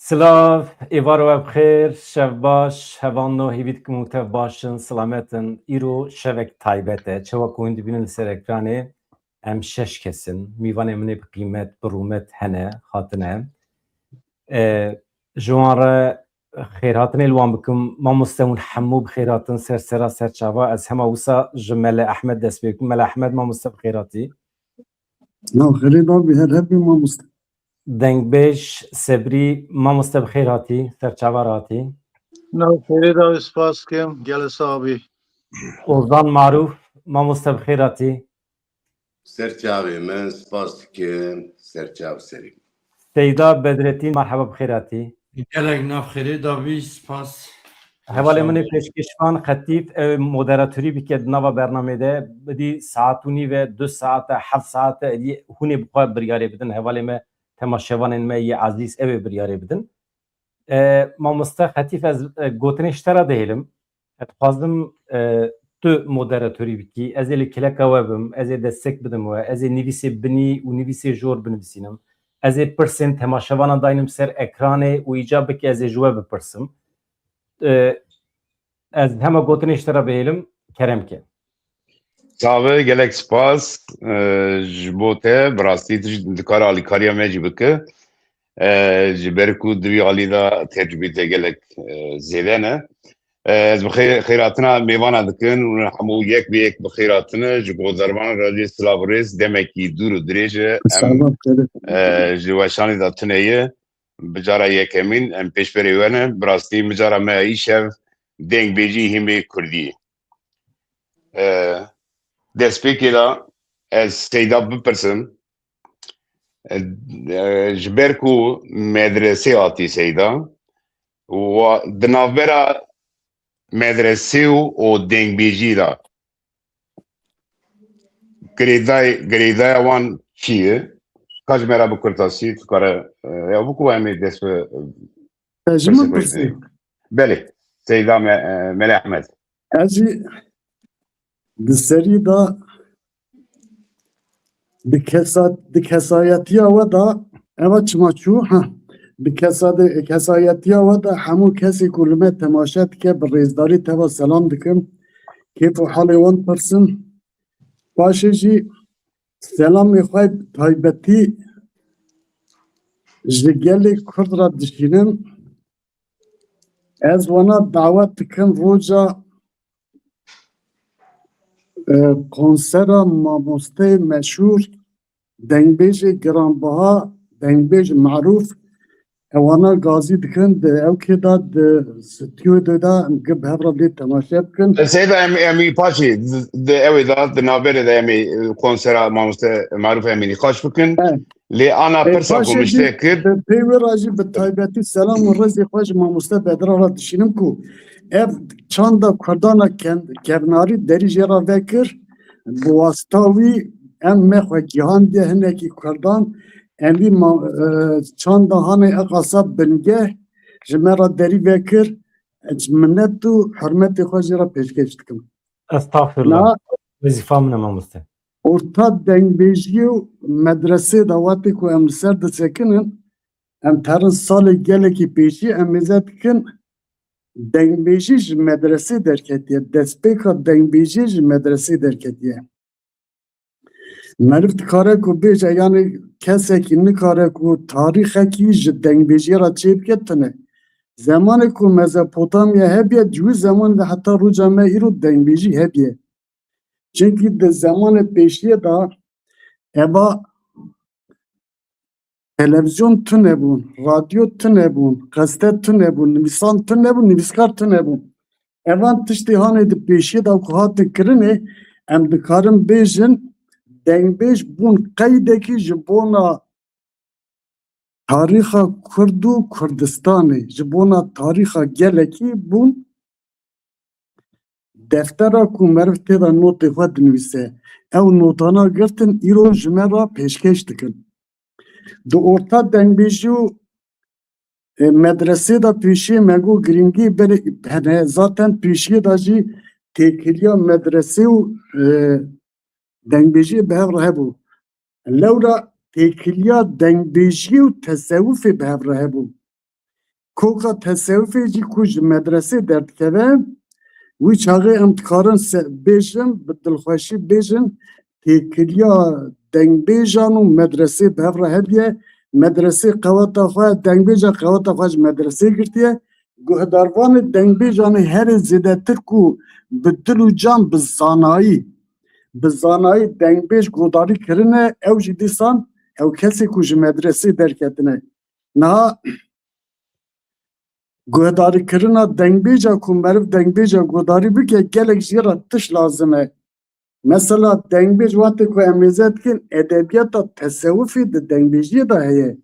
Silav, êvar we bi xêr, şev baş, hevan no hêvî dikim û tev başin, silametin. Îro şevek taybet e. Çawa ku hûn dibînin li ser ekranê, em 6 kesin. Mîvanê min ê bi qîmet, bi rûmet hene, hatine. Ji wan re xêrhatinê li wan bikim. Mamoste hûn hemû bi xêr hatin ser sera serçava. Ez hema wisa ji Mele Ehmed dest pê bikim. Mele Ehmed mamoste bi xêr hatî. Navxerê davî her hevî mamoste. Dengbêj Sebrî mamoste bi xêr hatî, serçavar hatî. Navxerê davî spas dikim, gelê sabî. Ozan Maruf mamoste bi xêr hatî. Serçavê min spas dikim, serçav serî. Seyda Bedrettin merhaba bi xêr hatî. Gelek navxerê davî spas. Hevalê min ê pêşkêşvan xetîf ew moderatörî bike di nava bernamê de bidî saet û nîv e 2 saate 7 saate êdî hûn ê bi xwe biryarê bidin hevalê me temaşevanên me yê ezîz ew ê biryarê bidin. Mamoste xetîf ez gotinê ji te re dihêlim. Ez dixwazim tu moderatörî bikî, ez ê li kileka we bim, ez ê destek bidim we, ez ê nivîsê binî û nivîsê jor binivîsînim. Ez ê pirsên temaşevanan dayînim ser ekranê û îcab bike ez ê ji we bipirsim. Ez hema gotinê ji te re bihêlim, kerem ke. Çavê gelek spas ji bo te bi rastî dikare alîkariya me jî bike ji ber ku divî alî da tecrübî te gelek zêde ne. Ez bi xêratina mêvana dikin û hemû yek bi yek bi xêratine ji bo Zerban Radyo Slavres demekî dûr û dirêj e em ji weşanê da tuneyê bi cara yekemîn em pêşberê we ne bi rastî min cara me îşev dengbêjî hîmê Kurdî. Destpêkê da ez Seyda bipirsim ji ber ku medresê hatî Seyda di navbera medresê û dengbêjî da girêdaya wan çi ye? Ka ji me re bi kurtasî dikare ya biku em ê dest bi Ji min pirsî. Belê Seyda Mele Ehmed. Ez jî di serî da di kesayetiya we da eva çima çû di kesayetiya we da hemû kesê ku li me temaşe dike bi rêzdarî teva selam dikim. Kêf û halê wan pirsim. Paşê jî selamê xwe taybetî ji gelê Kurd re dişînim. Ez wana dawet dikim roja konsera mamosteyê meşhûr dengbêjê giranbiha dengbêj Maruf ewana gazî dikin di ewkê da di stûdyoda da em bi hev re lê temaşe bikin. Seyda em ê paşê di ew ê da di navberê de em ê konsera mamoste Maruf em ê nîqaş bikin. Lê ana pirsa ku min şte kir Pê wê re jî bi taybetî selam û rêzê xwe ji mamoste Bedra re dişînim ku ev çanda Kurdana kevnarî derî jê re vekir bi wasta wî em me xwe gihandiye hinekî Kurdan em vî çanda hanê eqasa bingeh ji me re derî vekir minnet û hurmetê xwe jê re pêşkêş dikim. Estağfirullah. Vezîfa min e mamoste. Orta dengbêjiyê û medresê da watê ku em li ser disekinin em terin salê gelekî pêşî em mêze dikin dengbêjî ji medresê derketiye. Destpêka dengbêjî ji medresê derketiye. Meriv dikare ku bêje yanî kesekî nikare ku tarîxekî ji dengbêjiyê re çêbiketine. Zemanê ku Mezopotamya hebiye civî zaman ve heta roca me îro dengbêjî hebiye. Çünkü de zamanı pêşiye da eva televizyon tune bûn, radyo tune bûn, gazete tune bûn, nivîsan tune bûn, nivîskar tune bûn. Evan tiştî hanê di pêşiye da ku hatin kirinê em dikarin bêjin dengbêj bûn qeydekî ji bona tarîxa Kurd û Kurdistanê ji bona tarîxa gelekî bûn deftera ku meriv tê da notê xwe dinivîse ew notana girtin îro ji me re pêşkêş dikin. Di orta dengbêjî û medresê da pêşiyê me got girîngî berê hene zaten pêşiyê da jî têkiliya medresê û dengbêjiyê bi hev re hebû. Lewra têkiliya dengbêjiyê û tesewufê bi hev re hebû. کوکا تصوفی جی کج مدرسه درد کبه وی چاقی امتکارن بیجن به دلخوشی بیجن تکلیا دنگ بیجان و مدرسه به هفره هدیه مدرسه قواتا خواه دنگ بیجا قواتا خواه مدرسه گرتیه گهداروان دنگ بیجان هر زیده ترکو به دل و جان به زانایی دنگ بیج گوداری کرنه او جی دیسان او کسی کج مدرسه درکتنه نه گوداری کرنا دنگبیجا کو مرف دنگبیجا گوداری بکه گلک جیرا تش لازمه مثلا دنگبیج وقتی که امیزد کن ادبیات تصوفی ده دنگبیجی ده هیه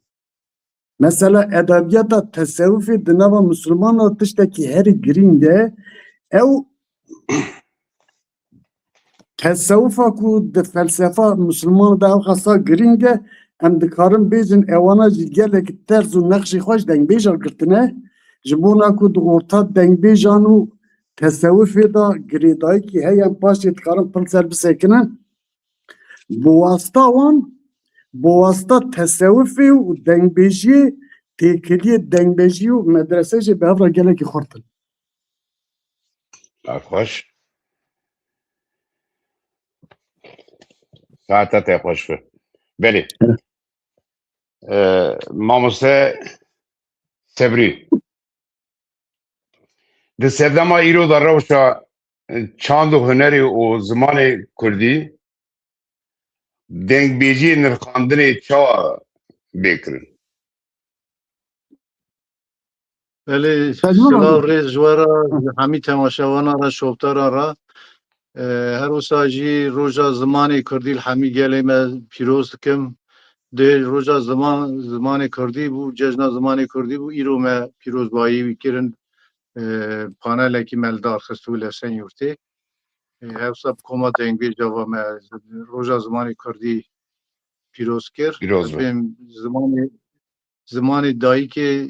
مثلا ادبیات تصوفی ده نوا مسلمان تشتکی هر گرینگه او تصوفا کو ده فلسفه مسلمان ده او خاصا گرینگه ام دکارم بیجن اوانا جی گلک ترز و نقشی خوش دنگبیجا گرتنه جبونا کو دو orta dengbêjan û tesewufê da girêdayîkî heye paşê dikarin pil ser bisekinin bi wasta wan bi wasta tesewufê û dengbêjiyê têkiliyê dengbêjiyê û medrese jî bi hev re gelekî xurtin. خوش ساعتت خوش به بله ماموسه سبری ده سردما ایرو در روشا چاند و هنری و زمان کردی دنگ بیجی نرخاندن چا بکرن بله Tecrübe سلاو mi? ریز جوارا همی تماشاوانا را شوفتارا را هر وسا جی روژا زمانی کردی همی گلی ما پیروز کم ده روژا زمان کردی بو جشن زمان کردی بو ایرو ما پیروز بایی ویکرن پانل کی ملدار خستو لسن یورتی هر سب کما دنگی جواب ما روژا زمان کردی پیروز کرد پیروز به. بیم زمان دایی که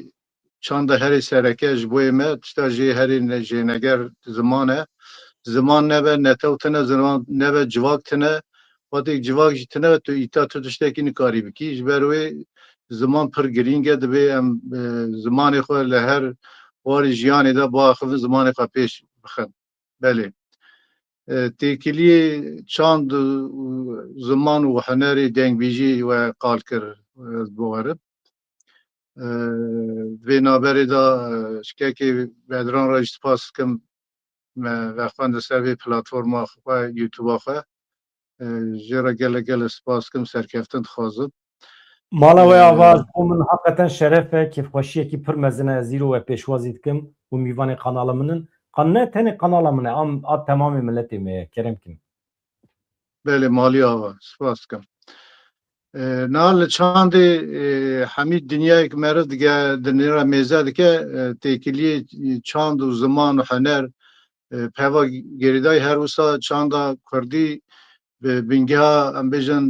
چند هر سرکه جبوی ما تشتا جی هر جنگر زمان نبه نتوتنه زمان نبه جواک تنه وقتی جواک جتنه تو ایتا تو تشتکی نکاری بکی جبروی زمان پر گرینگه دبی زمان خود لهر واری جیانی دا با خود زمان خود پیش بخن بله تیکلی چند زمان و هنری دنگ بیجی و قال کر بوارد و نابری دا شکلی بدران را سپاس کم و خوند سر پلتفرم و یوتیوب آخه جرا گله سپاس کم سرکفتن خوازم مالا و آواز o min hakikaten şerefe kefxweşiyekî pir mezin ez zîro ve pêşwazî dikim û mîvanê kanala min in ne tenê kanala min e am a temamê milletê me ye kerem kin بله مالی آوا سپاس کم نال چاندی همین دنیای که مرد دیگه دنیا میزه دیگه تکیلی چاند و زمان و هنر پوا گریدای هر وسا چاندا کردی بینگه ام بیژن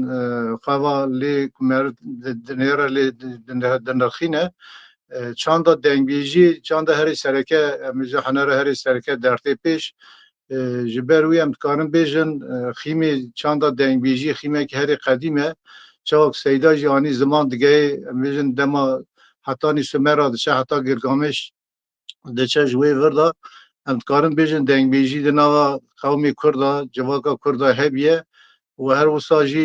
خوا لی مرد دنیا لی دنرخینه چاندا دنگیجی چاندا هری سرکه میزه هنر هری سرکه درته پیش جبروی ام کارن بیژن خیمی چاندا دنگیجی خیمه که هری قدیمه چاک سیدا جانی زمان دیگه میژن دما حتی نیسمرا دچه حتی گرگامش دچه جوی وردا ام کارن بیژن دنگیجی دنوا قومی کردا جواکا کردا هبیه و هر وساجی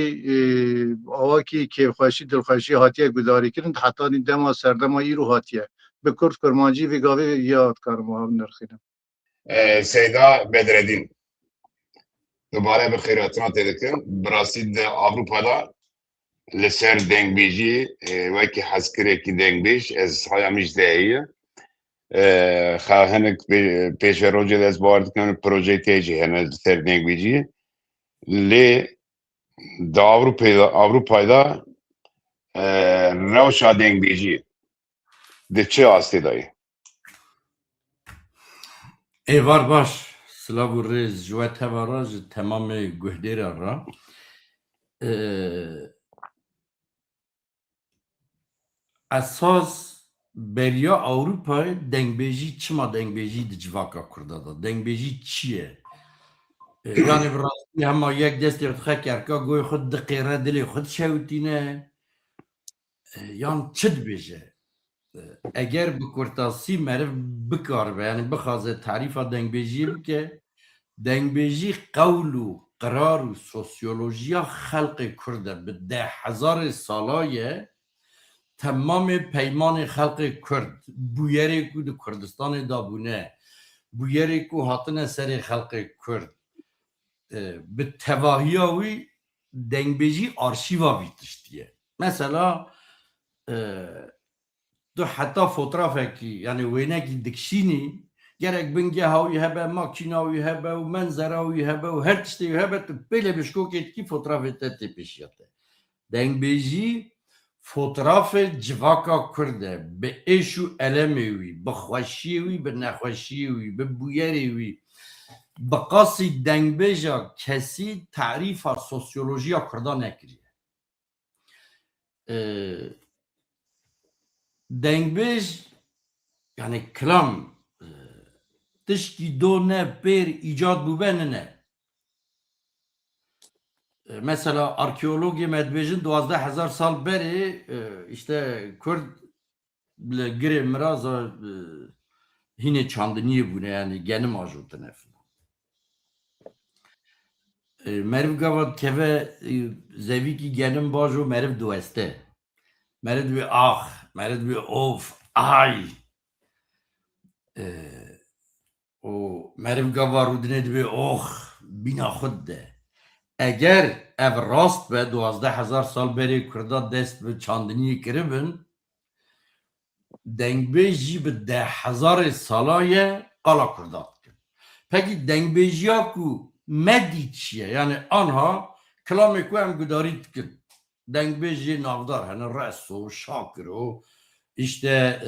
آواکی که خوشی دلخوشی هاتیه گداری کردن حتی این دما سردما ایرو هاتیه به کرد کرمانجی و گاوی یاد کارم هم نرخیدم سیدا بدردین دوباره به خیراتنا تدکن براسید Avrupa'da لسر دنگ بیجی وکی حسکره کی دنگ بیش از هایمیش دهیه خواهنک پیش روزی از بارد کنم پروژه تیجی هنر لسر دنگ بیجی لی دا Avrupa'da روشا دنگ بیجی ده چه آستی دایی؟ Evar baş, Slavu Rez, Jwet Hevaraj, tamamı guhder ra. Esas beriya Avrupa dengbêjî çima dengbêjî di civaka Kurda da. Dengbêjî çi ye? Yani bi rastî hema yek destê xwe kerka goy xwe diqêre dilê xwe dişewitîne yan çi dibêje? اگر به کرتاسی مرف بکار به یعنی بخوازه تعریف دنگبیجی بکه دنگبیجی قول و قرار و سوسیولوژیا خلق کرده به 10,000 سالایه تمام پیمان خلق کرد بویری که در کردستان دابونه بویری که هاتن سر خلق کرد به تواهیاوی دنگبیجی آرشیوا بیتشتیه مثلا تو حتی فوترافکی یعنی وینکی دکشینی گرک بنگه هاوی هبه ماکیناوی هبه و منظراوی هبه و هر تشتی هبه تو بله بشکو که کی فوترافی تی پیشیته دنگبیجی فوتراف جواکا کرده به ایشو علموی به خوشیوی به نخوشیوی به بویریوی به قاسی دنگبیجا کسی تعریف سوسیولوژیا کرده نکریه دنگبیج یعنی کلام تشکی دو نه بیر ایجاد بوبنه نه مثلا arkeologi medbejin 12,000 sal beri işte Kürt gire miraza hine çandiniye bune yani geni majorte nef. Merv gavat keve zeviki genim bajo merv dueste. Merv bir ah, merv bir of, ay. O merv gavarudine bir oh, bina khud de. اگر ev rast به 12,000 سال بری کرده دست به چاندنی کربن دنگبیجی به 10,000 سالای قلا کرده کن پکی دنگبیجی ها که مدی چیه یعنی آنها کلامی که هم گدارید کن دنگبیجی نافدار هنه رس و شاکر و işte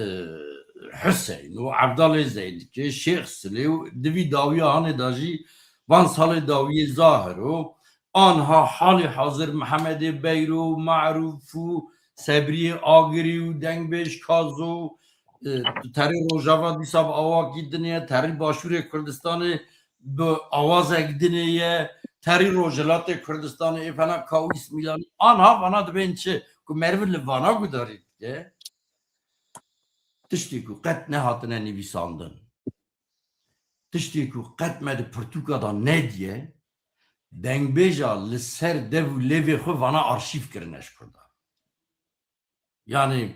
حسین و عبدالله زید که شیخ سلی و دوی داوی هانه داجی وان سال داوی ظاهر و آنها حال حاضر محمد بیرو معروف و صبری آگری و دنگبیش کازو تری روژاوا دیساب آوا گیدنیه تری باشور کردستان به آواز اگدنیه تری روژلات کردستان ایفنا کاویس میلانی آنها وانا دبین چه که مرول وانا گو دارید که تشتی که قد نهاتنه نویساندن تشتی که قد مده پرتوکا دا ندیه دنگبیجا لسر دو لیوی خو وانا آرشیف کرنش کرده یعنی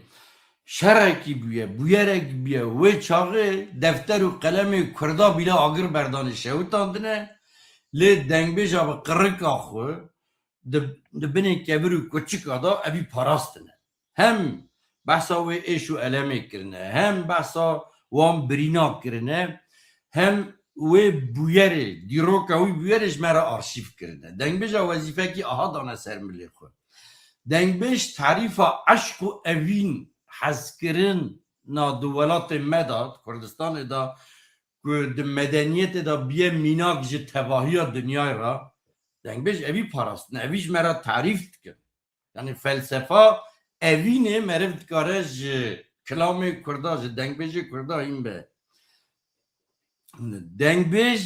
شرکی بیه بویرک بیه و چاقه دفتر و قلم کرده بیلا آگر بردانی شهوتاندنه لی دنگبیجا با قرق آخو دبنی کبر و کچک آدا ابی پاراستنه هم بحثا و ایشو علمه کرنه هم بحثا وان برینا کرنه هم و بویره دیروکا وی بویرش مرا آرشیف کرده دنگبیج وظیفه کی آها دانه سر ملی خود دنگبیج تعریف عشق و اوین حزکرین نا دولات مداد کردستان دا که مدنیت دا بیه میناک جه تواهی دنیای را دنگبیج اوی پاراست نه اویش مرا تعریف کرد یعنی فلسفه اوینه مرفت کاره جه کلام کرده جه دنگبیج کرده این به دنگبیج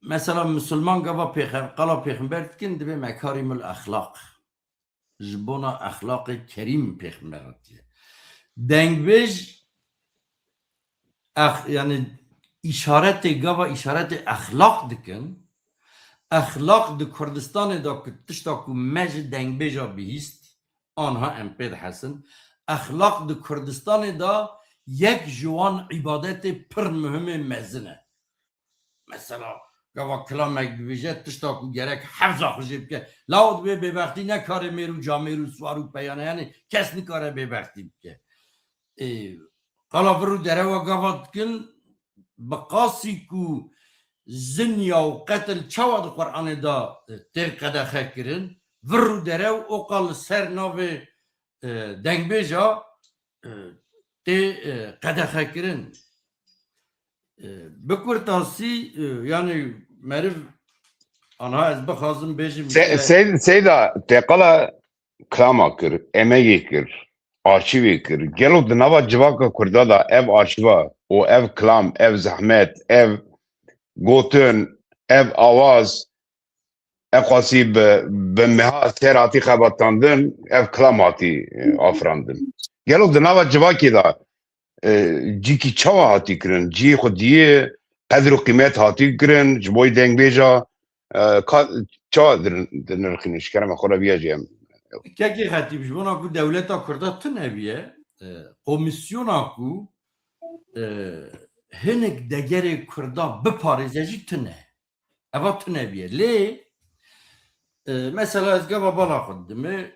مثلا مسلمان گوا قلا پیغمبر کن دبی مکارم الاخلاق جبونا اخلاق کریم پیغمبر دنگبیج یعنی اشارت گوا اشارت اخلاق دکن اخلاق د کردستان دا که تشتا که مج دنگبیجا بیست آنها امپید حسن اخلاق د کردستان دا یک جوان عبادت پر مهم مزنه مثلا گوا کلامک دویجه تشتا که گرک حفظ آخوشیب که لاود به وقتی نکاره میرو جامعه سوارو پیانه یعنی کس نکاره به وقتی که قالا برو دره و گواد کن بقاسی که زنیا و قتل چواد قرآن دا تر قدخه کرن برو دره و اقال سر ناو دنگبیجا تی قدخه کرن بکرتاسی یعنی معرف آنها از بخوازم بیجیم سیدا تقلا کلاما کر امگی کر آرشیوی کر گلو دنوا جواکا کرده دا ev آرشیوا و ev کلام ev زحمت ev گوتن ev آواز ev qasî bi meha sêr hatî xebatandin ev kilam hatî afirandin gelo di nava civakê da cîkî çawa hatî kirin ciyê xwediyê qedr û qîmet hatî kirin ji bo dengbêja çawa di nirxînin ji kerema xwe re bêje em Kekê xetîb ji bona ku dewleta Kurda tunebiye komisyona ku hinek degerê Kurda biparêze jî tune eva tunebiye lê mesela ez geva bala xwe didimê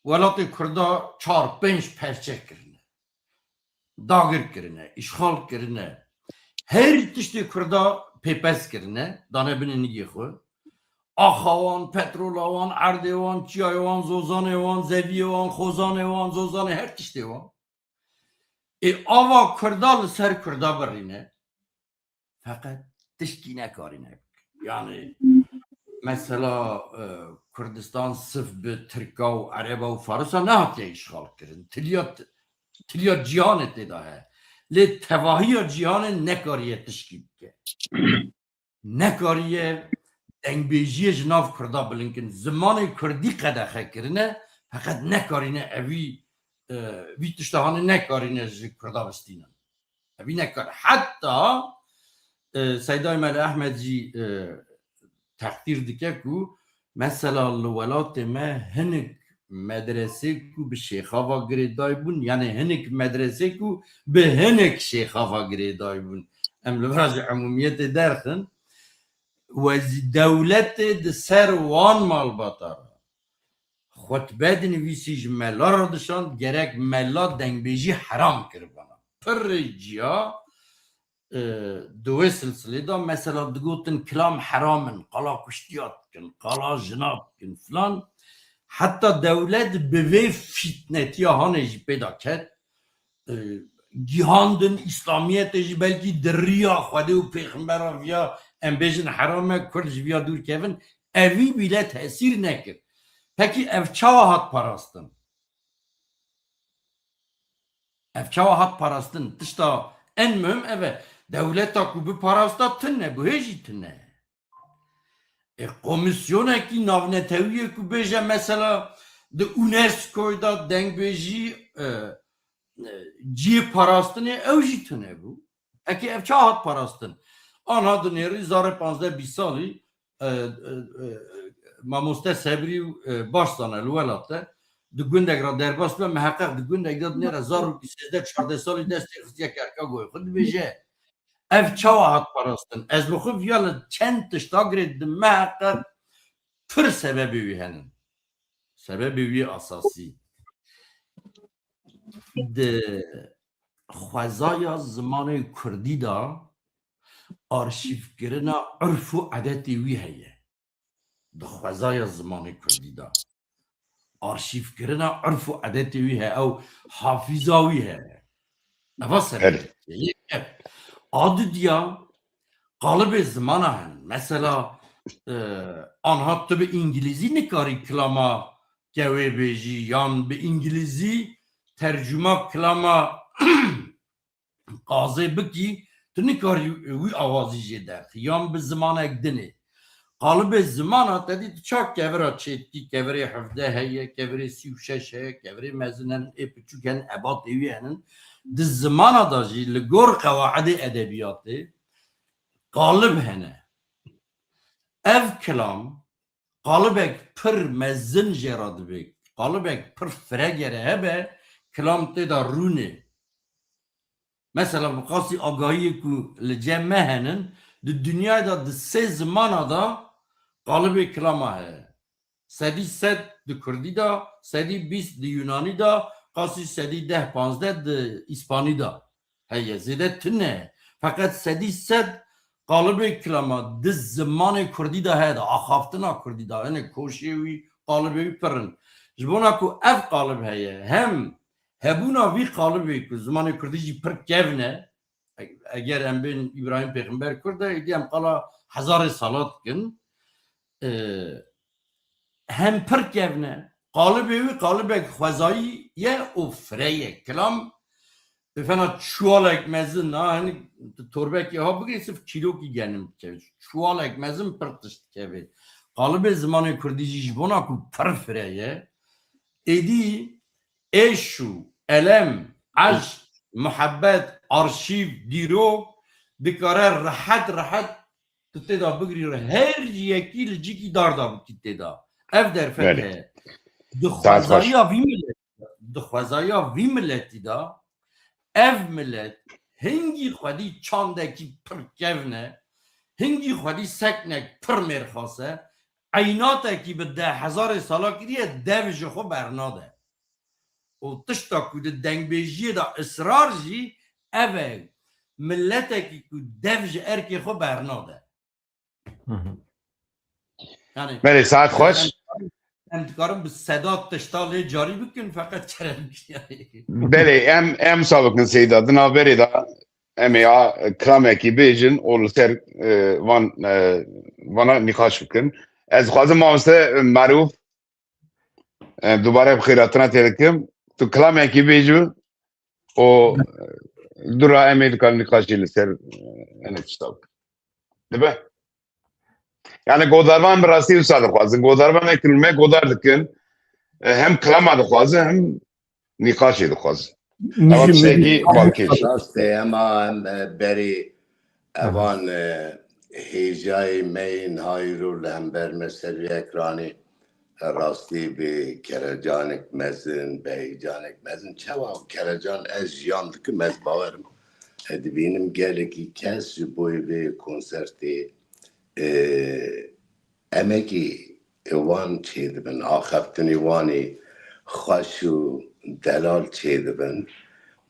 welatê Kurda 4-5 perçe kirine dagir kirine îşxal kirine her tiştê Kurda pêpez kirine dane binê nigê xwe axa wan, petrola wan, erdê wan, çiyayê wan, zozanê wan, zeviyê wan, xozanê wan, zozanê her tiştê wan. Ava Kurda li ser Kurda birîne. Feqet tiştî nekarîne. Yani mesela Kurdistan sırf bi Tirka û Ereba û Farisa nehatiye îşxal kirin. Tiliya cihanê tê de he. Lê tevahiya cihanê nekariye tişkî bike. Nekariye dengbêjiyê ji nav Kurda bilinkin. Zimanê Kurdî qedexe kirine feqet nekarîne evî vî tiştehanê nekarîne ji Kurda bistînin. Evî nekar. Heta Seyda Emel Ehmed jî teqdîr dike ku mesela li welatê me hinek medresê ku bi şêxava girêdayî bûn yani hinek medresê ku bi hinek şêxava girêdayî bûn. Em li vir ji emûmiyetê derxin dewletê di ser wan malbatara xwetbe dinivîsî ji mela re dişand gerek mela dengbêjî heram kiribana. Pirê ciya di wê silsilê de mesela digotin kilam heramin, qala kuştiyat dikin, qala jina dikin filan heta dewlet bi vê fîtnetiya hanê jî pêda ket gihandin İslamiyetê jî belkî di riya Xwedê û pêxembera viya em bêjin herame Kurd ji viya dûr kevin evî bîle tesîr nekir. Pekî ev çawa hat parastin? Ev çawa hat parastin? Tişta en mühim ev e dewleta ku bi parasta tune bu hê jî tune. Komisyonekî navnetewiyê ku bêje mesela di UNESCO'yê da dengbêjî ciyê parastinê ew jî tune bû. Ekê ev çawa hat parastin? Ana di nêrî zarê 15-20 salî mamoste Sebrî baş zane li welatê di gundek re derbas be meheqeq di gundek de nêre 13-14 salî destê xistiye Kerkagoyê xwe dibêje ev çawa hat parastin? Ez bi xwe viya li çend tişta girê didim meheqeq pir sebebê wî henin. Sebebê wî asasî di xwezaya zimanê Kurdî da arşîvkirina urf û edetê wî heye. Di xwezaya zimanê Kurdî da arşîvkirina urf û edetê wî heye ew hafîza wî heye. Eva sebebê adi diya qalibê zimana henin. Mesela anhat tu bi İngilîzî nikarî kilama gewê bêjî yan bi İngilîzî tercüma kilama qazê bikî tu nikarî wî awazî jê derxî yan bi zimanek dinê. Qalibê zimana te dî tu çak kevira çêtkî kevirê 17 heye kevirê 36 heye kevirê mezin henin ê piçûk henin ebatê wî henin di zimana da jî li gor qewaidê edebiyatê qalib hene. Ev kilam qalibek pir mezin jê ra dibe qalibek pir firegere hebe kilam tê da rûnê. Mesela bi qasî agahiyê ku li cem me henin di dünyayê da di sê zimana da qalibê kilama heye. Sedî sed di Kurdî da, sedî 20 di Yunanî da, qasî sedî 10-15 di İspanî da heye. Zêde tune. Feqet sedî sed qalibê kilama di zimanê Kurdî da heye da axaftina Kurdî da hinek koşê wî qalibê wî pirin. Ji bona ku ev qalib heye hem hebûna vî qalibê ku zimanê Kurdî jî pir kevne eger em bên İbrahim Pêxember Kurd e êdî em qala hezarê salat dikin hem pir kevne qalibê wî qalibek xwezayî ye û fireye. Kilam bi fena çuwalek mezin na hinek torbekê ha bigirî sirf çîrokî genim dikeve. Çuwalek mezin pir tişt dikeve. قالب زمان کردی جیبونا کو پرفریه ایدی ایشو الم عشق محبت آرشیو دیرو بکاره راحت تدا بگری رو هر یکی لجی کی داردا بکی تدا اف در بله. فکه دخوازایا وی ملتی دا اف ملت هنگی خودی چاندکی پر کونه هنگی خودی سکنک پر مرخاصه عیناتکی به 10,000 سالا کریه دو جخو برناده و تشتا کود دنگ بیجی دا اصرار جی اوه ملتکی کود دو جه ارکی خو برناده یعنی بله ساعت خوش انتقارم به صدا تشتال جاری بکن فقط کرم بله ام سابقن سیدا دنا بری دا ام یا کلامه کی بیجن اول سر وانا نقاش بکن از خوازم مامسته معروف دوباره بخیراتنا تلکم تو کلامه کی بیجو و دورا امی دکان نقاشی لسر انا تشتاق دبه yani godarvan براستی استاد خوازن godarvan کلمه godar دکن hem klama دخوازه هم نقاشی دخوازه اما بسیگی بالکیش راسته اما هم بری اوان هیجای مین های رو لهمبر مثل اکرانی راستی به کرجانک مزن به هیجانک مزن چوا کرجان از جان که مز باورم ادبینم گله کی کس بوی به کنسرتی امکی اوان چی دبن آخفتنی وانی خوشو دلال چی دبن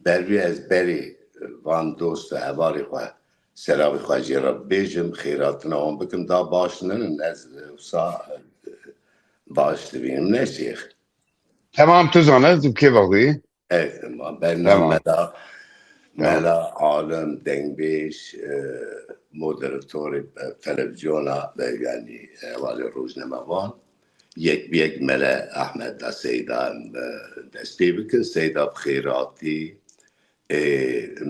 بروی از بری وان دوست و هواری خواه سلاوی خواهی را بیجم خیراتنا هم بکن دا باشنن از سا باش دبینم نشیخ tamam tu zana tu ki vakti evet ama برنامه ملا عالم دنگ بیش مدراتوری تلویزیونا یعنی والی روزنامه‌وان یک ملا احمد دا سیدا دستی بکن سیدا بخیراتی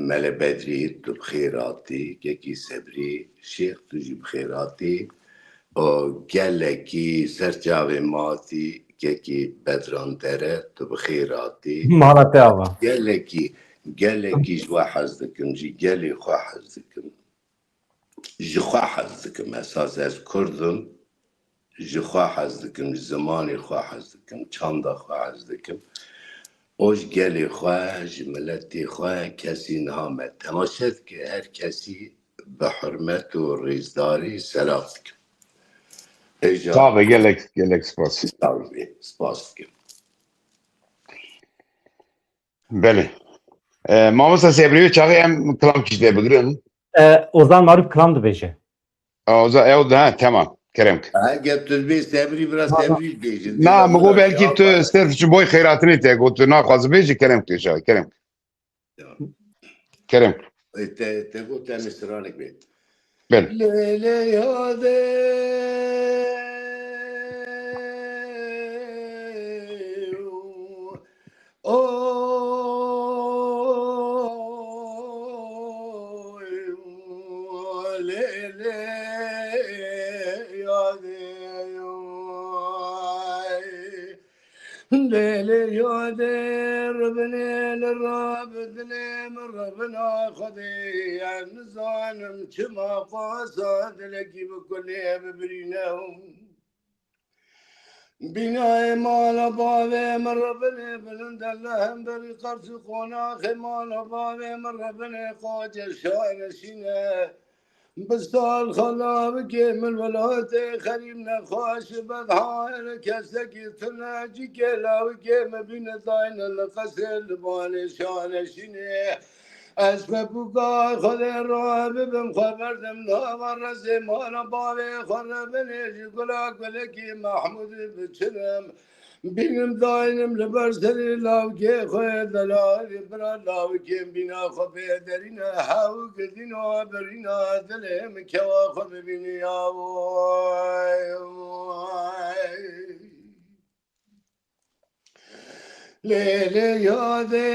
ملا بدری تو بخیراتی یکی صبری شیخ توجی بخیراتی و گلکی سرچاوی ماتی یکی بدران دره تو بخیراتی مالته آوا گلکی جوا حز دکم جی گلی خواه حز دکم جی خواه حز دکم اساس از کردم جی خواه حز دکم زمانی خواه حز دکم چاندا خواه حز دکم اوش گلی خواه جی ملتی خواه کسی نامد تماشد که هر کسی به حرمت و ریزداری سلام دکم ایجا tabi gelek spas سپاس دکم beli mamosta sebriyo çağı em klam kişide bigrin Ozan Maruf klam dibêje. oza ev da tamam kerem اگر تو بی سبری برا سبری بیشید na mego belki tu sırf şu boy kheyratını te gotu na khaz beji kerem tu şa kerem تقول تعمل استرالك بيت bel ليلة هذا ليلي يودر ربنا للرب ذنم ربنا خذي النزان كما قاصد لك بكل ببرينهم بنا مال بابي من ربنا بلند اللهم بري قرص قناخ مال بابي من ربنا قاج الشاين سينا بستال خلابك من ولاته خريم نخاش بدحال كسكي تناجي كلاوك ما بين داين القسل بان شان شنه اسبابك خذ الراب بمخبرتم نامر زمان بابي خربني جقلاك ولكي محمود بتشنم بینم داینم لبرسری لاوکی خوی دلالی برا لاوکی بینا خوی درینا هاو گدینا برینا دلم کوا خوی بینی آوای لیلی یاده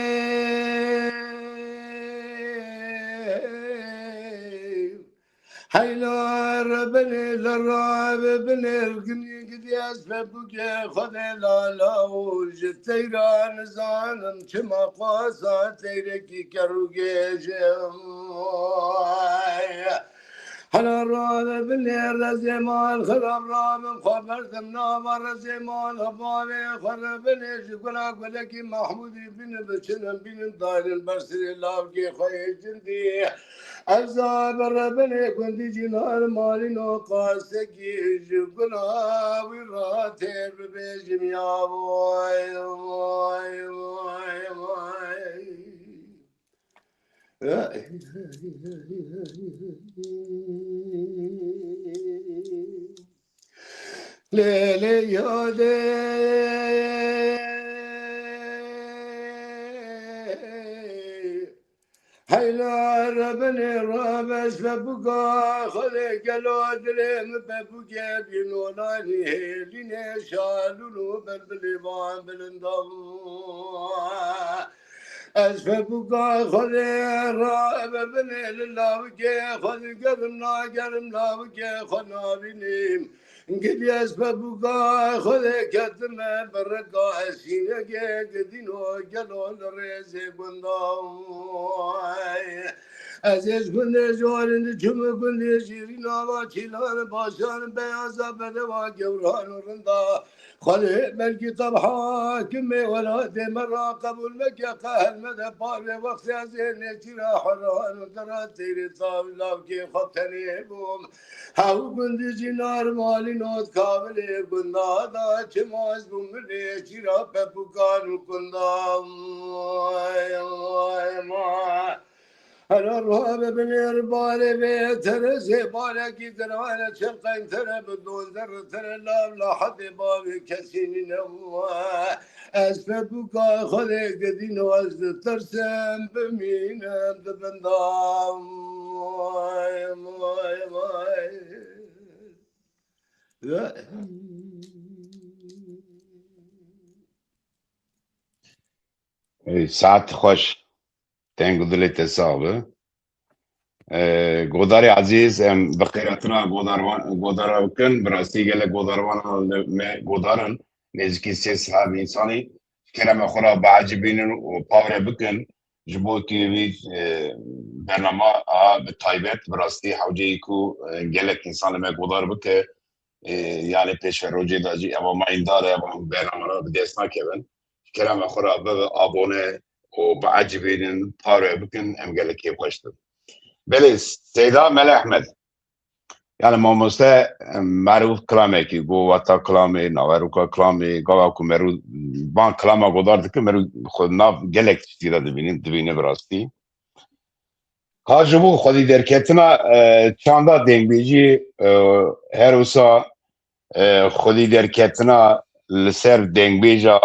حيلار بني للراب بني القني قد يسببك خذ لا لا وجد تيران زانم كما قاسا تيركي كروكي حنا الراب بني الرزيمان خراب راب خبرت منامر الرزيمان هبالي خراب بني شكرا قلكي محمودي بن بچنم بن دار البرسري لاوكي خوي جندي عذاب ربنا كنت جنار مالي نو قاسكي جبنا وراتر بجم يا واي واي واي واي ليلي يا حيلا ربني رابش فبقى خذي قلو دريم فبقى بينوناني هيليني شالولو بالبليبان بالنضم أسفبقى خذي راب بني لله بقى خذي قرمنا بقى خنا بنيم قد يسببقى خذي كتمة برقى سينقى قدينو قلو الريزي بندم عزيز كنت جوال جم كنت جيرنا وكيلان باشان بيازا بدوا قوران ورندا خلي بلقي طبحا كمي ولا دي مرة قبل مكة قهل مدى باري وقت زين جرا حران ودراتيري طاولة وكي خبتني بوم هاو كنت جنار مالي نوت كابلي كندا دا كماز بوملي جرا ببقان وكندا أنا الرهاب بن إربالي بيتر زيبالي كي تروانا شرقين ترى بدون ذر ترى لا حد بابي كسين نوا أسببك خذي قدين وزد ترسم بمين بندام ماي ماي ماي ساعت خوش تنگو دلت حسابه گوداری عزیز ام بخیراتنا گودار کن براستی گله گوداروان گودارن نزدیکی سه صاحب انسانی کرم خورا بعجبین و پاور بکن جبو تیوی برنامه به تایبت براستی حوجی کو گله انسان ما گودار بکه یعنی پیش روزی داجی اما ما این داره اما برنامه را به دست نکردن کرم خورا به آبونه و بعجبین پاره بکن ام گله کی خوشتم بله سیدا مل احمد یعنی ما مسته معروف کلامه کی گو وقتا کلامه نوروکا کلامه گاوا کو مرو بان کلاما گودار دکه مرو خود ناف گلک تیرا دبینه براستی هاجبو خودی درکتنا چاندا دنگبیجی هر وسا خودی درکتنا لسر دنگبیجا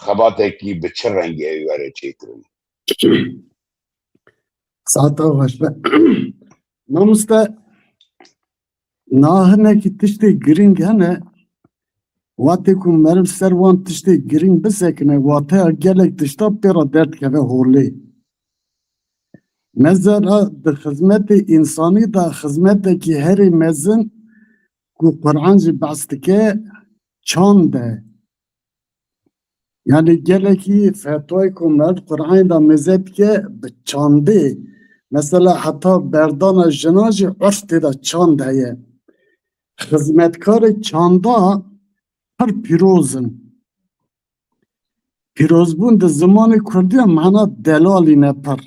خباته کی به چه رنگی ایواره چیکرن ساعتا باش نامسته ناهنه کی تشتی گرینگ هنه واتی کو مرم سروان تشتی گرینگ بسکنه واتی گلک تشتا پیرا درد که هولی مزرا در خدمت انسانی دا خدمت کی هری مزن کو قرآن جی بستکه چانده یعنی گلکی فتوای کو مرد قرآن دا مزد که چانده مثلا حتی بردان جناجی عرفت دا چاند هیه خدمتکار چاندا هر پیروزن پیروزبون دا زمان کردی معنا دلالی نپر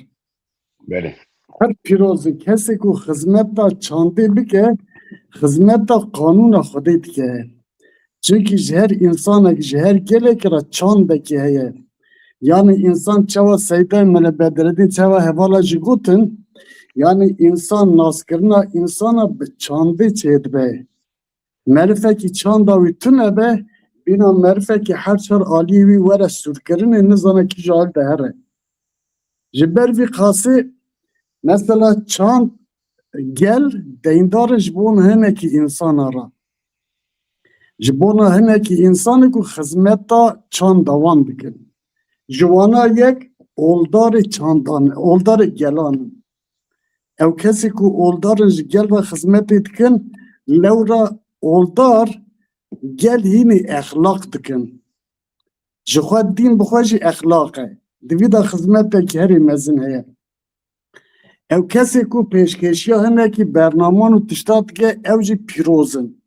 بله هر پیروزن کسی که خدمت دا چانده بکه خدمت دا قانون خودت که چونکه جهر انسان جهر گله که را چانده که هیه یعنی انسان چوا سیده من بدردین چوا حوالا جی گوتن یعنی انسان ناس کرنا انسان به چانده چید به معرفه که چانداوی تونه به بینا معرفه که هر چار آلیوی وره سود کرنه نزانه که جال دهره جبر وی خاصه مثلا چاند گل دیندار جبون هنه که انسان را جبون هنه که انسان که خدمت تا چاند دوان بکن جوانا یک اولدار چاندان اولدار گلان ev kesi ku oldarın ji gel ve hizmet etkin lewra oldar gel hini ehlak dikin. Ji xwe dîn bi xwe jî exlaq e. Divî de hizmetekî herî mezin heye. Ev kesê ku pêşkêşiya hinekî bernaman û tişta dike ew jî pîrozin.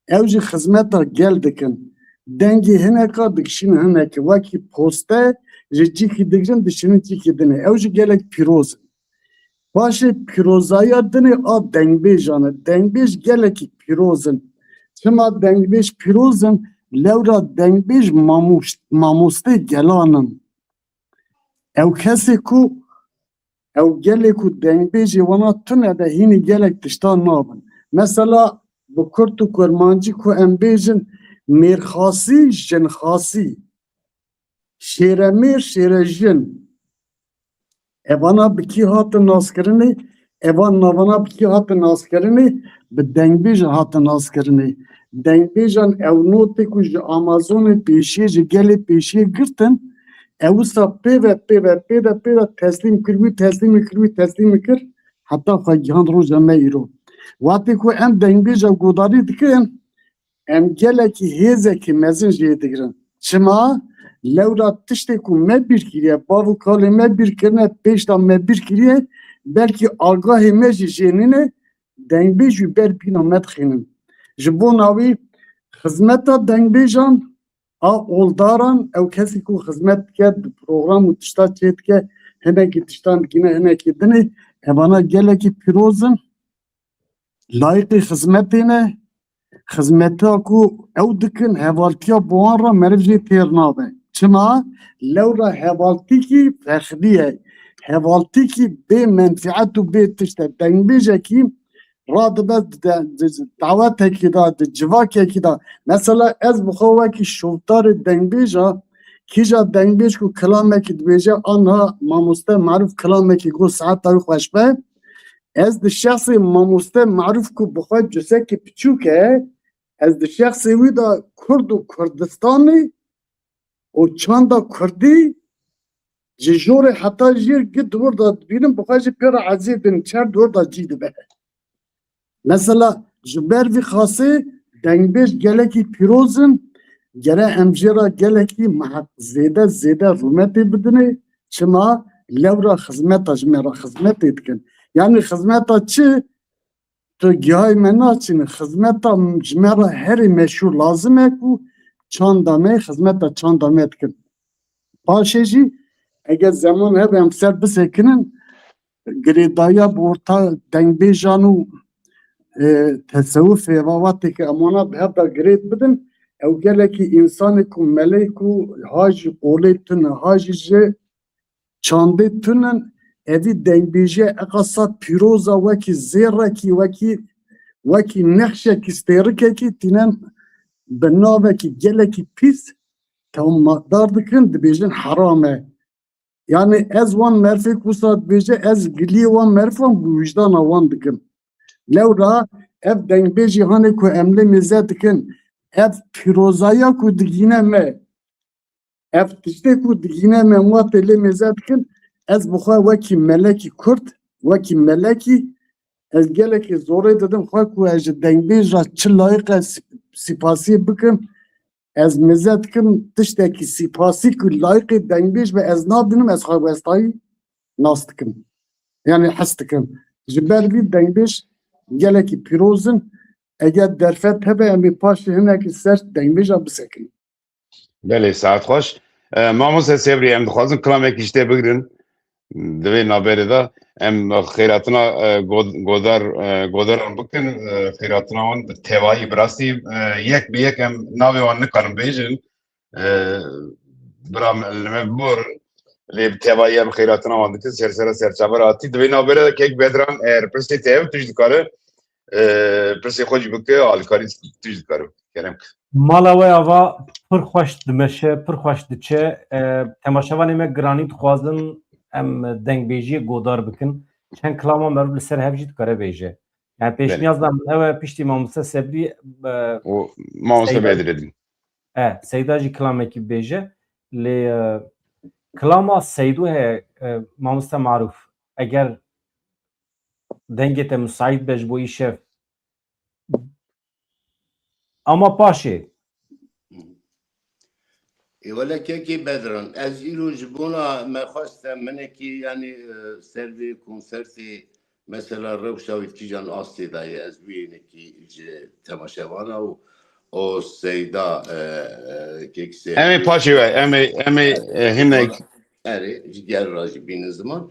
Ew jî hizmeta gel dikin. Dengê hineka dikişînin hinekî wekî poste ji cîkî digirin dişinin cîkî dinê. Ew jî gelek pîroz in. Paşê pîrozaya dinê a dengbêjan e. Dengbêj gelekî pîroz in. Çima dengbêj pîroz in lewra dengbêj mamostê gelan in. Ew kesê ku ew gelê ku dengbêjê wana tune de hînî gelek tiştan nabin. Mesela bi Kurd û Kurmancî ku em bêjin mêrxasî jinxasî, şêremêr şêrejin. Evana bikî hatin naskirinê, evan navana bikî hatin naskirinê, bi dengbêj hatin naskirinê. Dengbêjan ew notê ku ji Amazonê pêşî ji gelê pêşî girtin, ew wisa pê teslîm kir, heta xwegihan roja me îro. Watê ku em dengbêja godarî dikin, em gelekî hêzekî mezin jê digirin. Çima? Lewra tiştê ku me bîr kiriye, bav û kalê me bîr kirine, pêş de me bîr kiriye, belkî agahê me jî jênîne, dengbêj jî ber bîna me dixînin. Ji bo navî hizmeta dengbêjan a oldaran ew kesî ku hizmet dike di program û tişta çê dike hinekî tiştan dikîne hinekî dinê evana gelekî pîrozin layıqê hizmetê ne hizmeta ku ew dikin hevaltiya bo wan re meriv jê têr nabe. Çima? Lewra hevaltîkî fexdî ye. Hevaltîkî bê menfiet û bê tişt e. Dengbêjekî radibe dawetekî da, di civakekî da. Mesela ez bi xwe wekî şovtarê dengbêja kîja dengbêj ku kilamekî dibêje anha mamoste maruf kilamekî got saeta wî xweş be. Ez di şexsê mamoste maruf ku bi xwe cusekî piçûk e, ez di şexsê wî da Kurd û Kurdistanê û çanda Kurdî ji jorê heta jêr gid orada dibînin bi xwe jî pê re ezê bin çerd orada cî dibe. Mesela ji ber vî xasê dengbêj gelekî pîroz in, gere em jê re gelekî zêde rûmetê bidinê. Çima? Lewra hizmeta ji me re hizmetê dikin. Yani hizmeta çi? Tu gihayê me naçîne, hizmeta ji me re herî meşhur lazim e ku çanda me hizmeta çanda me dikin. Paşê jî eger zeman hebe em ser bisekinin girêdaya bi orta dengbêjan û tesewufê vavateke emwana bi hev de girêd bidin, ew gelekî însanê ku melê ku ha jî qolê tune, ha jî ji çandê tunin, evî dengbêjiya eqasa pîroza wekî zêrekî wekî nexşekî stêrikekî tînin bi navekî gelekî pîs tewmadar dikin, dibêjin heram e. Yani ez wan merfê ku wisa dibêje ez giliyê wan merfan bi wijdana wan dikim. Lewra ev dengbêjî hanê ku em lê mêze dikin, ev pîrozaya ku digîne me, ev tiştê ku digîne me watê lê mêze dikin, ez bi xwe wekî melekî Kurd, wekî melekî ez gelekî zorê didim xwe ku ez ji dengbêja çi layiq e sîpasî bikim, ez mêze dikim tiştekî sîpasî ku layiqê dengbêj be ez nabînim, ez xwe westayî nas dikim. Yani hes dikim. Ji ber vî dengbêj gelekî pîroz in, eger derfet hebe em ê paşê hinekî ser dengbêja bisekin. Belê saet xweş. Mamoste Sebrî em dixwazin kilamekî ji te bigirin di vê naberê de em xêratina godaran bikin xêratina wan bi tevahî bi rastî yek bi yek em navê wan nikarin bêjin bira li me bibor lê bi tevahî em xêratina wan dikin sersera serçaver hatî di vê naberê de kek bedran eğer pirsê te ev tu jî dikare pirsê xwe jî bike alîkarî tu jî dikare kerem. Mala we ava pir xweş dimeşe, pir xweş diçe. Temaşevanê me giranî dixwazin em dengbêjiyê godar bikin. Çend kilama meriv li ser hev jî dikare bêje. Yani pêşniyaz da min hewe piştî Mamoste Sebrî O Mamoste Bedrî din. Seyda jî kilamekî bêje. Lê kilama Seydû heye Mamoste Maruf. Eger dengê te müsait be ji bo îşev. Ama paşê ولكن بدران از ایرو جبونا ما خواستم منه کی یعنی سروی کنسرتی مثلا روشاوید کی جان آستی دای از بینه کی تماشاوانا و o seyda kekse Emi paşi ve emi hinek eri gel racı bin zaman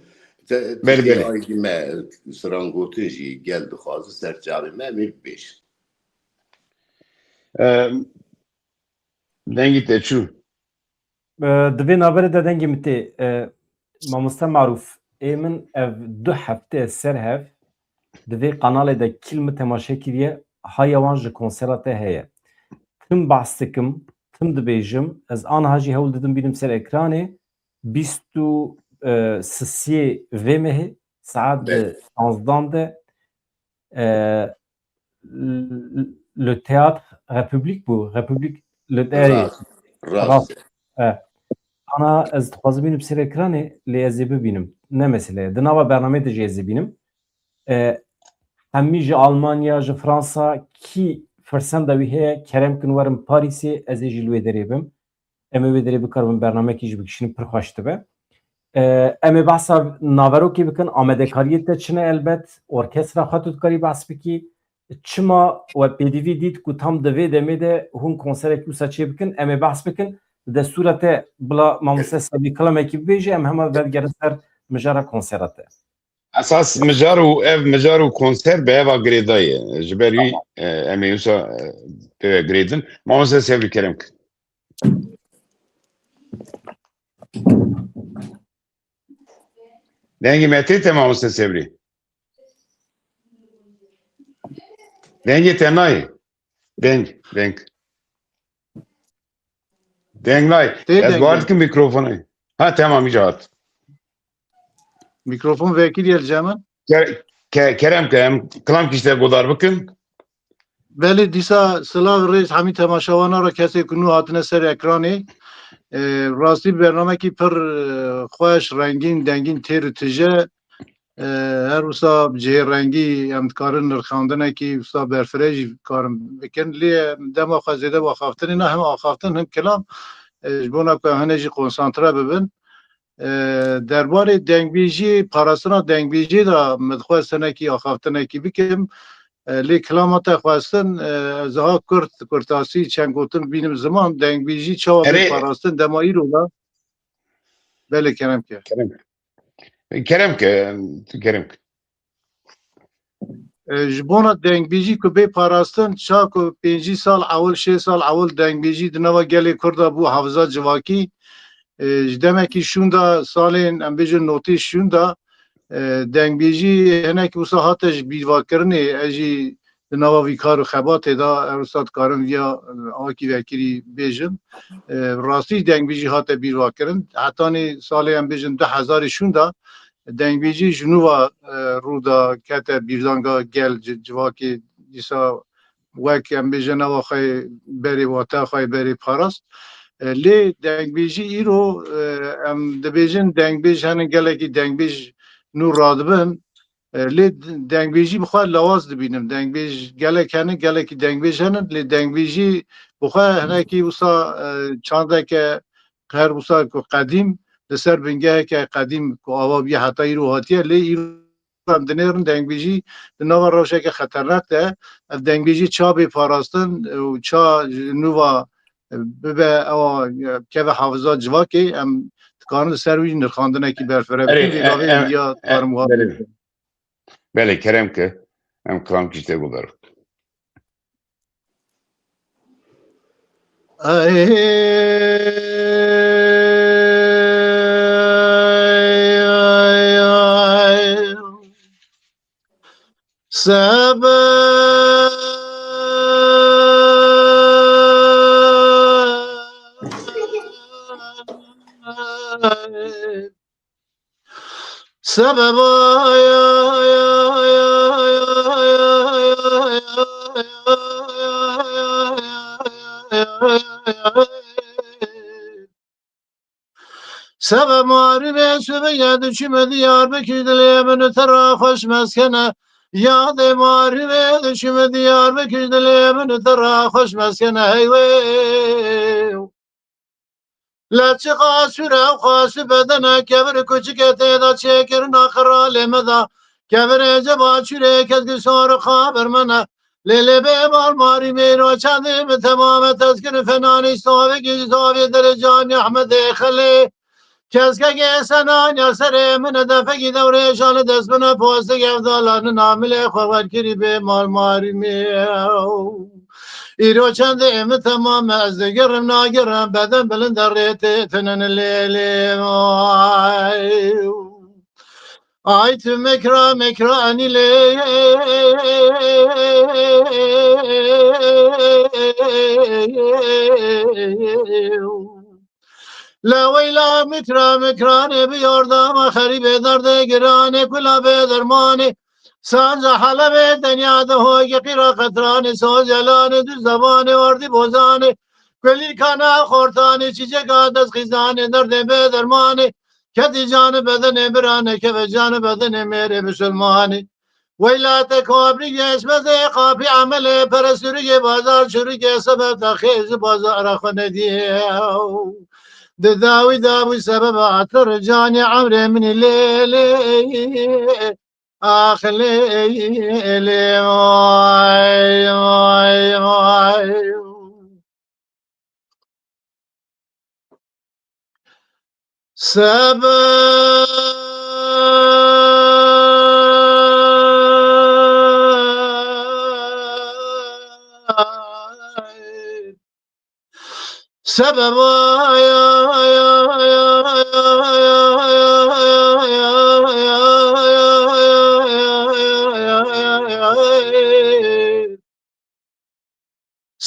beli Türkiye beli. aydime sırangotuji geldi xazı serçavime mi beş Dengi te çu. divê navberê de dengê min tê mamoste marûf ê min ev 2 hefteyê ser hev divê kanalê de kîl min temaşe kiriye haya wan ji konsera te heye. Tim behs dikim, tim dibêjim, ez aniha jî hewl didim bînim ser ekranê 23 vê mehê saet di 11 de le théâtre République bû République le raz Ana ez dixwazim bînim ser ekranê lê ez ê bibînim. Ne mesele. Di nava bernamê de jî ez ê bînim. Hemî ji Almanya, ji Fransa kî firsenda wî heye kerem kin werim Parîsê ez ê jî li wê derê bim. Em ê wê derê bikarim bernamekî jî bikişînim pir xweş dibe. Em ê behsa naverokê bikin, amedekariyê te çi ne elbet, orkestra xwe tu dikarî behs bikî. Çima we pêdivî dît ku tam di vê demê de hûn konserekî wisa çê bikin, em ê behs bikin. Destûra te bila mamoste Sevî Kilamekî bibêje em hema vedgerin ser mijara konsera te. Esas mijar û ev mijar û konser bi eva girêdayê. Ji ber wî em ê wisa pê girêdin. Mamoste Sevrî kerem kir. Dengê me tê te mamoste Sevrî. Dengê te nayê. Deng. Deng nayê. Ez bar dikim mikrofonayê. Ha tamam iyice hat. Mikrofon vekil geleceğim. Kerem ke em kilam kişte godar bikin. Veli dîsa Silav Reis hemî temaşawana ra kesê ku nû hatine ser ekranê rastî bernamekî pir xweş rengîn dengîn têr û tije her wisa cihê rengî em dikarin nirxandinekî wisa berfirê jî dikarin bikin lê dema xwe zêde axaftinê ne hem axaftin hem kilam ji bona ku hene jî konsantre bibin derbarê dengbêjiyê parastina dengbêjiyê da min dixwest hinekî axaftinekî bikim lê kilama te xwestin ziha kurtasî çend gotin bînim ziman dengbêjî çawa bê parastin dema îro da belê kerem ke Kerem ke. ji bona dengbêjî ku bê parastin ça ku 5 sal ewil 6 sal ewil dengbêjî di nava gelê Kurda bû hevza civakî ji demekî şûn da salên em bêjin notê şûn da dengbêjî hinek wisa hate ji bîrvakirinê ez jî di nava vî kar û xebatê da ew wisa dikarin vîya akî vekirî bêjin rastî dengbêjî hate bîrvakirin hetanê salê em bêjin 2000 şûn da dengbêjî ji nû ve rûda kete bîrdanga gel civakê dîsa wek em bêje nava xwe berê wate xwe berê parast lê dengbêjî îro em dibêjin dengbêj henin gelekî dengbêj nû radibin lê dengbêjî bi xwe lawaz dibînim dengbêj gelek henin gelekî dengbêj henin lê dengbêjî bi xwe hinekî wisa çandeke her wisa ku qedîm li ser bingeheke qedîm ku ava bîye heta îro hatiye lê îro em dinêrin dengbêjî di nava rewşeke xeternak de ev dengbêjî ça bê parastin û ça nû ve bibe ewa keve hafıza civakê em dikarin li ser wî nirxandinekî berfireh bikin vê gavê ya dikarim wiha bikim. Belê kerem ke em kilam kişte godar. Sebep سبب ماری به شبه یاد چی مدیار بکیدلی من ترا خوش مسکنه یاد ماری به چی مدیار بکیدلی من ترا خوش مسکنه هیوی لچه خاسوره و خاسی بدنه کبر کچک تیدا چکر ناخرالی مدا کبر جبا چوره کدگی سور خابر منه لیلی به بال ماری میرو چندی به تمام تذکر فنانی صحبه گیز صحبه در جان احمد خلی کس که گسنان یا سر من دفعی دوره شال دست من پوست گفدالان نامل خواد کری به مال ماری میو ایرو چند ام تمام از گرم ناگرم بدن بلند ریت تنن لیلی آی تو مکرا انیلی لا ویلا مکرانه بیاردم خریب درد گرانه کلا به درمانه سانز حلب دنیا ده های قیرا قطرانه سوز یلانه دو زبانه وردی بوزانه کلی کانا خورتانه چیچه گاد از خیزانه درد به درمانه کدی جان بدن برانه که به جان بدن میره مسلمانه ویلا تکابری گشمزه قاپی عمل پرسوری بازار شروع که سبب تخیز بازار خونه دیو داوي داوي سبب عطر جاني عمري من الليل آخ ليل واي واي واي سبب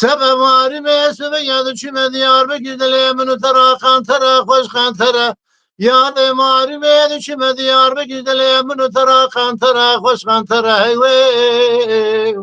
سبب ماری میسه به یاد چی مدیار بگیدلی منو ترا خان ترا خوش خان ترا یاد ماری میده چی مدیار بگیدلی منو ترا خان ترا خوش خان ترا هیوی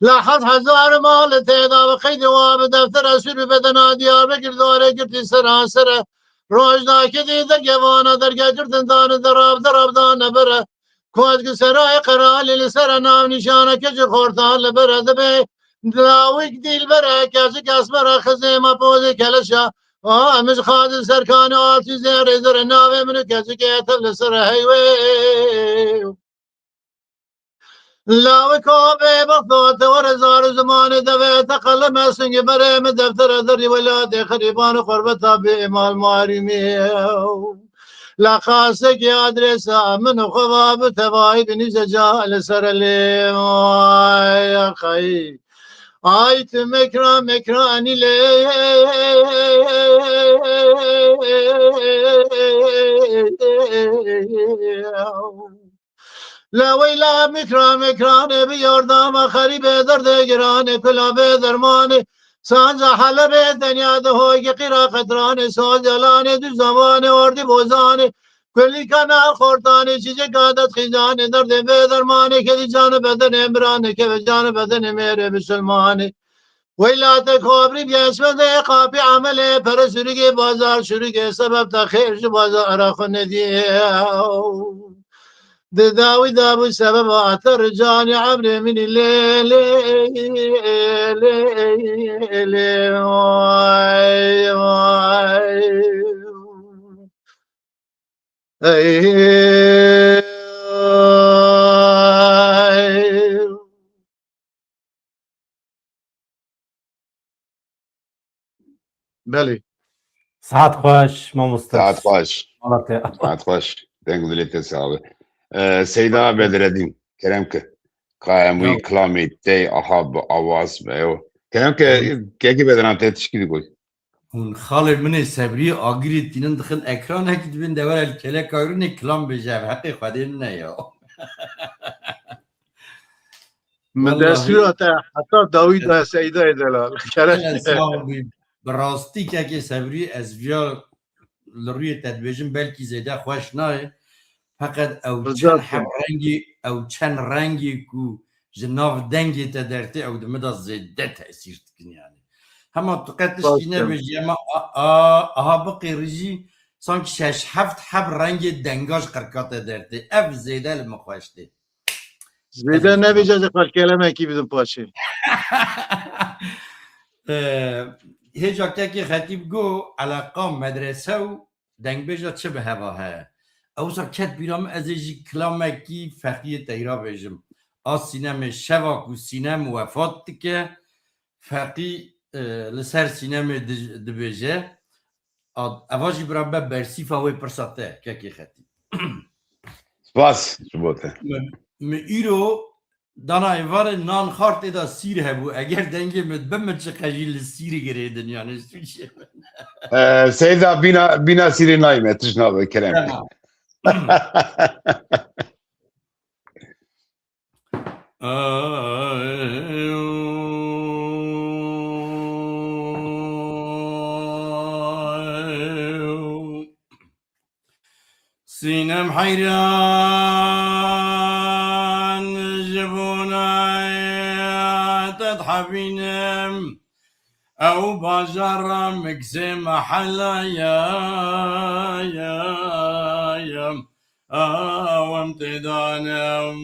لحظ هزار مال تعداد خیلی واب دفتر اسیر بدنا دیار بگیر داره گرتی سراسره روزنا که دیده گوانا در گردن دانه دراب دانه بره کوزگ سرای قرالی لسر نام نشانه که جو خورتان لبره دبه دلاویک دیل بره کسی کس بره خزیمه پوزی کلشا امش خاد سرکان آتی زیر ناوی منو کسی که تبل سر هیوی لاوی کابه بخدات ورزار زمان دوه تقلم سنگ برم دفتر دری ولاد خریبان قربتا به امال ماری میو لخاصه کی آدرس من خواب تبایی بنیز جال سر لیم آی خی آیت مکرانی لا ویلا مکرانه بیاردم خریب درد گرانه کلا به درمانه سانز حلب دنیا ده های قیرا قطرانه سوز یلانه دو زبانه وردی بوزانه کلی کانا خورتانه چیزه گادت خیزانه درد به درمانه که دی جان بدن امرانه که به جان بدن میره مسلمانه ویلا تکابری بیشمزه قاپی عمل پرسوری بازار شروع که سبب تخیر بازار خونه دیو داوي داوي سبب عطر جاني عمري من الليل واي واي بله ساعت خوش ما ساعت مستر خوش ساعت خوش دنگ دلیت ساوه سیدا بدردین کرم که قایموی کلامی تی احاب آواز بیو کرم که بدرم تی تشکیل گوی اون خاله من صبری آگری تینن دخل اکران هکی دبین دور الکله کارون کلام بجه حقی خودین نه یا من دستورات حتی داوید و سیدا دلال براستی که صبری از ویا لروی تدبیجم بلکی زیده خوش نه فقط او چند رنگی کو جناف دنگی تا درتی او دمدا زیده تأثیر تکن یعنی هما تقتش باش كينا كم. بيجي اما اها بقي رجي سانك شاش حفت حب رنگ دنگاش قرقاته درتي اف زيده المخوشتي زیده نبیجه از خوش کلمه کی بدون پاشه. هیچ وقت که خطیب گو علاقه مدرسه و دنگ بیجا چه به هوا ها اوسا کت بیرام از ایجی کلامکی فقیه تیرا بیجم سینم شواک و سینم وفات که فقی لسر سینم دبیجه اواجی برام برسی فاوی پرساته که خطیب سپاس ji bo te. می ایرو دانا ایوار نان خارت دا سیر هبو اگر دنگی مد بمت چه خجیل سیر گریدن یعنی سوچه Seyda bina sîrê nayme tişna be kerem. سینم حیران جبونای تضحبینم او باجرم مكسي محلا يا وامتدانم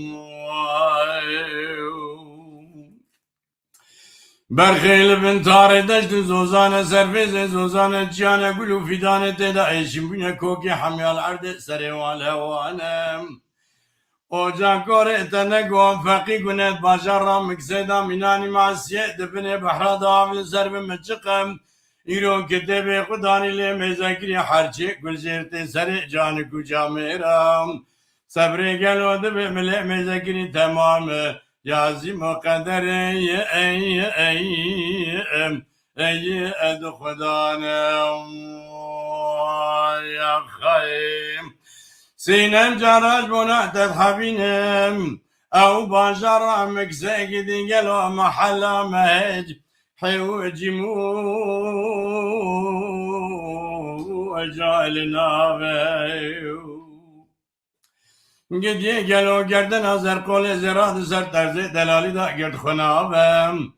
برخيل بن طاري دشت زوزانة سرفيز زوزانة جانا قلو فيدانة تدا ايشم بنا كوكي حمي العرض سري والهوانم اوجا كوري تنقوم فقي قنت باجرم مكسيدا مناني معسيه دبني بحرادا في سرب مجقم ایرون کتبه خدانی لی مزاکری حرچه گل زیرت سر جان کجا میرم صبر گلو دبه ملی مزاکری تمام یازی مقدر ای اد خدانم یا خیم سینم جراج بنا تذهبینم او باجرم مکسه گدی گلو محلا مهج حيوجي مو اجالنا قد يقلو قردن ازر قول زراد سر ترزي دلالي دا قرد خنابم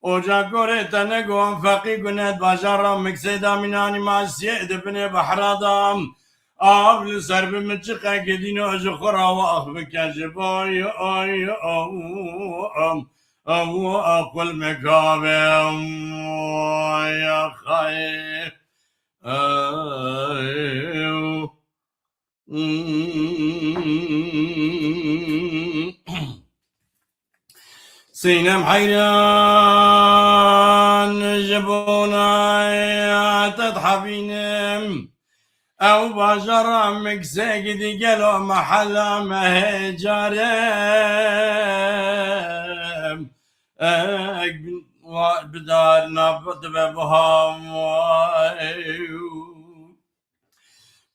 اوجا قوري تنقوم فقي قنت باشارا مكسيدا مناني مع السيد بني بحرادام آبل سر بمتشقا قدينو اجخرا واخبك جباي اي او اقل مكابم يا خير سينم حيران جبونا تضحبينم او باشر مكساقدي قالوا محلا مهجارم بدار نبض بهم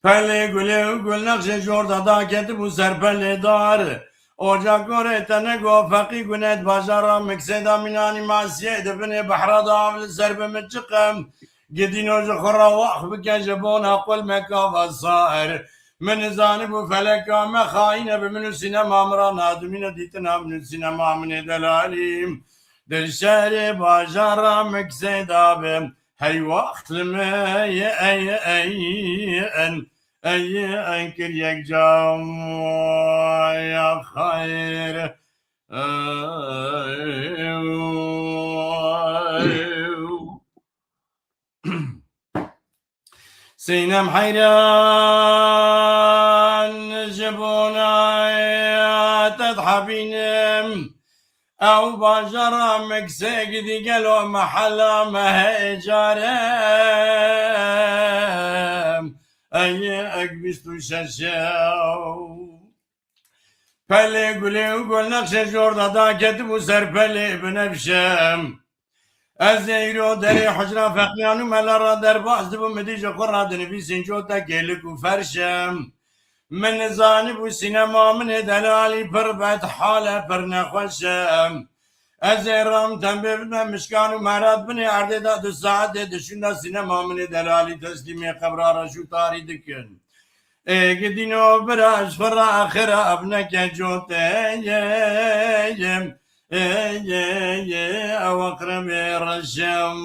پله گله گل نقش جوردا دا کتب و سر پله دار اوجا کوره تنگو فقی گنت بازارا مکسیدا منانی ماسیه دفنه بحرادا عمل سر بمجقم قدينو جخرا واخ بكجبون اقول مكا وصائر من زانب فلكا ما خاينه بمن السينما امرا نادمين ديتنا من السينما من دلاليم در شهر باجارا مكسيدا بم هي وقت لما اي انكر يجام يا خير سينم حيران جبونا تضحبينم او باجرا مكسيق دي قالوا محلا مهجارم اي اقبستو شاشاو پله گله و گل نقش جوردا دا كتبو سر پله بنفشم از ایرو دری حجرا فقیانو ملارا در باز دبو مدیج قرا دنبیسین جو تا گلک و فرشم من زانب و سینما من دلالی پر بد حاله پر نخوشم از ایرام تنبیه بدم مشکان و مراد بنی عرده دا 2 ساعت دشون سینما من دلالی تسلیمی قبرارا شو تاری دکن گدینو براش فر آخر ابنک جوتیم او اقرب رشم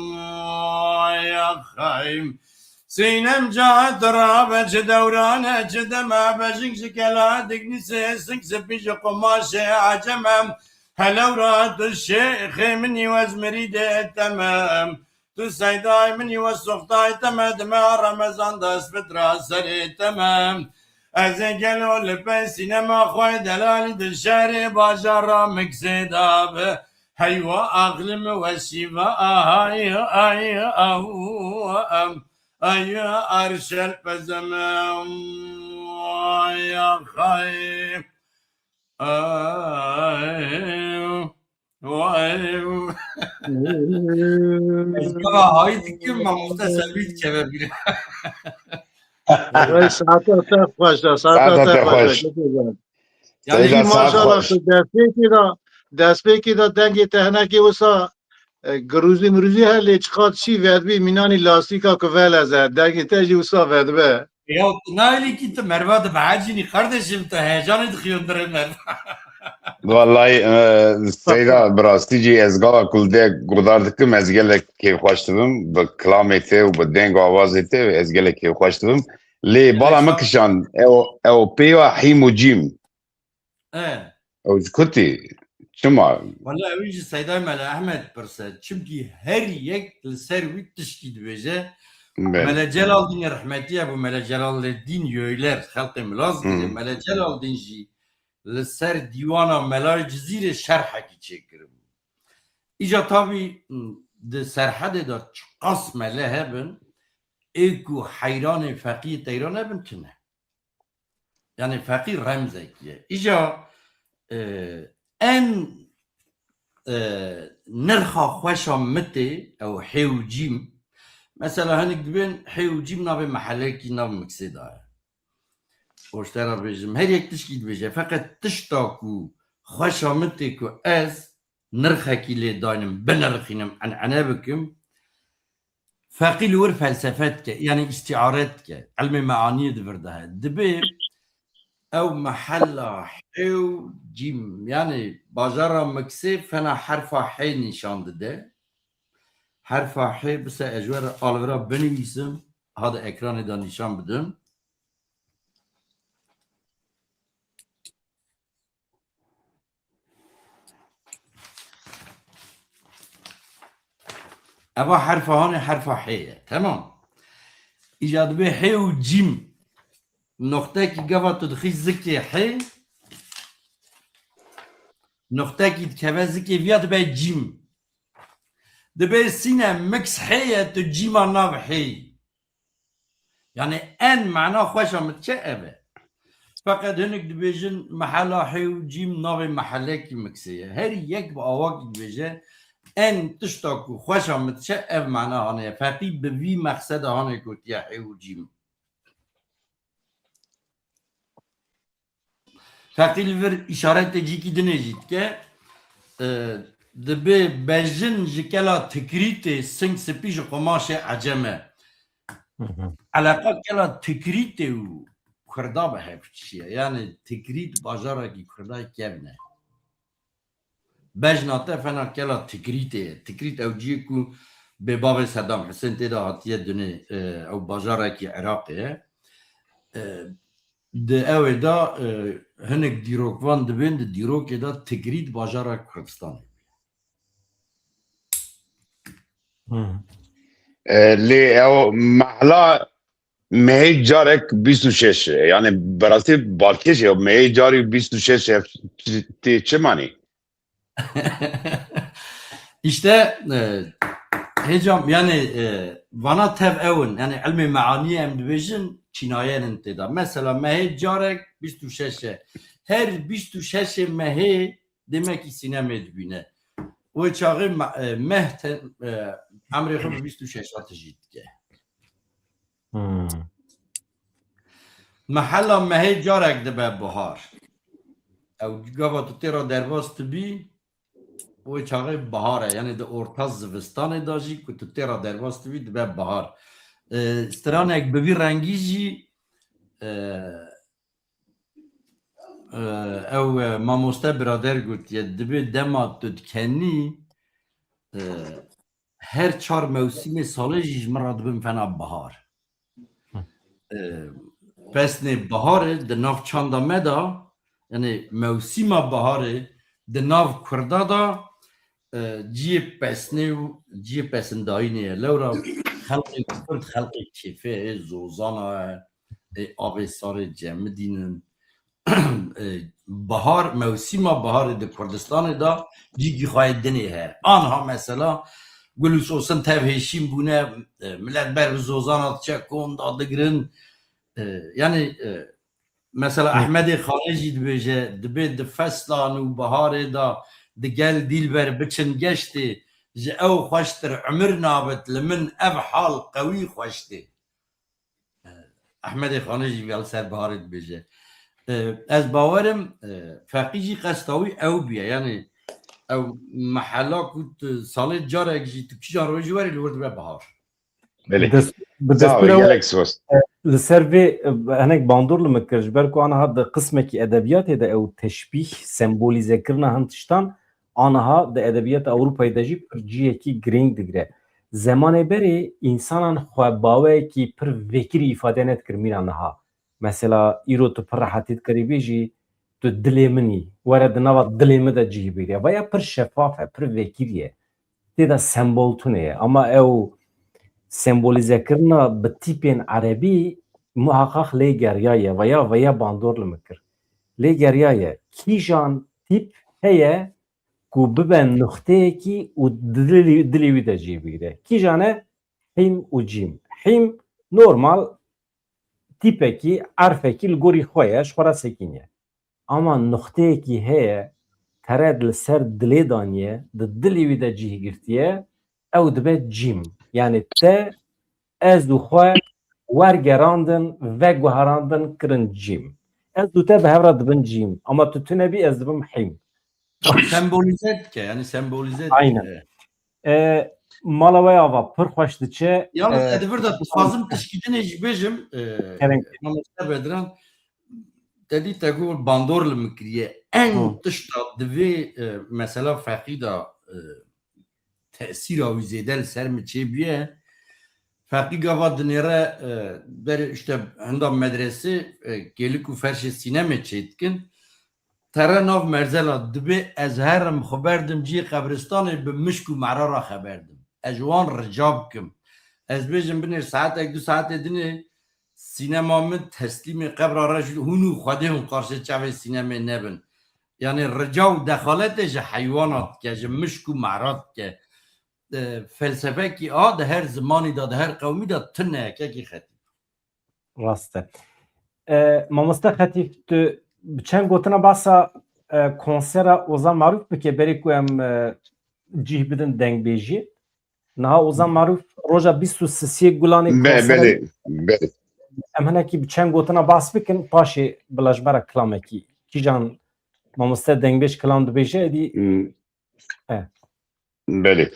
يا خايم سينم جات رابع دورانه جدما بجنك شكلا دقنسي سنكس بيج قماشة عجمم هلو راد الشيخ مني وزمريد تمام تو سيداي مني والسخطاي تمام ما رمضان داس فترة سري تمام ازجلو لبي سينما خوي دلال دشاري باجارة مكسداب هيوا اغلم وشيفا اي اي اهو ام اي ارشل بزمام يا خايف هاي دكتور ما متسابيت كبير وای ساعتا تف باشد ساعتا ساعتا تف تف باشد باش. یعنی سیدا ساعت ماشاءالله خوش. تو دست پیکی دا دنگی تهنکی وسا گروزی مروزی هلی چقدر چی ود بی مینانی لاستیکا که ول از دنگی تجی وسا ود به يا نايلي كنت مرباد بعاجني خردشم تهجاني دخيون درمر Vallahi seyda brastici ezgala kulde gudardıkım ezgelek keyif hoştum. Bu klamete ve bu deng avazete ve ezgelek keyif hoştum. Le bala mekşan o pewa himujim. ايه O kuti. Çuma. والله ويجي سيداي ملا احمد برسا چمكي هر يك السروي تشكيد بيجه ملا جلال الدين رحمتي ابو ملا جلال الدين يويلر خلق ملاز ملا جلال الدين جي لسر ديوانا ملا جزيره شرحه کی çekirim. İca tabi de serhade da qas mala hebben ايكو حيران فقيه تيران hebben kine. Yani fakir remzekiye. İca en نرخا خوشا متي او حيو جيم مثلا هنك دبين حيو جيم نابي محلكي نابي مكسيدا واشترى بيجم هر يك تشكي بيجي فقط تشتاكو خوشا متي كو از نرخا كي لي داينم بنرخينم عن عنابكم فقيل ور فلسفات يعني استعارات علم معاني دبردها دبي او محل حيو جيم يعني باجارة مكسيف فانا حرفا حي نشان ده حرفا حي بس اجوار الورا بنويسم هذا اكران دا نشان بدم ابا حرفا هاني حرفا حي تمام ايجاد به حيو جيم نقطة كي قبل تدخل زكي حي نقطة كي تكبر زكي فيها تبع جيم دبي سينا مكس حية تجيم ناب حي يعني ان معناه خوشة متشابه فقط هناك دبيجن محلا حي وجيم ناب محلك مكسية هري يك بأواك دبيجن ان تشتاكو خوشة متشابه معناه هنا فقي بفي مقصد هنا كنت يا حي وجيم فقط الفر إشارات تجيكي دنيجيت كه دبي بجن جكلا تكريتي سنك سبيج قماش عجمة علاقة كلا تكريتي و كردا بحبشية يعني تكريت باجارة كي كردا كيفنا بجناته فانا كلا تكريت او جيكو بباب صدام حسين تدا هاتيه دني او باجارة كي عراقية د اول دا هنك ديروكوان دبين د ديروك دا تكريت باجارة كردستان Le o mahla mehi carek 26 yani براستی بالکش یا mehi cari 26 چه معنی؟ İşte hocam yani bana tevevün yani ilmi meaniye emdivejin kinayenin teda. Mesela mehe carek 26 her 26 mehe demek ki sinem edbine. O çağı mehten Amerika 26 atışit ki. محلا مهی جارک دبه بهار او گاوا تو تیرا درواست بی و چاقه بهاره یعنی ده ارتاز زوستان داجی که تو تیرا درواست بی دبه بهار استران اک ببی رنگی جی او ماموسته برادر گوت یه دبه دما دودکنی her çar mevsimi salı jimra dibin fena bahar. Pesne baharı de nav çanda meda yani mevsima baharı de nav kurda da ciye pesne dayine levra halkı kurd halkı kefe zozana abi sarı cemdinin bahar mevsima baharı de Kurdistan'ı da cigi haydini her anha mesela gülüs olsun tevheşim bune millet ber zozana çekon da dıgırın yani mesela Ahmedi Khalici dibêje dibê di feslan û baharê da di gel dîlber biçin geçtî ji ew xweştir emir nabit li min ev hal qewî xweştî. Ahmedi Khalici vel ser baharê dibêje. Ez bawerim feqî jî qesta wî ew biye yani ew mehela ku salê carek jî tu kîjan rojî werî li wir dibe bahar. Belê. Bi Zave destûra gelek spas. li ser vê hinek bandor li min kir ji ber ku aniha di qismekî edebiyatê de ew teşbîh sembolîzekirina hin tiştan aniha di edebiyata Ewropayê de jî pir ciyekî girîng digire. Zemanê berê însanan xwebaweyekî pir vekirî îfade nedikir mîna niha. Mesela îro tu pir rehetî dikarî bêjî tu dilê min î were di nava dilê min de cih bêriye veya pir şeffaf e pir vekîr ye tê de sembol tune ye ama ew sembolîzekirina bi tîpên erebî muheqaq lê geriya ye veya bandor li min kir. Lê geriya ye kîjan tîp heye ku bibe nuxteyekî û dilê wî de cih bîre. Kîjan e hîm û cîm. Hîm normal tîpekî erfekî li gorî xwe ye ji xwe re sekîn ye. Ama nuxteyekî heye tere li ser dilê daniye di dilê wî de cih girtiye ew dibe cîm. Yani te ez û xwe wergerandin veguherandin kirin cîm. Ez û te bi hev re dibin cîm ama tu tunebî ez dibim hîm. Sembolize dike yani sembolize dike. Aynen. Mala we ava pir xweş diçe. Yalnız edebir de fazım tişkidine jî bêjim Mamoste Bedran dedî te got bandor li min kiriye en tişta divê mesela feqî da tesîra wî zêde li ser min çêbûye feqî gava dinêre berê işte hinda medresê gêlik û ferşê sînemê çêdikin tere nav merzela dibê ez herim xeber dim ciyê qebiristanê bi mişk û mera re xeber dim ez ji wan rica bikim ez bêjim binêr saetek du saetê dinê sînema min teslîmê qebra re ji hûn û xwedê hûn qarşê çavê sînemê nebin yani rica û dexaletê ji heywanat dike ji mişk û mera dike felsefekî a di her zimanî da di her qewmî da tin hekekî xetîb Rast e. Mamoste Xetîf tu bi çend gotina basa konsera Ozan Maruf bike berê ku em cih bidin dengbêjî niha Ozan Maruf roja 23 Gulanê konsera Belê. em hinekî bi çend gotina bas bikin paşê bila ji bera kilamekî kîjan mamoste dengbêj kilam dibêje edî Belê.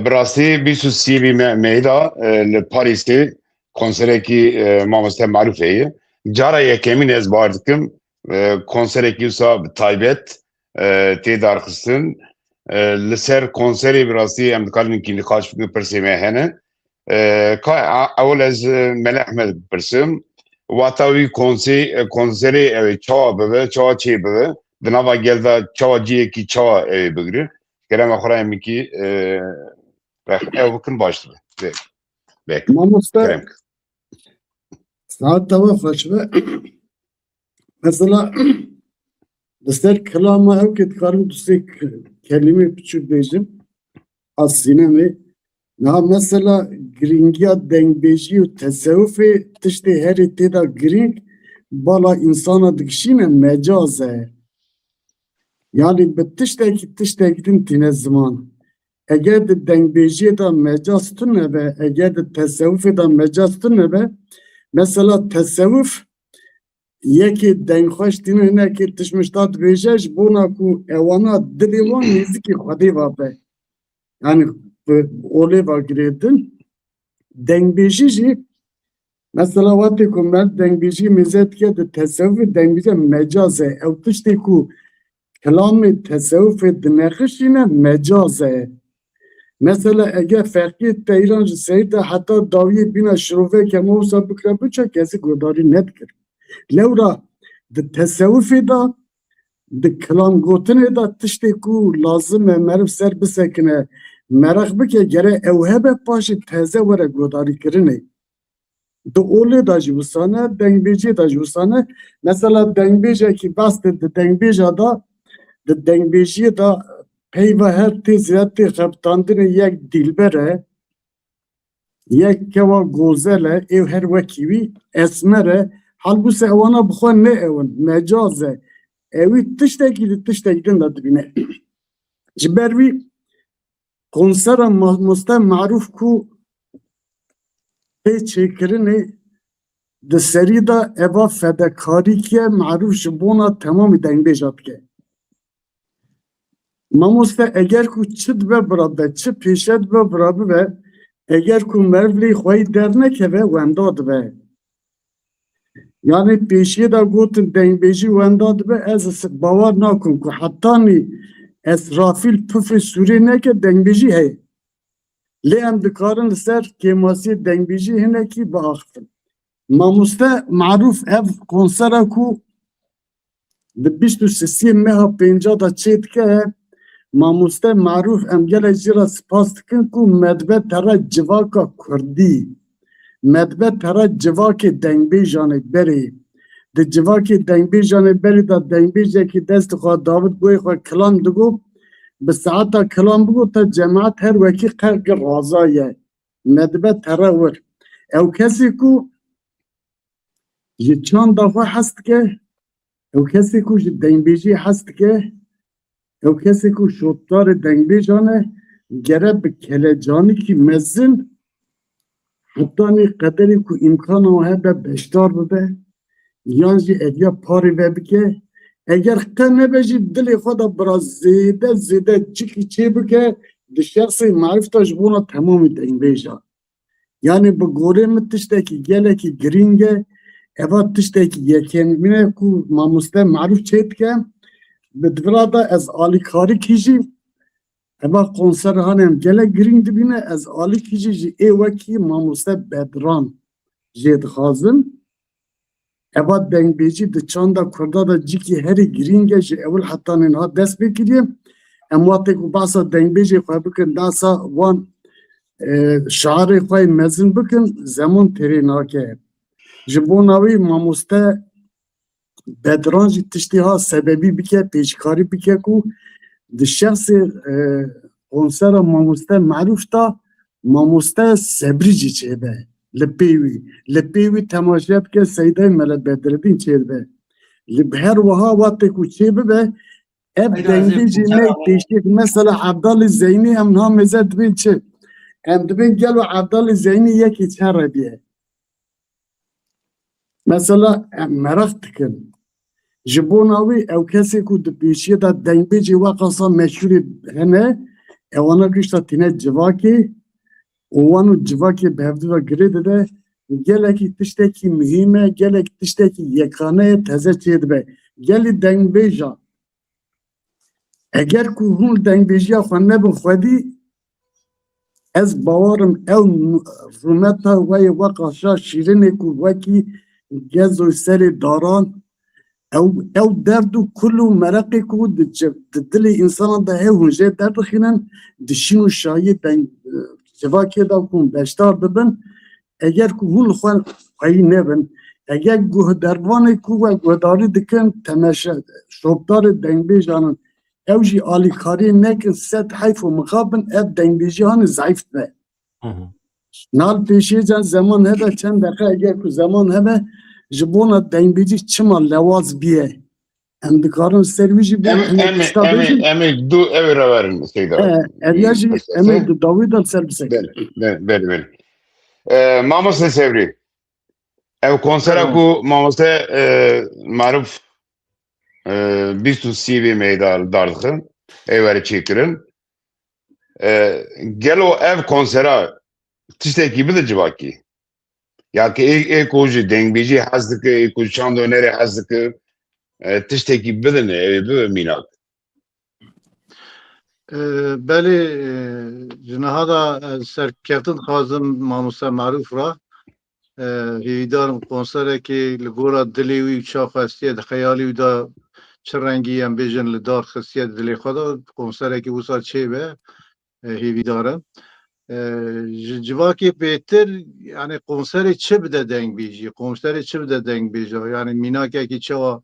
Bi rastî 23 Meyda li Parîsê konserekî Mamoste Marufê ye. Cara yekemîn ez bar dikim konserekî wisa bi taybet tê darxistin li ser konserê bi rastî em dikarin nîqaş bikin pirsê me hene ewil ez Melih Ehmed pirsim wata wî konserê ew çawa bibe çawa çê bibe di nava gel de çawa ciyekî çawa evê bigire kerema xwe re em wîkî ew bikin baş dibe bek Mamoste kerem saat tava xweş ve mesela deser kelama ev ki dikarim du sê kelime piçûk bêjim az sînemê niha mesela giringiya dengbêjî û tesewufê tiştê herî tê de giring bala insana dikişîne mecaz e yani bi tiştekî din tîne ziman eger di dengbêjiyê de mecaz tune be eger di tesewufê de mecaz tune be mesela tesewuf yekê dengxweş tîne hinekê tişmişta dibêje ji bona ku ewana dilê wan nêzîkî Xwedê vabe yani olê va girêdin dengbêjî jî mesela watê ku mer dengbêjî mêze dike di tesewufê dengbêjî mecaz e ew tiştê ku kilamê tesewufê dinexişîne mecaz e Mesela eğer farkı teyran seyde hatta daviye bina şuruve kemosa bükra bıça kesi godari netkir. Levra de tesavvufi da de kelam gotine da tişte ku lazım merif ser bisekine merak bike gere evhebe paşi teze vere godari kirine. De ole da jibusane dengbeci da jibusane mesela dengbeca ki bastı de dengbeca da de dengbeci da peyva her teziyatı kaptandını yek dilbere yek keva gozele ev her vekivi esmere halbuki evana bخوان ne evin mecaze evi tiştekidin de dibine jibervi konsera musta maruf ku çekirini de serida eva fedakarikiye maruf jibona tamamı dengbejat ke mamoste eğer ku çıt ve beraber çı peşet ve beraber eğer ku mervli xoy dernek ve wendad ve yani peşiye da gotin dengbeci wendad ve ez bavar nakum ku hatta ni esrafil püfü suri neke dengbeci hey leğen dikarin ser kemasi dengbeci hine ki bağıftın mamoste maruf ev konsera ku de biştu sesiye meha penca da çetke mamoste maruf em gele jira spas dikin ku medbe tera civaka Kurdî medbe tera civakê dengbêjanê berê di civakê dengbêjanê berê da dengbêjekî dest dixwe David goyê xwe kilan digot bi saeta kilan bigot te cemaet her wekî qerkir raza ye medbe tera wir ew kesê ku ji çanda xwe hes dike ew kesê ku ji dengbêjî hes dike ew kesê ku şotdarê dengbêjan e gere bi kelecanîkî mezin hetanî qederî ku îmkana hebe beşdar bibe yan jî eviya parê ve bike eger te nebe jî dilê xwe da biraz zêde cikî çê bike di şexsê marif da ji bona temamî dengbêja yani bi gorê min tiştekî gelekî giring e eva tiştekî yekemîne ku mamoste maruf çê dike bi divira da ez alîkarî kîjî eva konserhanem gelek giring dibîne ez alî kîjî ji ê wekî mamoste bedran jê dixwazim eva dengbêjî di çanda Kurda da cikî herî giring e ji ewil hetanên hat dest pê kiriye em watê ku behsa dengbêjê xwe bikin dasa wan şiarê xwe mezin bikin zeman têrê nake ji bona wî mamoste bedran jî tiştî ha sebebî bike pêşkarî bike ku di şexsê konsera mamoste maruf da mamoste sebrî jî çêbe li pê wî temaşe bike Seyda Melek Bedreddin çêbe li her wiha watê ku çê bibe ev dengbêjî ne pêşkek mesela Abdalî Zeynî em niha mêze dibên çi em dibên gel û Abdalî Zeynî yekî çend rebiye mesela em merak dikin ji bona wî ew kesê ku di pêşiya da dengbêjê we qasa meşhûrê hene ewana gişta tîne civakê û wan û civakê bi hevdû ve girê dide gelekî tiştekî muhîm e gelek tiştekî yekane ye teze çê dibe gelî dengbêja eger ku hûn dengbêjiya xwe nebin xwedî ez bawarim ew rûmeta we yê we qaşa şîrînê ku wekî gez û serê daran ew derd û kul û mereqê ku di dilê insana de hev hûn jê derdixînin di şîn û şayî civakê da ku beşdar dibin eger ku hûn li xwe xweyî nebin eger guhdervanê ku we guhdarî dikin temeşe şopdarê dengbêjanin ew jî alîkarî nekin sed heyf û mixabin ev dengbêjî hanê zayıf be nal pêşêcan zeman hebe çend deqe eger ku zeman hebe ji bona dengbêjî çima lewaz bîye em dikarin ser wî jî Em du ev re verin Seyda. ev jî em ê di dawî da ser bisekin Belli. Mamoste Sevri. Ev konsera ku mamoste maruf bîst sîvê meydar dardixin ev werî çêkirin gelo ev konsera tiştekî bide civakî ya ki ê ku ji dengbêjî hez dike ê ku çand hunerê hez dike tiştekî bidin ev bibe mînak بله جنها سرکفتن خازم ماموسا معروف را هیدارم کنسره که لگورا دلیوی چا خواستید خیالی دا چه رنگی هم بیجن لدار خواستید دلی خدا کنسره که وسا چه به هیدارم جواکی بهتر یعنی کنسری چه بده دنگ بیجی کنسری چه بده دنگ بیجی یعنی مینا که چه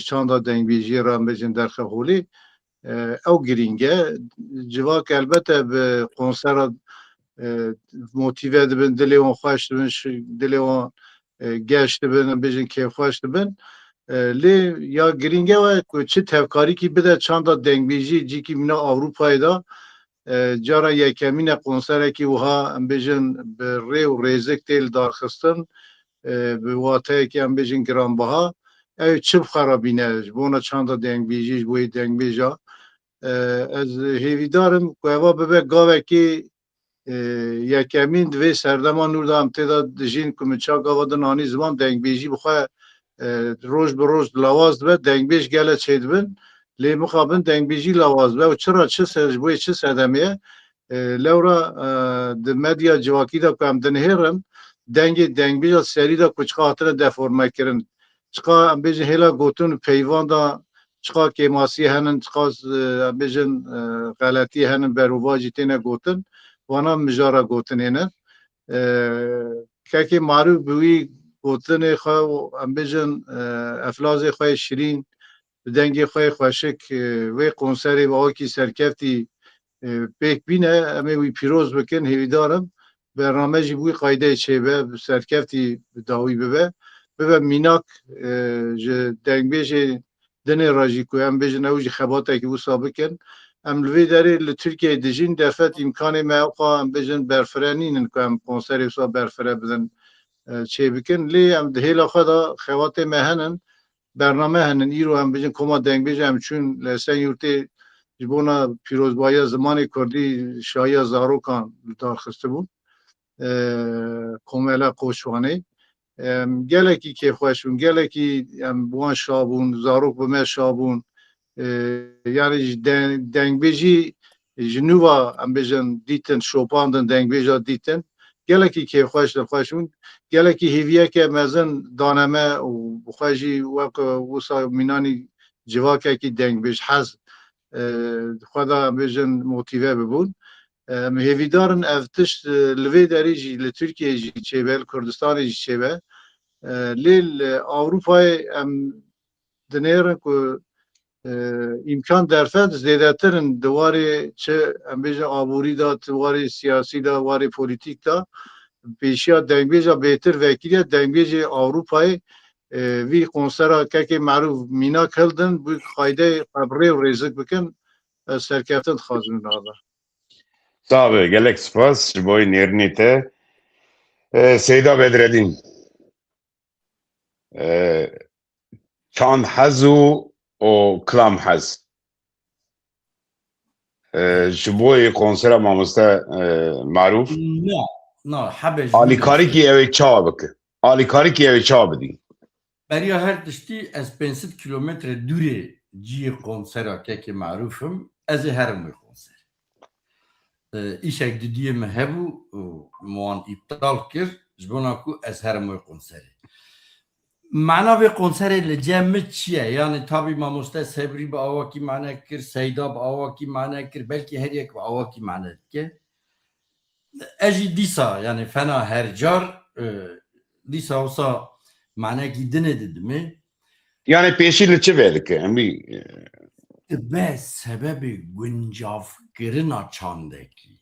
چند دنگ بیجی را بیجن در خواهی او گرینگه جواک البته به کنسر موتیوه دبن دلی اون خوش دبن دلی اون گشت دبن بیجن که خوش دبن لی یا گرینگه و چه تفکاری کی بده چند دنگ بیجی جی کی مینا اروپای دا جارا یکمین کنسره کی وها بیجن به ری و ریزک تیل دارخستن به واته کی بیجن گرانبها ای چه خرابینه بونا چند دنگ بیجی بوی دنگ بیجا از هیویدارم که اوا ببه گاوه که یکمین دوی سردمان نور دام تعداد دژین که مچا گاوه دنانی زمان دنگ بیجی بخواه روز به روز لواز به دنگ بیج گله چید بین لی مخابن دنگ بیجی لواز به و چرا چه سرج بوی چه سردمیه لورا د مدیا جواکی دا که هم دنهیرن دنگ بیجا سری دا کچه خاطر دفورمه کرن چقا هم بیجن هلا گوتون پیوان دا چقا که ماسی هنن چقا بیجن غلطی هنن برواجی تینه گوتن وانا مجارا گوتن اینه که معروف بوی گوتن خواه بیجن افلاز خواه شیرین دنگی خواه خوشک وی کنسری با آکی سرکفتی پیک بینه امی وی پیروز بکن هیویدارم برنامه جی بوی قایده چه به سرکفتی داوی ببه میناک دنگ بیجی دنه راجی که هم بیجن اوجی خباته که وصا بکن هم لوی داره لترکیه دجین دفت امکان موقع هم بیجن برفرانین که هم کنسری وصا برفره بدن چه بکن لی هم دهیل خدا خواته مهنن برنامه هنن ایرو هم بیجن کما دنگ بیجن هم چون لسن یورتی جبونا پیروزبایی زمان کردی شایی زاروکان دارخسته بود کمالا قوشوانه گلکی که خوشون گلکی بوان شابون زاروک بمه شابون یعنی دنگ بیجی جنوبا هم بیجن دیتن شوپاندن دنگ بیجا دیتن گلکی که خوشون گلکی هیویه که مزن دانمه و بخواجی وسا مینانی جواکه که دنگ بیج حز خدا بیجن موتیوه ببون هیویدارن افتش لوی داری جی لترکیه جی چیبه کردستان جی چیبه لیل اروپای دنیرن که امکان درفت زیاده ترن دواری چه بیجن آبوری دا دواری سیاسی دا دواری پولیتیک دا پیشیا دنگ بیجا بهتر وکیلیت دنگ بیج اروپای وی کنسرا که معروف مینا کلدن بو قایده قبره و ریزک بکن سرکفتن خازون نادا صاحب gelek spas ji boî nêrînê te Seyda Bedreddin çand hez û kilam hez ji boî konsera mamoste marûf نه نه حبش alîkarîkî ew ê çawa bike alîkarîkî ew ê çawa bidî بریا هر تشتی از 500 کیلومتر دوره جی کنسرا که معروفم از هر موی کنسر ایشک دیدیم هبو موان ابطال کر جبونا کو از هر موی کنسره معنا به کنسر لجمع چیه یعنی تابی ما مسته صبری با آوا کی معنی کر سیدا با آوا کی معنی کر بلکه هر یک با آوا کی معنی که اجی دیسا یعنی فنا هر جار دیسا وسا معنی کی دنه ددمی yani pêşî li çi vê dike em bî به سبب گنجاف گرنا چاندکی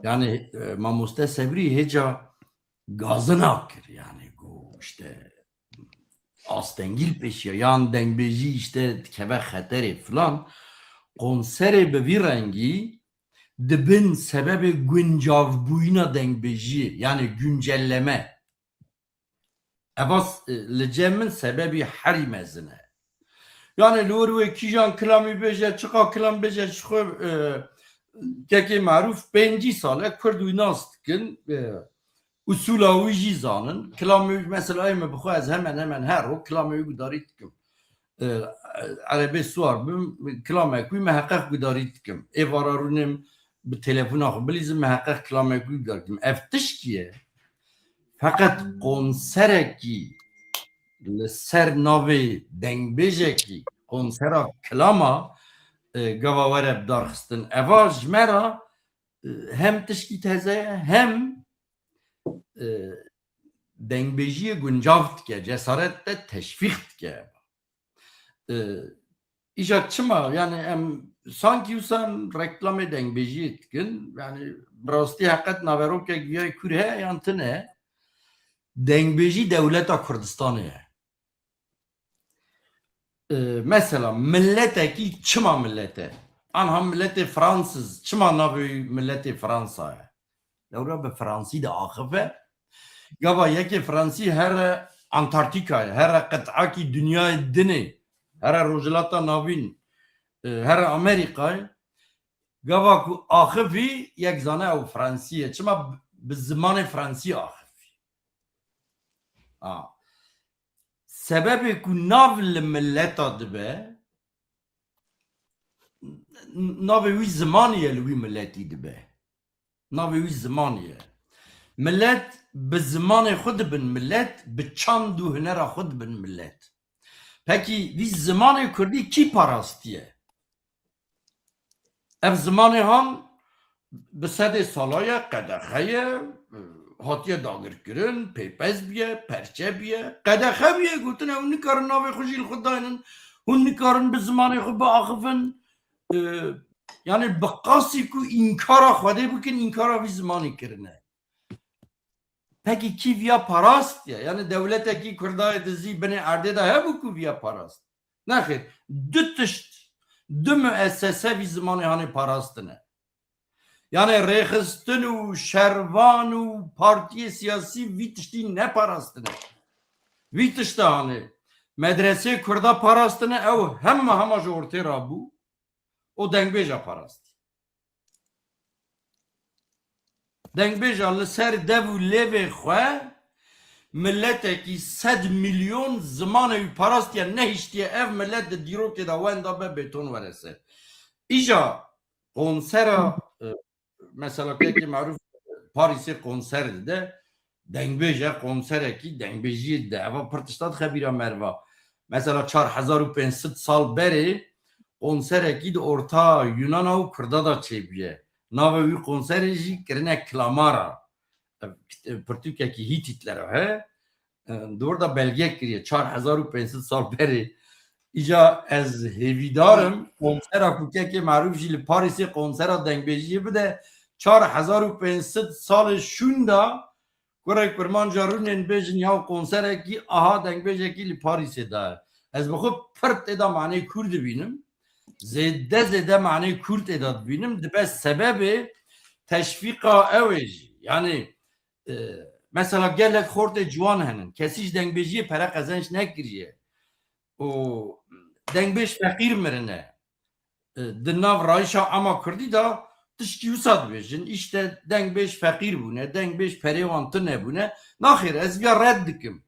یعنی ما مسته صبری هجا gazına kır yani işte astengil peşiyor yan dengbeci işte keve xeteri falan konseri be bir rengi dibin sebebi güncav buyuna dengbeci yani güncelleme evas lecemin sebebi harimezine yani lor ve kijan klami beje çıka klam beje çıkı keki maruf 5 sale kurdu nastkin usul ویژی زانن کلامی مثلا ایم بخواه از همین هر رو کلامی دارید کم عربی سوار بم کلامکوی محقق گداریت کم ایوارا رونم به تلفن آخو بلیزم محقق کلامکوی گداریت کم افتش کیه فقط قنسرکی لسر ناوی دنگ بیجه کی قنسرا کلاما گواوره بدارخستن اواج مرا هم تشکی تزه هم دنگ بیجی گنجافت که جسارت تشویق که ایجا چما yani sanki usan reklamı dengbeji etkin yani brasti hakikat naverok ya güya küre yantine dengbeji devleta Kürdistan'ı mesela milleteki çima millete anham milleti Fransız çima navi milleti Fransa'ya devra be Fransi de akıfe gava yeki Fransi her Antarktika'ya her kıtaki dünya dini her rojlata navin her Amerika'yı gava ku akıfi yek zane o Fransiye çima bi zamanı Fransi akıfi sebebi ku navl milleta dibe navi wî zamanîye li wî milletî dibe navi wî zamanîye millet bi zimanê xwe dibin millet bi çand û hunera xwe dibin millet pekî wî zimanê Kurdî kî parastiye ev zimanê han bi sedê salaya qedexeye hatiye dagirkirin pêpez biye perçe biye qedexe biye gotin ew nikarin navê xwe jî li xwe dayinin hûn nikarin bi zimanê xwe biaxivin yani bi qasî ku înkara xwedê bikin înkara wî zimanê kirine peki kî viya parast ye yani devletekî Kurdayê dizî binê erdê de hebû ku viya parast nexêr du tişt du müessese wî zimanê hanê parastine yani rêxistin û şervan û partiyê siyasî wî tiştî neparastine wî tiştê hanê medresê Kurda parastine ew hema ji ortê rabû o dengbêja parastî dengbêja li ser dev û lêvê xwe milletekî 100 milyon zimanê wî parastiye nehîştiye ev millet di dîrokê de wenda be bêton werese îja konsera mesela pekî maruf Parisê konser dide dengbêje konserekî dengbêjiyê de eva pir tişta dixebîra merva mesela 4500 sal berê konserekî di orta Yunana û Kurda da çêbûye navê wî konserê jî kirine Klamara pirtûkekî Hîtîtler he dor da belge kiriye 4500 sal berê îca ez hêvîdarim konsera kûkekê maruf jî li Parisê konsera dengbêjiyê bide 4500 salê şûn da kurek kurmanca rûnên bêjin ya konserekî aha dengbêjekî li Parisê da ez bi xwe pir têda manê Kurd dibînim zêde manê Kurd têda dibînim dibe sebebê teşvîqa ew ê jî yani mesela gelek xortê ciwan henin kesî ji dengbêjiyê pere qezenç nekiriye û dengbêj feqîr mirine di nav rayişa ama Kurdî da tiştî wisa dibêjin işte dengbêj feqîr bûne dengbêj perê wan tu nebûne naxêr ez viya red dikim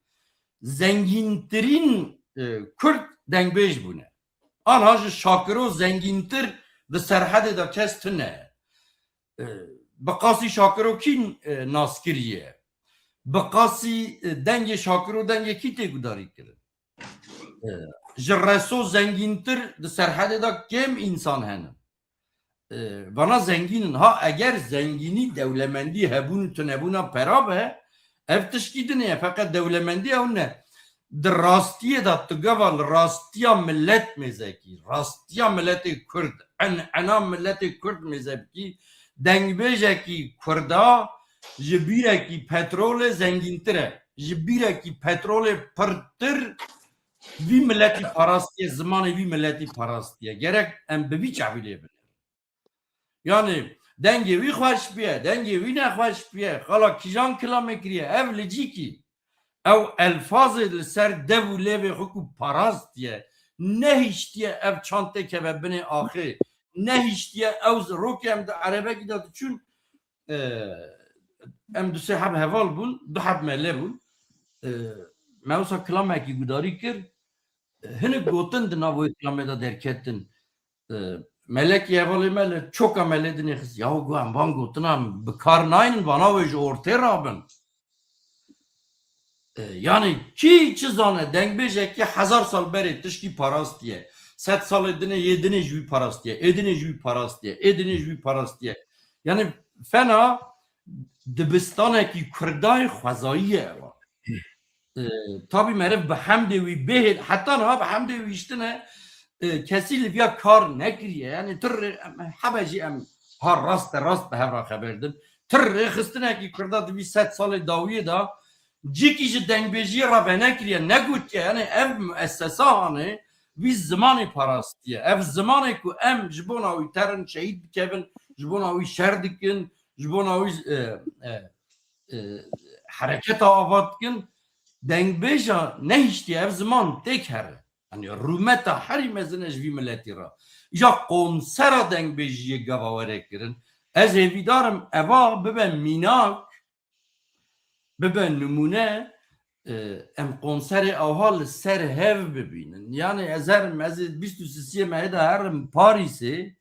zengîntirîn Kurd dengbêj bûne anha ji Şakiro zengîntir di serhedê de kes tune bi qasî Şakiro kî nas kiriye bi qasî dengê Şakiro dengê kî tê gudarî kirin ji reso zengîntir di serhedê de kêm însan henin vana zengînin ha eger zengînî dewlemendî hebûn tu nebûna pera be ev tiştî dinê feqet dewlemendî ew ne di rastiyê de tu geva li rastiya millet mêzekî rastiya milletê Kurd ena milletê Kurd mêze bikî dengbêjekî Kurda ji bîrekî petrolê zengîntir e ji bîrekî petrolê pirtir vî milletî parastiye zimanê vî milletî parastiye gerek em bi vî çavî lê bin yani dengê wî xweş biye dengê wî nexweş biye xala kîjan kilamê kiriye ev li cîkî ew elfazê li ser dev û lêvê xwe ku parastiye nehîştiye ev çantê keve binê axê nehîştiye ew rokê em di erebekî de diçûn em du sê heb heval bûn du heb me lê bûn me wisa kilamekî gudarî kir Hini gotin di navê Îslamê de derketin melekî hevalê me li çoka meledinê xist ya gu em van gotinan bi kar nayînin vana wê ji ortê rabin. Yani çi çi zane dengbêjekî hezar sal berê tiştî parastiye. 100 salê dinê yê ji wî parastiye, êdinê ji wî parastiye, êdinê ji wî parastiye. Yani fena dibistanekî Kurdayê xwezayî ye eva. Tabii meriv bi hemdê wî bêhê heta niha bi hemdê wî îştine kesî li vêya kar nekiriye. Yani tir hebe jî em ha rast bi hevra xeber din. Tir rêxistinekî Kurda di vî 100 salê dawiyê da cîkî ji dengbêjiyê re venekiriye negotiye. Yani ev müessesa hanê wî zimanê parastiye. Ev zimanê ku em ji bona wî terin şehîd bikevin, ji bona wî şer dikin, ji bona wî hereketa ava dikin. Dengbêja nehîştiye ev ziman têk here. Yani rûmeta herî mezin ji vî milletî re. Ja konsera dengbêjiyê geva were kirin. Ez hêvîdarim eva bibe mînak, bibe numune em konserê ava li ser hev bibînin. Yani ez herim ez ê 23 me de herim Parîsê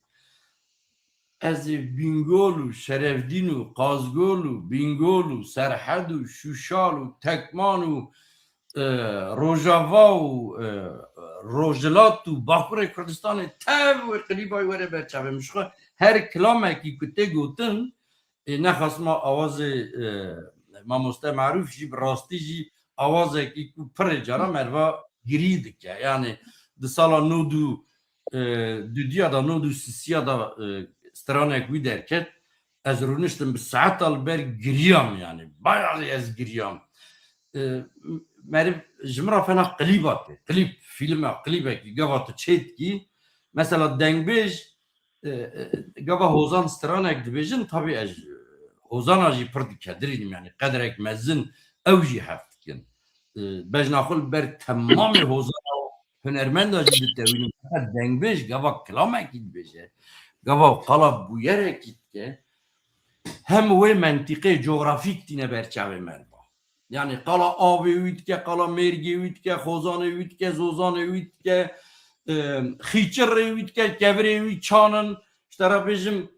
ez ê Bingol û Şerevdîn û Qazgol û Bingol û Serhed û Şuşal û Tekman û Rojava û Rojhilat û Bakurê Kurdistanê tev wê qilîba were berçavê min xwe her kilamekî ku tê gotin nexwastima awazê mamoste Merûf jî bi rastî jî awazekî ku pirê cara merva girî dike. Yani di sala nod û dudiya da nod û sisiya da stranek wî derket ez rûniştim bi saeta li ber giriyam yani bayağı ez giriyam. Meriv ji min re fena qilîba tê qilîb fîlma qilîbekî geva tu çêtkî mesela dengbêj geva hozan stranek dibêjin tabii ez hozana jî pir dikedînim yani qederek mezin ew jî hev dikin. Bejna xwe li ber temamê hozana hunermenda jî ditewînin dengbêj geva kilamekî dibêje. Gava qala bûyerekî dike hem wê mentîqê coğrafîk tîne berçavê merva. Yani qala avê wî dike, qala mêrgê wî dike, xozanê wî dike, zozanê wî dike, xîçirê wî dike, kevirê wî çanin, işte re bêjim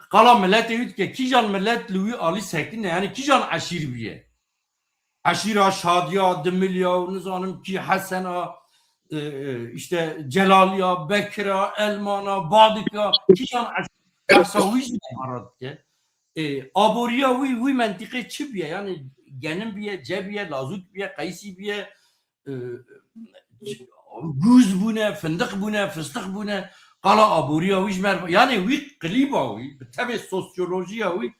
qala milletê wî dike, kîjan millet li wî alî sekîne yani kîjan eşîr bûye. Eşîra Şadiya, Dimilya, nizanim kî Hesena, işte Celaliya, Bekira, Elmana, Badika, kîjan eşîra wî jî harat dike. Aboriya wî mentîqê çi bûye yani genim bûye, ce bûye, lazûk bûye, qeysî bûye, gûz bûne, findiq bûne, fistik bûne, qala aboriya wî ji merva yani wî qilîba wî bi tevê sosyolojiya wî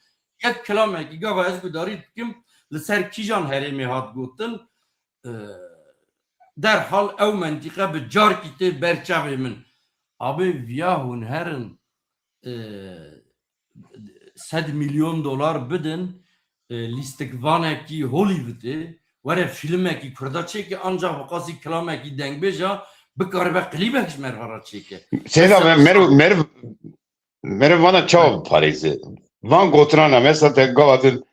yek kilamekî gava ez gudarî dikim li ser kîjan herêmê hat gotin derhal ew mentîqe bi carkî tê berçavê min. Abê viya hûn herin 100 milyon dolar bidin lîstikvanekî Hollywoodê were filmekî Kurda çêke ancak qasî kilamekî dengbêja bikaribe qilîbek ji merva re çêke. Sêda meriv vana çawa parêzê van gotirana mesela te gavatin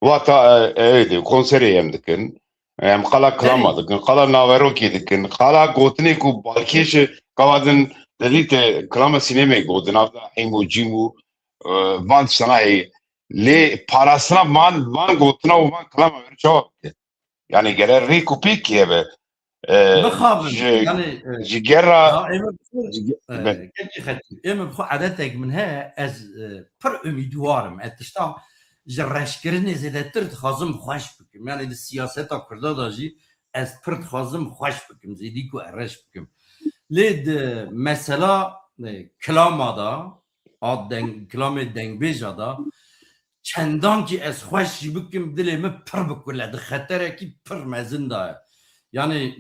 vata konserê em dikin em qala kilama dikin qala naverokê dikin qala gotinê ku balkêşê gavatin delî te kilama sînemê gotin avda hêm û cîm û van sanayê lê parastina van gotina û van kilama were çawa bike yani gere rêk û pêkî hebe bixabin yani ji gera Ême bixwe edetek min heye ez pir umîdwarim ez tişta ji reşkirinê zêdetir dixwazim xweş bikim yani di siyaseta Kurda da jî ez pir dixwazim xweş bikim zêdî ku reş bikim lê di mesela kilama da kilamê dengbêja da çendankî ez xweş jî bikim dilê min pir bikule di xeterekî pir mezin da ye yani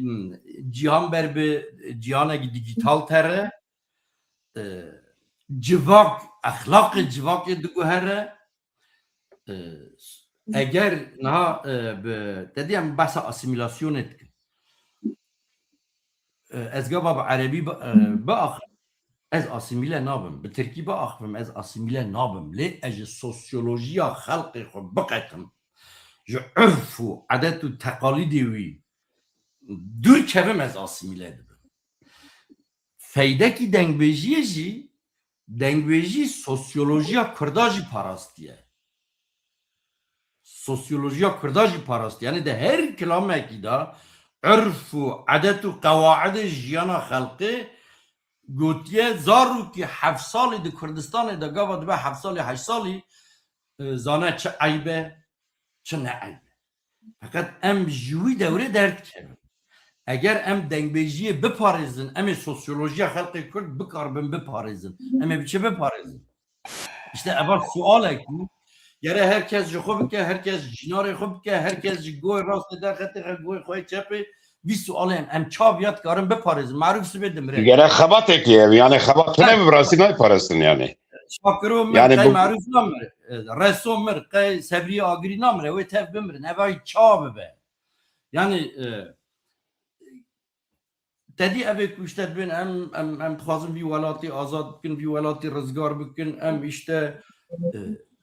cihan ber bi cihanekî dijital tere civak exlaqê civakê diguhere eger niha te diyem behsa asimilasyonê dikim ez gava bi erebî biaxivim ez asimîle nabim bi Tirkî biaxivim ez asimîle nabim lê ez ji sosyolojiya xelqê xwe biqetim ji urf û edet û teqalîdê wî dûr kevim ez asimîle dibim feydeki dengbêjiyê jî dengbêjî sosyolojiya Kurda jî parastiye. Sosyolojiya Kurda jî parastiye. Yani de her kilamekî da ürf û edet û qewaidê jiyana xelkê gotiye zarokî 7 salî di Kurdistanê de gava dibe 7 salî 8 salî zane çi eybe çi ne eybe. Fakat em ji wî dewrê derdikevin. Eger em dengbêjiyê biparêzin, em ê sosyolojiya xelkê Kurd bikarbin biparêzin. Em ê biçe biparêzin. İşte eva sualekî yere herkes ji xwe bike, herkes jinarê xwe bike, herkes ji goyê rastê derxetê goyê xwe çepê. Vî sualê em çaviya dikarin biparêzin. Maruf sibê dimre. Gerek xebatekî ev yani xebat tune bi rastî nayparastin yani. Şakiro mir, Yani qey bu- maruf namir. Reso mir, qey sebriye agirî namir. Wê tev bimirin. Evayî ça bibe. Yani tedî evê ku işte bin em dixwazin vî welatî azad bikin, vî welatî rizgar bikin. Em işte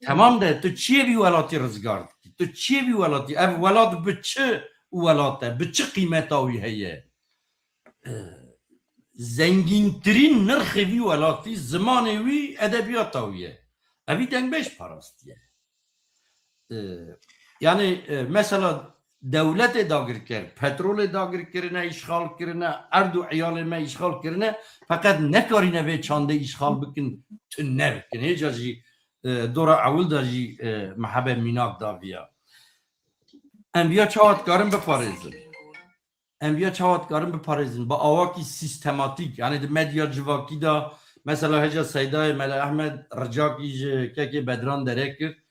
tamam de tu çiye vî welatî rizgar dikî? Tu çiye vî welatî? Ev welat bi çi welat e? Bi çi qîmeta wî heye? Zengîntirîn nirxê vî welatî zimanê wî edebiyata wî ye. Evî dengbêj parastiye. Yani mesela devletê dagirkir, petrolê dagirkirine, îşxal kirine, erdu eyalê me îşxal kirine feqet nekarîne vê çandê îşxal bikin tu nebikin. Hêca jî dora ewil da jî mehebe mînak daviya. Enbiya çawa dikarin biparêzin. Enbiya çawa dikarin biparêzin bi awakî sîstematîk yani di medya civakî da mesela hêca Seydayê Mele Ehmed Ricakî ji kekê bedran derê kir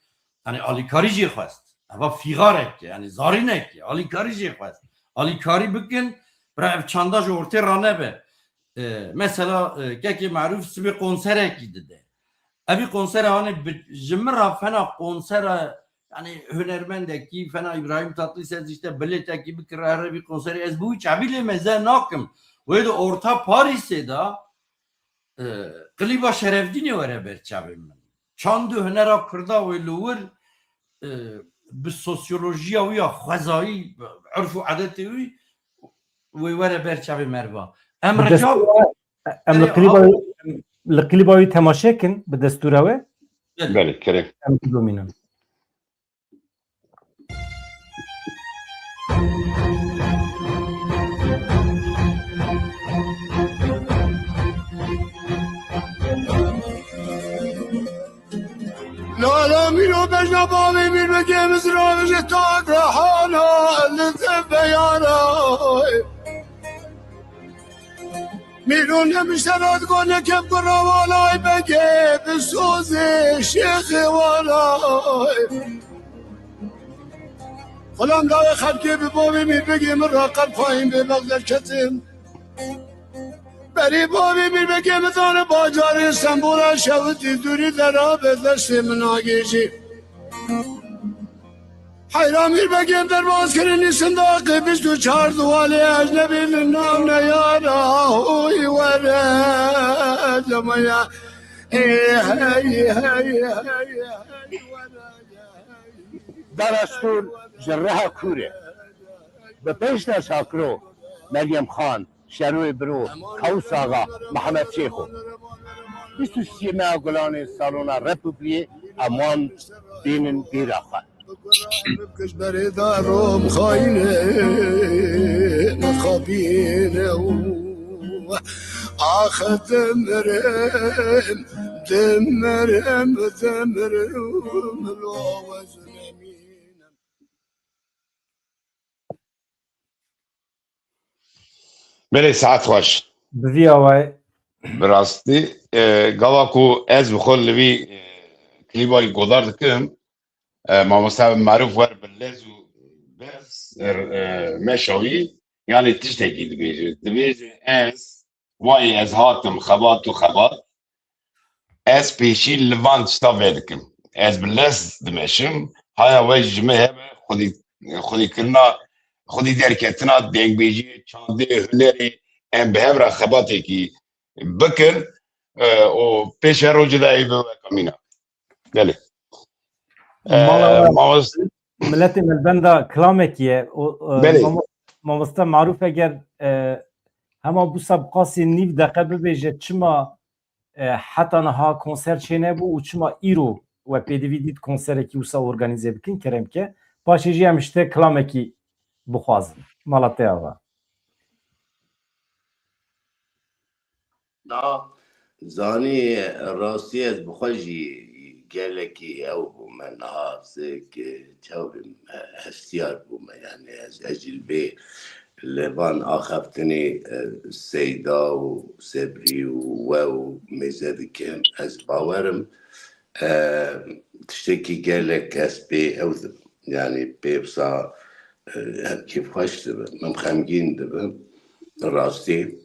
yani alîkarî jê xwest. Eva fîgarek yani zarînek alîkarî jê xwest. Alîkarî bikin bira ev çanda ji ortê ranebe. Mesela kekê Maruf sibê konserekî dide. Evî konsera hani ji min re fena konsera yani hunermendekî fena İbrahim Tatlıses işte biletekî bikir here vî konserê ez bi wî çavîlê meze nakim. Wê di Orta Parîsê da qilîba Şerefdînê were berçavê min. Çand û hunera Kurda wê li wir bi sosyolojiya wî ya xwezayî urf û edetê wî wê were berçavê merva. Em Recep Em li klîba wî temaşe kin bi destûra we Belê kerem. em bimînin. لا ميرو بجنا بابي مير بقي مزرا بجي تاق رحانا لذب بيانا ميرو نمشترات قولنا كيف قرا والاي بقي بسوزي شيخي والاي غلام لا خلقي ببابي مير بقي مرة قلب فاهم ببغداد كتم بری بابی بیر بگه مدان باجار استنبول شوتی دوری در آب دست من آگیجی حیران بیر بگه در باز کرنی صنداقی 24 دوالی اجنبی نام نیارا اوی وره لمیا دارستور جرها کوره به پیش شاکرو مریم خان شروع برو کوس آقا محمد شیخو 23 گلان سالونا رپوبلی امان دینن دیر آخر بکش بری دارم خاینه مخابینه آخه دمرم دمرم دمرم الوازن Belê saet xweş. Bi vî awayê Bi rastî gava ku ez bi xwe li vî klîbayê godar dikim mamoste Maruf wer bi lez û bez meşa wî yanî tiştekî dibêje. Dibêje ez wayê ez hatim xebat û xebat ez pêşî li van tişta vê dikim. Ez bi lez dimeşim haya we ji me hebe xwedîkirina xwedî derketina dengbêjiyê çandê hunerê em bi hev re xebatekî bikin û pêşe rojê de ev kamîna. Gelê. milletê melbenda kilamekî ye Belê. mamoste Maruf eger هما بو سبقاسی نیو دقیقه ببیجه چما حتی نها کنسر چه نبو و چما ایرو و پیدوی دید کنسر کی وسا ارگانیزه بکن کرم که پاشی جی همشته کلامه کی بخوازم مالته آقا نا زانی راستی از بخوشی گلکی او من نهارسه که چاویم هستیار بوم یعنی از اجل بی لبان آخفتنی سیدا و سبری و میزد که از باورم تشتكي قالك اسبي او يعني بيبصا كيف خوش دبا مخمقين دبا راستي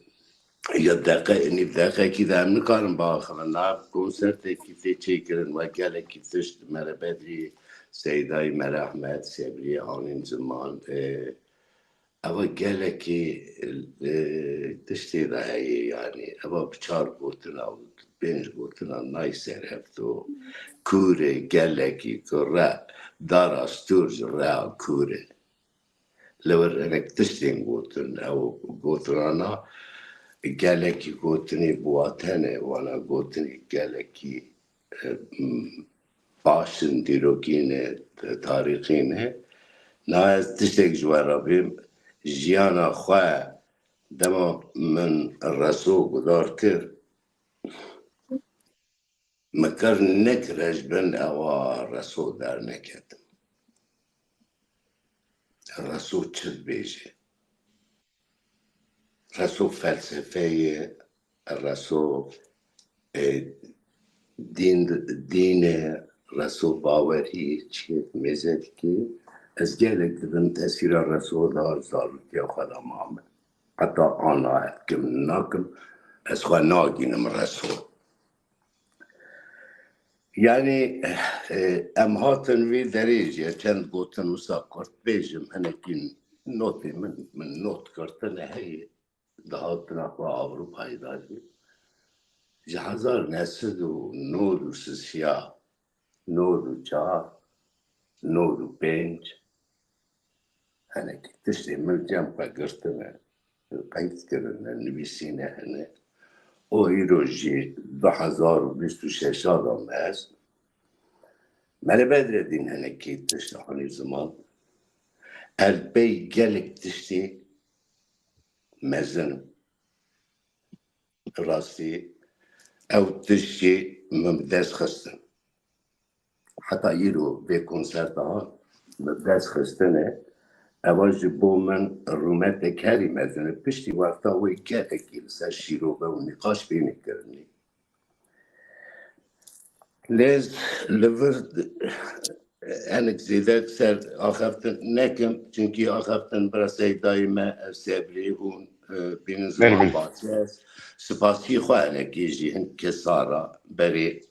يا دقيقة اني بدقيقة كذا من كارن باخر نعرف كونسرت كيف تشيكرن وقالك كيف تشت مرة بدري سيداي مرة احمد سبري عونين زمان اما قالك تشتي ذا يعني اما بشار بوتنا بينج بوتنا نايسر هفتو کوره گلکی کره دار استورج را کوره لور انك تشتين قوتن او قوترانا گلکی قوتني بواتنه وانا قوتني گلکی باشن دیروکینه تاریخینه ناز تشتك جوارا بیم جیانا خواه دما من رسو قدار کرد مكر نكرج بن أوا رسول دار نكت الرسول شد بيجي رسول فلسفية الرسول دين رسول باوري شيء مزد كي أسجلك دبن تأثير الرسول دار صار كي خدا معمل حتى أنا أحكم ناكم أسخوا ناقين من الرسول يعني ام هاتن في درجة كان قوتن وساقرت بيجم انا كين نوتي من نوت كرتنا هي دهاتنا في اوروبا هيداجي جهازار نسدو نور وسسيا نور وچار نور وبنج انا كتشتي من جنبا قرتنا قيد كرنا نبيسينا هنا او ایروژی 2026 آدم هست من بدر دین هنکی تشتحانی زمان البی گلک تشتی مزن راستی او تشتی مبداز خستن حتی ایرو به کنسرت ها مبداز خستنه اواج بو من رومت کاری مزنه پشتی وقتا وی گلکی لسر شیروبه و نقاش بینی کرنی ليز لفرد انك زيدك سر اخفتن نكم چونكي اخفتن برسي دايما سابري هون بين زمان باسيس سباسي خو انك يجي هن كسارة بري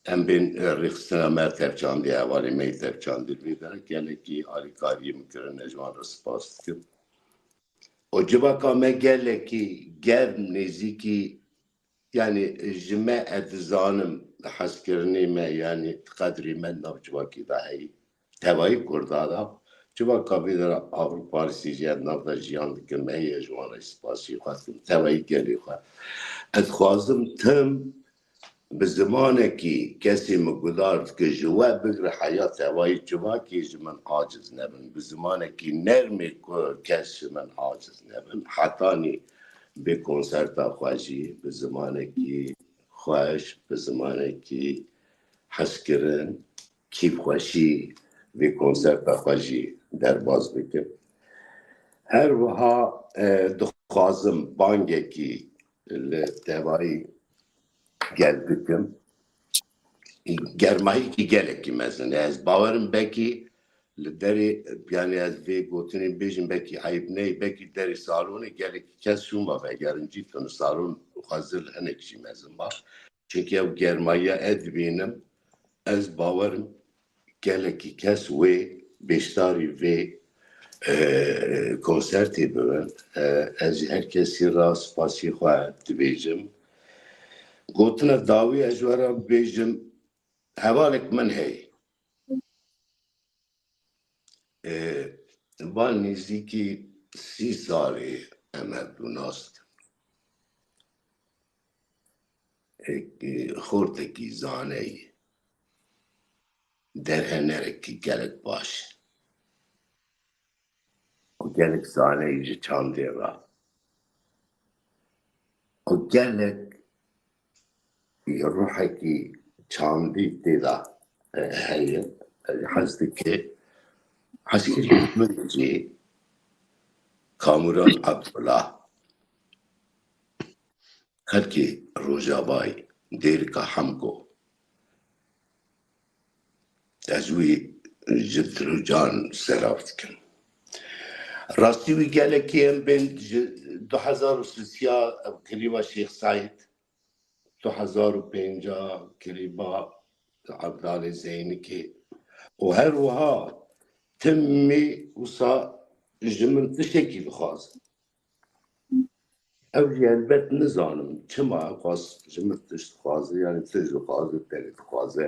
ام بين رخصنا ما ترچان دي اوالي ما ترچان دي بيدرك يعني كي آلي كاري مكرن اجوان رسپاس كم و جباكا ما قال لكي قرب نزيكي يعني جماعة زانم حسكرني ما يعني قدري من نبجواكي دهي تواي كردادا جباكا بيدر أوروبا سيجاد نبدا جيان دكن ما هي جوانا سباسي خاطم تواي قالي خوا اتخوازم تم بزمانكي كسي مقدار كجوا بقر حياة تواي جواكي جمن عاجز نبن بزمانكي نرمي كس من عاجز نبن حتاني به کنسرت خواهی به زمانی که خواهش به زمانی که حس کردن کیف خوشی به کنسرت خواهی در باز بکن هر وها دخوازم بانگه که لتوایی گل بکن گرمایی که گله که مثلا از باورم بکی لدري يعني از في قوتني بيجن بكي عيبني بكي داري صالوني قالك كاس شو ما فاقارن جيتون الصالون وخزل هنك شي مازن با چونكي او گرمايا اد بينم از باورم قالك كاس وي بيشتاري في كونسرتي ببن از هر كسي راس باسي خواه تبيجم قوتنا داوي اجوارا بيجم حوالك من هي بال نزدیکی 30 ساله عمل دوناست خورتێکی زانەی دەرهێنەرێکی gelek baş o gelek zaneyî ji çandê re o gelek ruhekî çandî têda heye hez dike hezkirî min jî Kamuran Abdullah xelkê Rojavayê dêrika Hemko ez wî ji dirocan selav dikim. Rastî wî gelekî em bên ji 2003 ev klîba Şêx Saîd 2005 klîba Abdalê Zeynikê û her wiha timî wisa ji min tiştekî dixwazin. Ew jî helbet nizanim çima xwaz ji min tişt dixwaze yani tişt dixwaze tenê dixwaze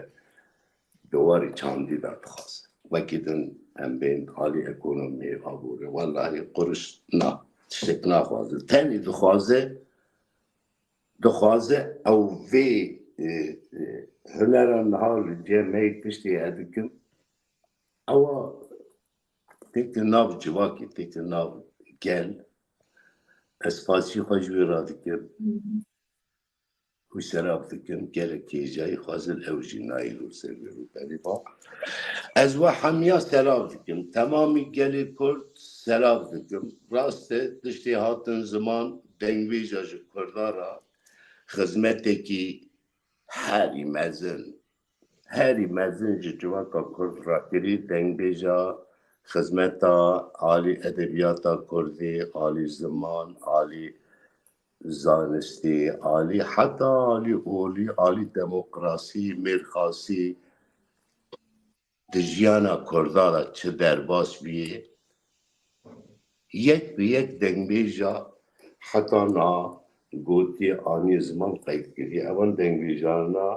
di warê çandî de dixwaze. Wekî din em bên alî ekonomiyê abûrê wellahî quriş na tiştek naxwaze tenê dixwaze ew vê hunera niha li cemeyê tiştê hedikim ewa têkil nav civakê têkil nav gel ez spasî xwe ji wê re dikim wî selav dikim gelek kêjayî xwazin ew jî nayîn û ser wê rûberî ba ez we hemiya selav dikim temamî gelê Kurd selav dikim rast e tiştê hatin ziman dengbêja ji Kurda re xizmetekî herî mezin ji civaka Kurd re kirî dengbêja xizmeta alî edebiyata Kurdî alî ziman alî zanistî alî heta alî olî alî demokrasî mêrxasî di jiyana Kurda re çi derbas bîye yek bi yek dengbêja heta na gotiye anî ziman qeyd kiriye evan dengbêjana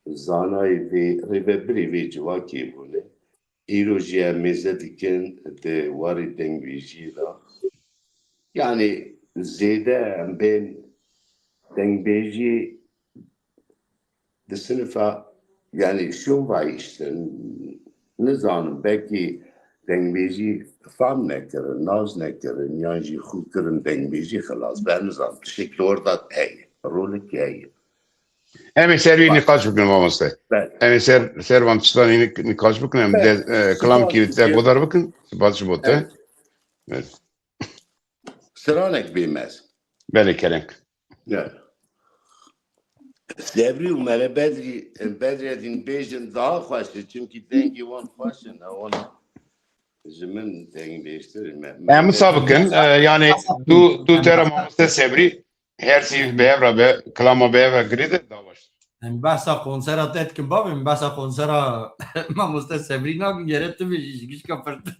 zanayê vê rêvebirê vê civakê bûne îro jî em mêze dikin di warê dengbêjiyê de yani zêde em bên dengbêjî di sinifa yani şûnvayî işte nizanim belkî dengbêjî fam nekirin naz nekirin yan jî xwe kirin dengbêjî xilas ben nizanim tiştekî orda heye rolekî heye. Em ê servî nîqaş bikin mamoste. Em ê servan tiştanî nîqaş bikin em kilamkî te godar bikin spas ji bo te. Sıranek bêmez. Belê kerem. Sevrî û me Bedrettin bêjin daha xweş e çimkî dengî wan xweş in wan ji min deng bêjtir me. Em wisa bikin yani tu tera mamoste sebrî hersî bi hev re be kilama bi hev re girê de daha baş. Em behsa konsera te dikim bavê min behsa konsera mamoste Sebrî nakin gere tu bêjî ji gişka pirtir.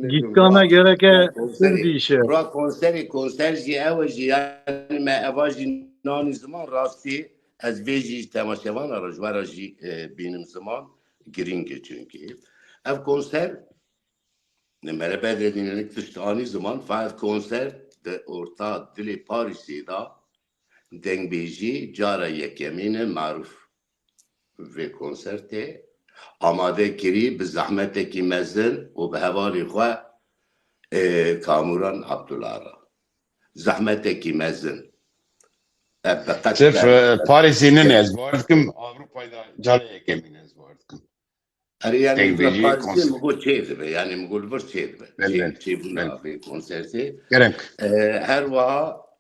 Gîtkana gereke Kurdî işe. Ra konser jî ew e jî yani me eva jî nanî ziman rastî ez vê jî temaşevana re ji were jî bînim ziman giring e çünkü. Ev konser me Bedrettin'in tişt anî ziman faet konser di orta dilê Parîsê da dengbêjî cara yekemîn e marûf vê konsertê amade kirî bi zehmetekî mezin û bi hevalê xwe Kamuran Abdullah re zehmetekî mezin Sırf Paris'in ez bar dikim Avrupa'da cara yekemîn ez bar dikim. yani Dengbêjî Parisê mi got çê dibe yani mi got vir çê dibe çê bûna vê konsertê Gerek. her wiha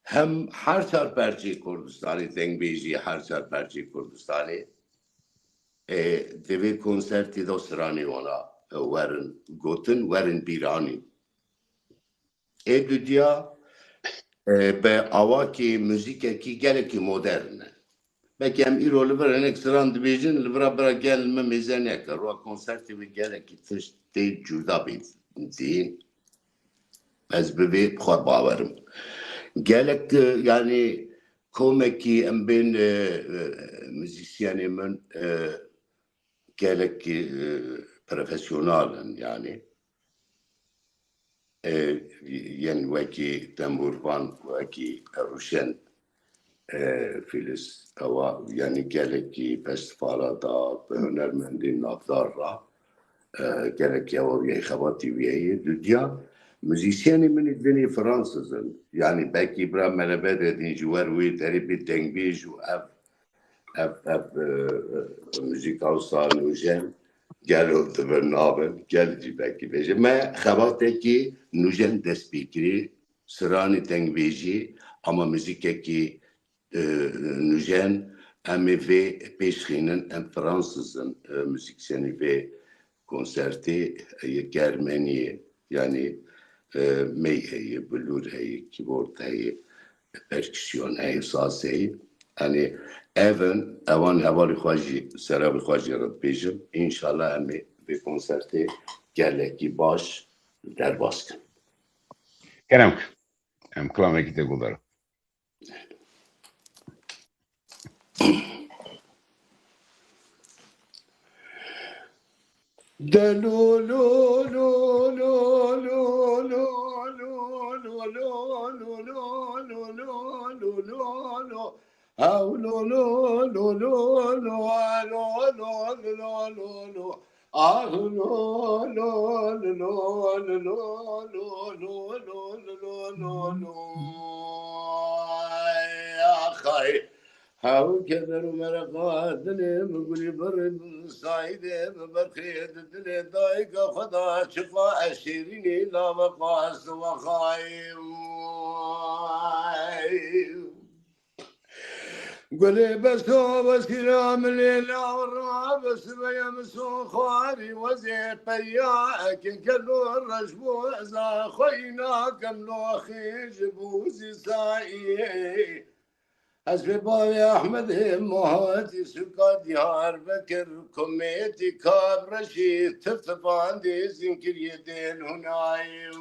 hem her çarperçê Kurdistanê dengbêjî her çarperçê Kurdistanê divê konsertê de siranê wana werin gotin werin bîranî dudiya bi awakê muzîkekî gelekî modern e belkî em îro li vir hinek siran dibêjin li vira bira gel me mêze neke roya konsertê wê gelekî tişt tê cuda bêdîn ez bi vê xwe bawerim gelek yani komekî em bên müzisyenê min gelekî profesyonal in yani ين وكي تنبوربان وكي روشن فيلس أو يعني كالكي فستفالا دا هنرمندين نافدار را كالكي أو بيهي خباتي بيهي دوديا موزيسياني من الدنيا فرنسا يعني باكي برا ملابات دين جوار وي تاريبي تنبيج و اف موزيك أوصان وجن قالوا تبرنابن قال جيباكي بيجي ما خباتكي نوجن دسبيكري سراني تنبيجي أما موزيكي نوجن أمي في بيشخينن أم فرنسا موزيكسياني في كونسرتي هي كارمانية يعني مي هي بلور هي كيبورد هي بركسيون هي ساز هي يعني ايفن اوان هوالي خواجي سرابي خواجي رد بيجم ان شاء الله امي في كونسرتي كالكي باش در باسكن كلامك كلامك تقول دلو لو لو لو لو لو لو لو لو لو لو لو لو لو لو أو لو لو لو لو لو لو لو لو لو لو آه لو لو لو لو لو لو لو لو لو لو لو يا خي هاو كبر مرقات دني مقولي برد صايدة ببرخيد دني ضايق خدا شفا أشيريني لا بقاس وخايم قولي بس هو سلام الليلة والرابس بيمسو خواري وزي قياك كلو الرجبو إذا خوينا كملو خيج بوزي سايي أسبابي أحمد همهاتي سكا ديار بكر كوميتي كاب رشيد تفتفان دي زنكر يدين هنايم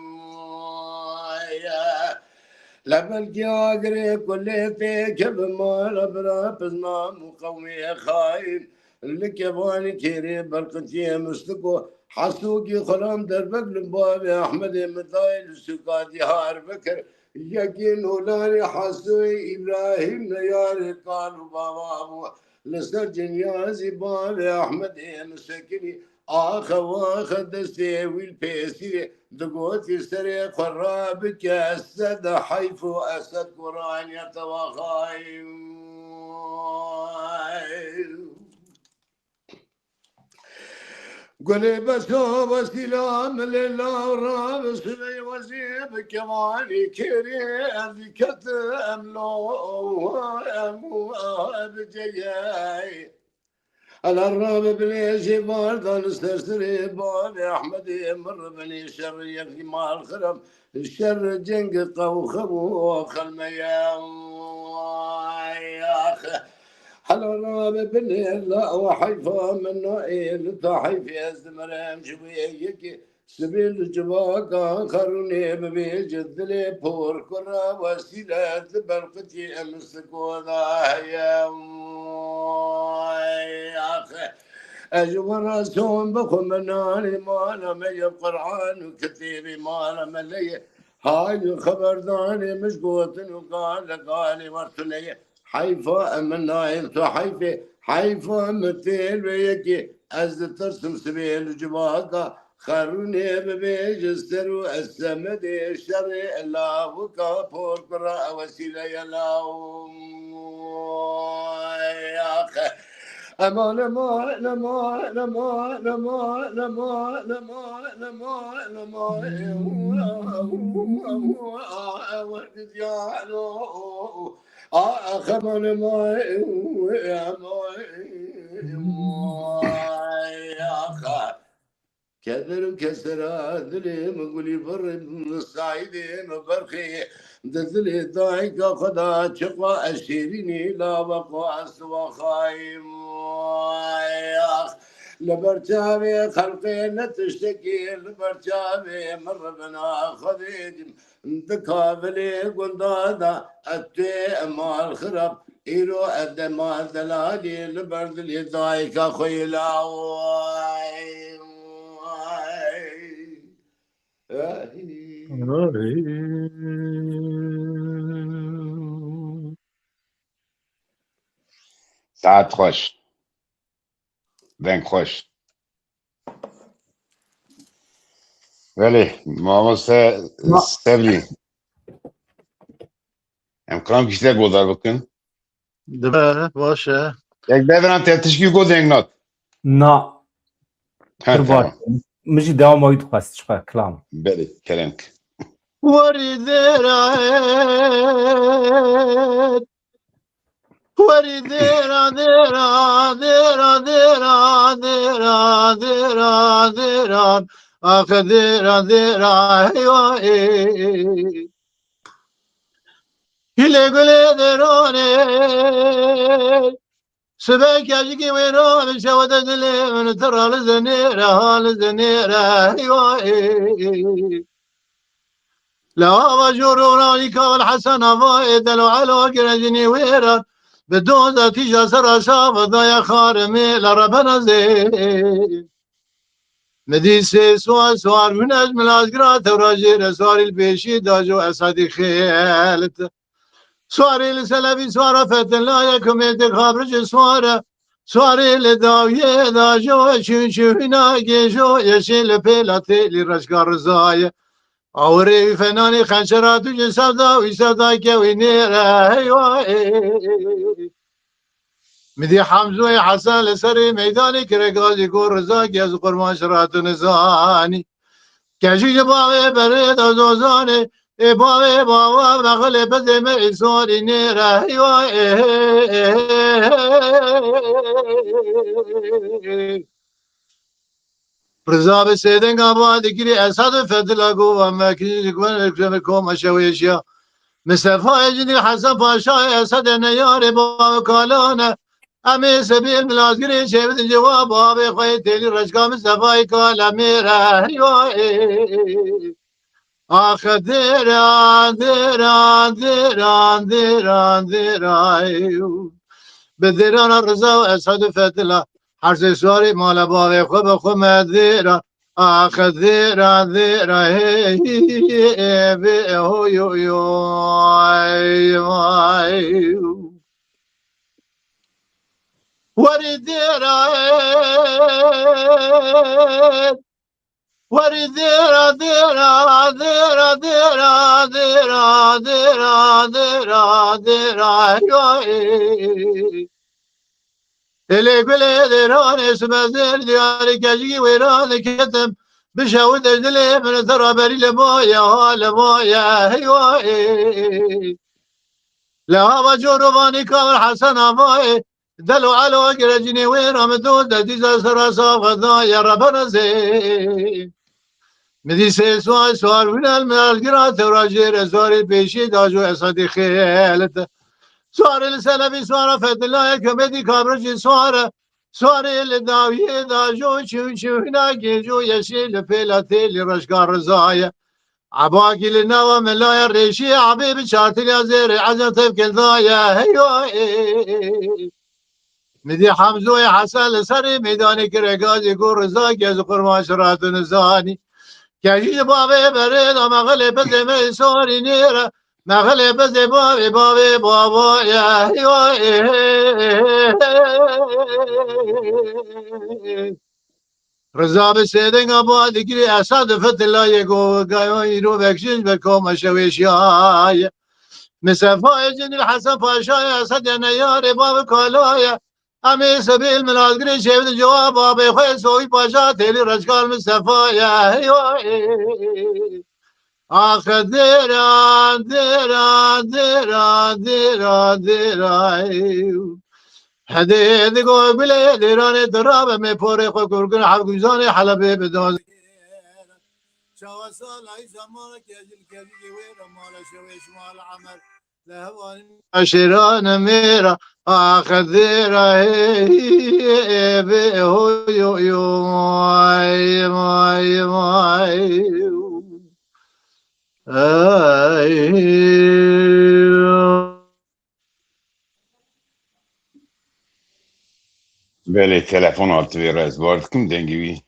لبن كياغري كليتي كب مال برا بزما مقومي خاين اللي كيباني كيري برقتي مستقو حسوكي خلام دربك لبابي أحمد مدايل سكا ديار بكر يقين ولاني حسوي إبراهيم نياري قالوا بابا لسر جنيازي بابي أحمد مسكني آخ دستي والبيسي دقوتي سري قرابك أسد حيفو أسد قرآن يتوخايم قولي بس هو سلام لله ورابس بي وزيب كماني كري ذكت أملو بجياي الراب بني جبال دون استرسري بابي أحمد مر بني شر يفي مال خرم الشر جنق قوخبو خلميام يا أخي حلال بالله وحيفا من نوئل تحيفي أزمرام شويك سبيل جواكا خروني ببيجد لي بور كرا وسيلة برقتي أمسكو ذا يا أخي أجور رسوم بكم مناني مانا مي قرآن وكتيبي مانا ملي هاي خبرداني مشقوط وقال ورتلي حيفا من نايل تو حيفا متين ويكي از ترسم سبيل جباكا خروني ببيجسترو السمدي الشري الله وكا بوركرا وسيلة يلاو يا أخي أمان لما لما لما لما لما لما لما لما أخمن ما يا أخا كذر كسرى ذلي مقولي بر الصعيدين برخي دذلي ضايق خدا شقا أشيريني لا بقى أسوى خايم لبرتابي خلقين تشتكي لبرتابي مر بنا خذيج دكابلي قندادا أتي مال خرب إيرو أدما دلالي لبرد لي ضايق خيلا ساعت خوش دنگ خوش ولی ماموسه سبلی امکان بیشتر گودار بکن دبه باشه یک بدرم تفتشکی گو دنگ نات نا ها تربار تمام مجي دوام ما يتخص شقا كلام بله کلمک ورد رأيت ورد را درا درا درا درا درا درا آخ درا درا هیوایی هله گله درانه سبك يجي وينو شود دلي من ترى لزنيرة هيوائي لا وجوروني كان حسن فايد لو على جرجني ويرا بدون تيجا سرا شاف ضايا خارمي لربنا زين مديسي سوار من أجمل أشقرات وراجير سوار البيشي داجو أسعدي خيالت سواري لسلبي سوارة فتن لا يكم يتخابرج سوارة سواري لداوية داجو شونا جيشو يشيل بيلاتي لرشقار رزاية أوري فناني خنشرات جنساب داوي سابدا كوي نيرا هيوائي مدي حمزوي حسن لسري ميداني كرقازي كور رزاك يزو قرمان شرات نزاني كاشي جباوي بريد وزوزاني باوي باوا مغلي بزي ميسوري نيرا هيوائي رزاب سيدن قابا دكري أساد فتلا قوة ماكي كون كوم شويشيا مصطفى جدي حسن باشا أسد نياري باب كالانا أمي سبيل ملازقري شبت جواب أبي خيتي رشقا مصطفى كالا ميرا هيوائي آخ دیران دیران دیران دیران دیران به دیران رضا و اسعد فتلا هر سواری مال باوی خوب خوب دیران آخ دیران دیران هی به هوی وری دیران وری دیرا دیرا دیرا دیرا دیرا دیرا دیرا دیرا هیوایی الی گله دیران اسم زل دیاری کجی ویران کتم بشود دلی من ترا بری لبایا لبایا هیوایی لها وجوروانی کار حسن آوای دلو علو گرجنی ویرام دود دیز سراسا غذا یا ربنا زین مديسي سوار من المالقرات وراجير سوار البيشي داجو اسعدي خيالت سوار السلبي سوار فد الله كمدي كابرج سوار الداوية داجو شو هنا جيجو يشيل فيلاتي لرشقار رزايا عباقي للنوى من لا الريشي عبيب شارتي الازير عزم تبكي الضايا هيو مدي حمزوي حسن لسري ميداني كرقازي يقول رزاق يزو قرمان شرات نزاني كاجي بابي بريد مغلي بزي ميسوري نيرة مغلي بزي بابي بابي بابا يا رزا بسيدن ابو دقري اساد فتلا يقو قايو يرو بكشن بكوم شويش ياي مسافة جن الحسن باشا اسد نياري باب كولايا امي سبيل من القري شيب الجواب ابي خوي سوي باشا تيلي رشقال مصطفى يا هيوي اخ ديران ديران ديران ديران ديران حديد قول بلي ديران درابة مي بوري خو كركن حبقزاني حلبي بدون شواسال اي زمانك يجل كبير ويرا مال شويش مال عمل عشران ميرا آخر ذيرا هي بهو يو يو ماي ماي ماي بله تلفن altı bir az vardı kim dengi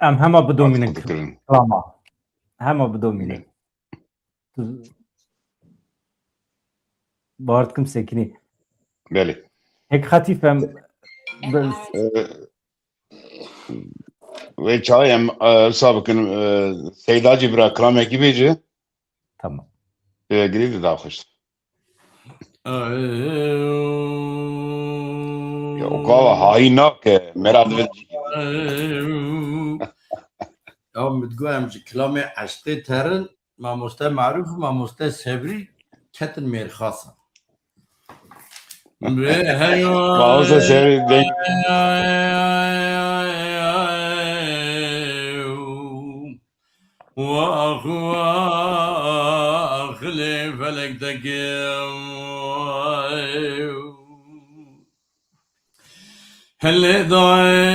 ام هما بدون منك بکرن كلاما hema bidomîne. Bartkim sekini. بله Hek xatifem و چایم سابقن سیدا جبرا کرامه کی بیجه tamam. گریب داخش یا قاوا هاي ناك مراد یا متگویم جی کلامی عشقی ترن ما مسته معروف و ما مسته سبری کتن میرخاصا باوسا سری دنگ واخ واخ لي فلك دقيم هل ضايم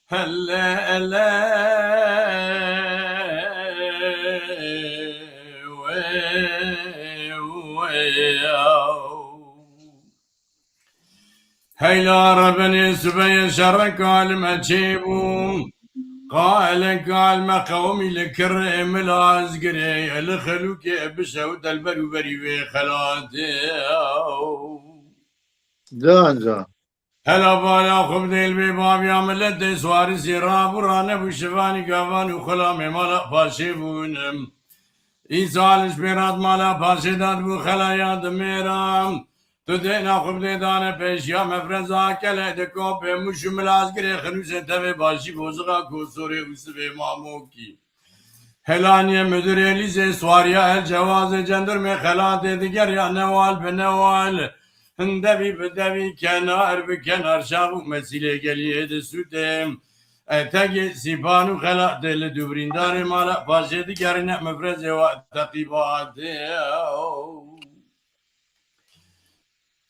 هل هيلا ربني سبي شرك المجيبون قال ما قومي لكرم الازقري الخلوك بسود البربري بخلاتي جان هلا بالا خبز البيباب يا ملد سواري سيراب ورانا بشفاني قافان وخلامي مالا باشيبونم إنسان شبيرات مالا باشيدات بخلايا دميرام تدينا خبز دانا بيشيا مفرزا كلا دكو بمشو ملازقري خنوسة تبي باشي بوزغا كوسوري وسبي ماموكي هلانية مدير إليزي سواريا الجواز جندر من خلات ديگر يا نوال بنوال هندبي بدبي كنار بكنار شابو مسيلة قليه دسوتهم اتاقي سيبانو خلا دل دوبرين داري مالا باشي ديگر نعم فرزي وقت تقيبات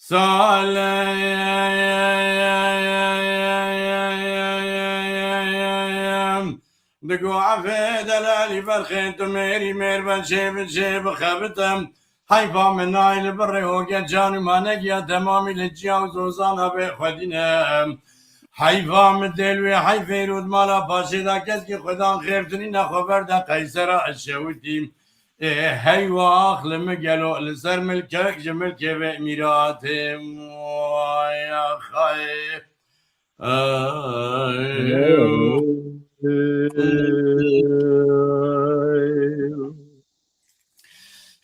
سالم دقو عفيد الالي برخين تميري مير بنشي بخبتم حيفا من نايل بري وقت جاني ما نقيا تمامي للجاوز وزانا بخدينم حيفا من دلوي حيفي رود مالا باشي دا كسكي خدان خيرتني نخبر دا قيسرا الشوتيم هی واخ لمگلو لسر ملکک جملکه و امیراتم وای آخای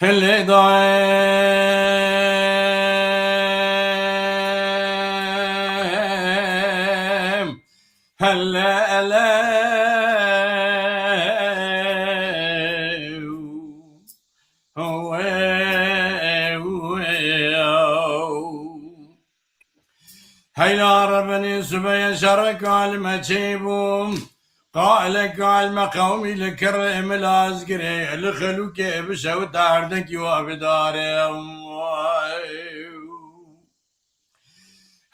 هلی دایم هلی هيلا ربني سبي شرك المجيبوم قال ما قومي لكرم الازقري الخلوك بشو داردك وابدارهم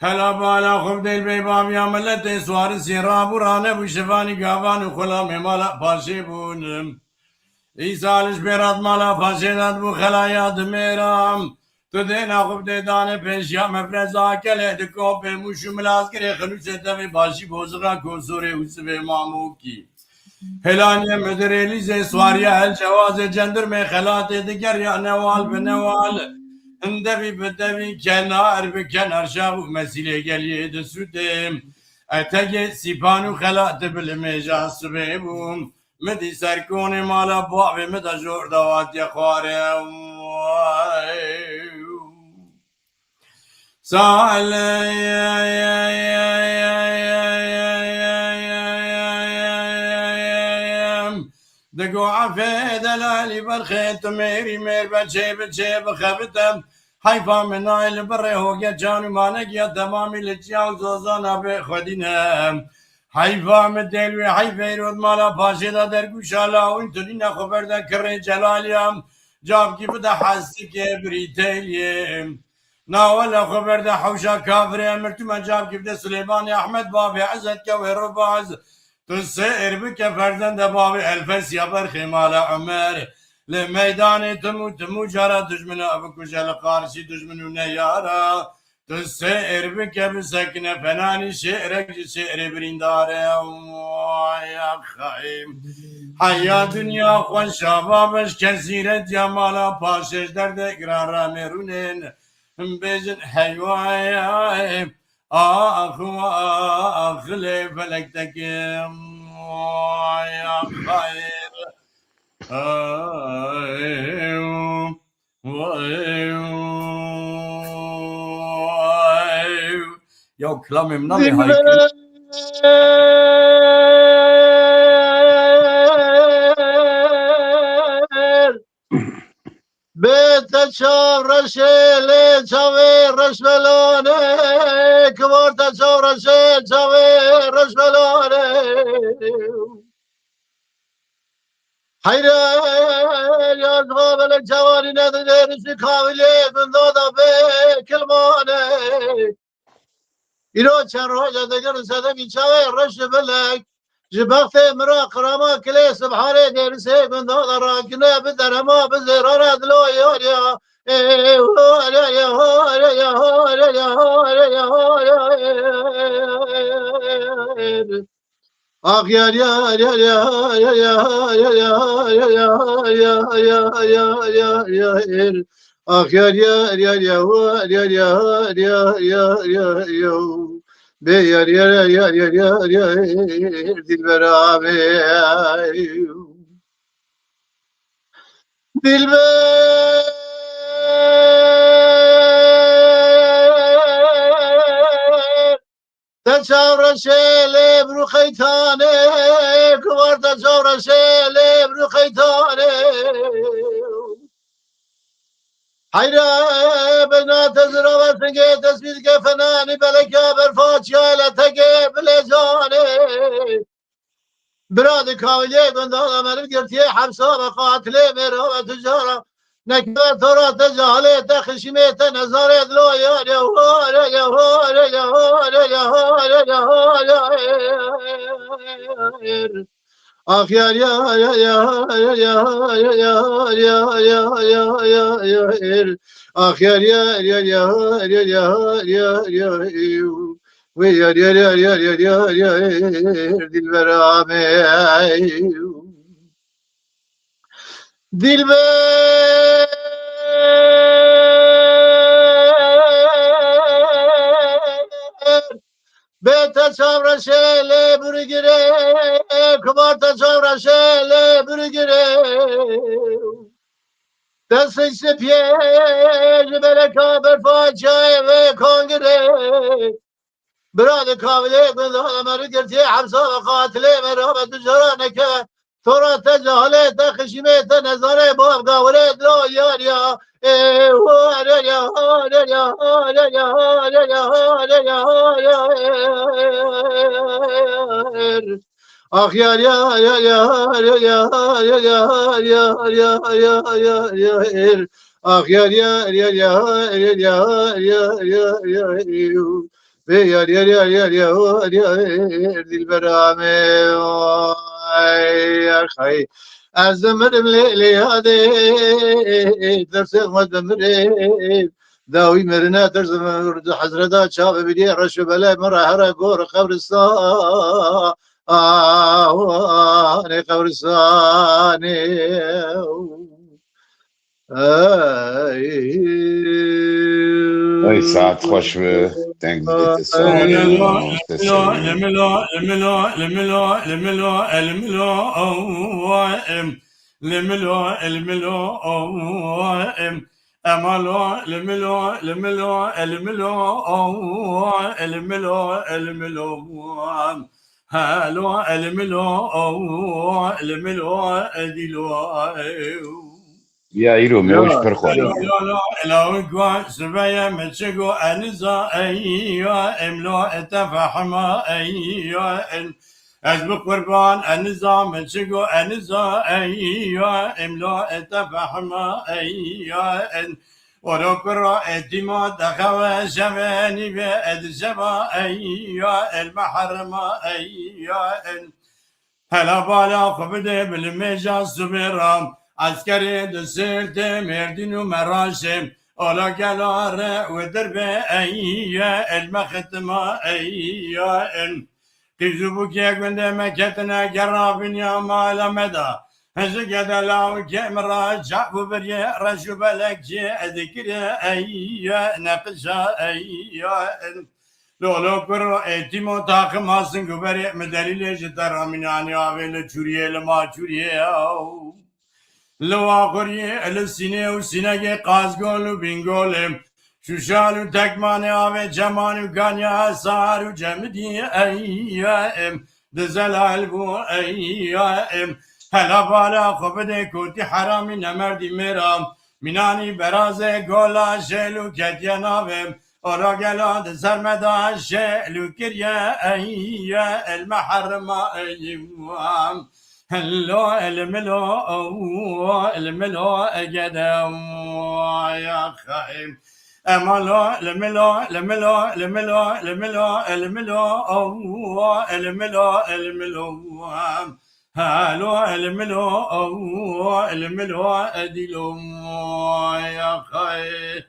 هلا بالا خبد البيبام يا ملتي سوار سيراب ورانا بشفاني قافان وخلامي مالا باشيبونم إيسالش بيرات مالا باشيدات بخلايا دميرام تدينا خبد دانه پیشیا مفرزا کله دکو به موشو ملاز کره خلوص تبی باشی بوزغا کوسوره وسبه ماموکی هلانیه مدر الیزه سواریا هل جواز جندر میں خلات دیگر یا نوال بنوال اندبی بدبی کنار بکنار شابو مسیله گلیه دسودم اتگه سیپانو خلات بالمیجا سبه بوم مدی سرکون مالا باوی مدا جور دوات یا خواره سالم دقو عفيد الالي برخيت ميري مير بجي بخبتم حيفا من نايل بري هو جانو ما نقيا تمامي لجياو زوزانا بخدينم حيفا من دلوي حيفا يرود مالا باشي دا درقو شالا وانتولينا خبر دا كري جلاليام جاب كيف دا حسي كبري تيليم ناولا خبر دا حوشا كافري امرتو من جاب كيف دا سليمان احمد بابي عزت كوي رباز تسير بك فردن دا بابي الفس يا برخي مالا عمر لميداني تمو جارا دجمنا ابكو جال قارسي دجمنو نيارا تسير بك بسكنة فناني شعرك شعر برنداري يا خايم حيا دنيا خوش شبابش كثيرة جمالا پاشش درد اقرارا مرونين بجن حيوايا آخ لي فلكتك يا خير يا كلامي منامي هايكري بيت شاف رشيلي شاوي رشملوني كبرت شاف رشيل شاوي رشملوني حيران يا صغاب الجواني ندير سكاولي من ضوضا بكلموني إلو كان روجا دقر سدمي شاوي رش بلك جبخت مراق رما كلي سبحانه دير سيك من ضوضا راكنا بدر ما بزرارة دلو يوريا آخ يا يا يا يا يا يا يا يا يا يا يا آخ يا يا يا يا يا يا يا يا يا بي يا يا يا يا يا يا دلبر تشاور شيلي برو خيتاني كبار تشاور شيلي برو خيتاني حيرا بنا تزرع وسنجي تسبيد كفناني بلكا برفاتشا لتقي بلجاني براد كاولي قندالا مرد قرتي حبسا وقاتلي مرا وتجارة نكبر ترى تجاهلي تخشمي تنزاري دلو يا يا يا يا يا يا يا آخ يا يا يا يا يا يا يا يا يا يا يا آخ يا يا يا يا يا يا يا ويا يا يا يا يا يا يا دلبر عمي دلبر بيت صبر شيلي برجري كبرت صبر شيلي برجري دستش سپیج بلکا برفاچای و کنگره براد کابلی گندال مرو گرتی حبسا و قاتلی مرا و تجارانه که تورا تجاهله تخشیمه تنظاره باب گاوله دلو یاریا آخ یا یا یا یا یا یا یا یا یا یا یا یا آخ یا یا یا یا یا یا یا یا ve yar yar yar yar yar yar dilberame ay khay az ömrüm leyli hadi derse mademre davi merine terzim hazreda çabe bili raşu bela merahara gor kabristan ne kabristan Ay saat خوش به تنگ يا ايرو ميوش برخوالي لو قوى سبايا متشقو انزا ايا املو اتفحما ايا ازبق قربان انزا متشقو انزا ايا املو اتفحما ايا ولو كرا اتما دخوا شماني بأد شما ايا المحرمة ايا هلا بالا خبده بالمجا سبرام عسكري دسرت مردين ومراشم ألا جلار ودرب أي المختمة أي إن تجذبك يا جند مكتنا جرابن يا مال مدى هزقد لاو كامرا جعب بريا رشو بلك ذكر أي نقشا أي لولو كرو اعتمو تاخم هاسن قبري مدليل جتر من يعني آوين چوريه لما چوريه لو آخوریه السینه و سینه قازگول و بینگولم شوشال و تکمان آوه جمان و گانیا سار و جمدی ایام دزلال بو ایام هلا بالا خبده کوتی حرامی نمردی میرام مینانی برازه گولا شلو کتیا ناوم اورا گلا دزر مدا شلو کریا ایام المحرمه ایام هلو الملو قدم يا خايم املو الملو هلو الملو اديلو يا خايم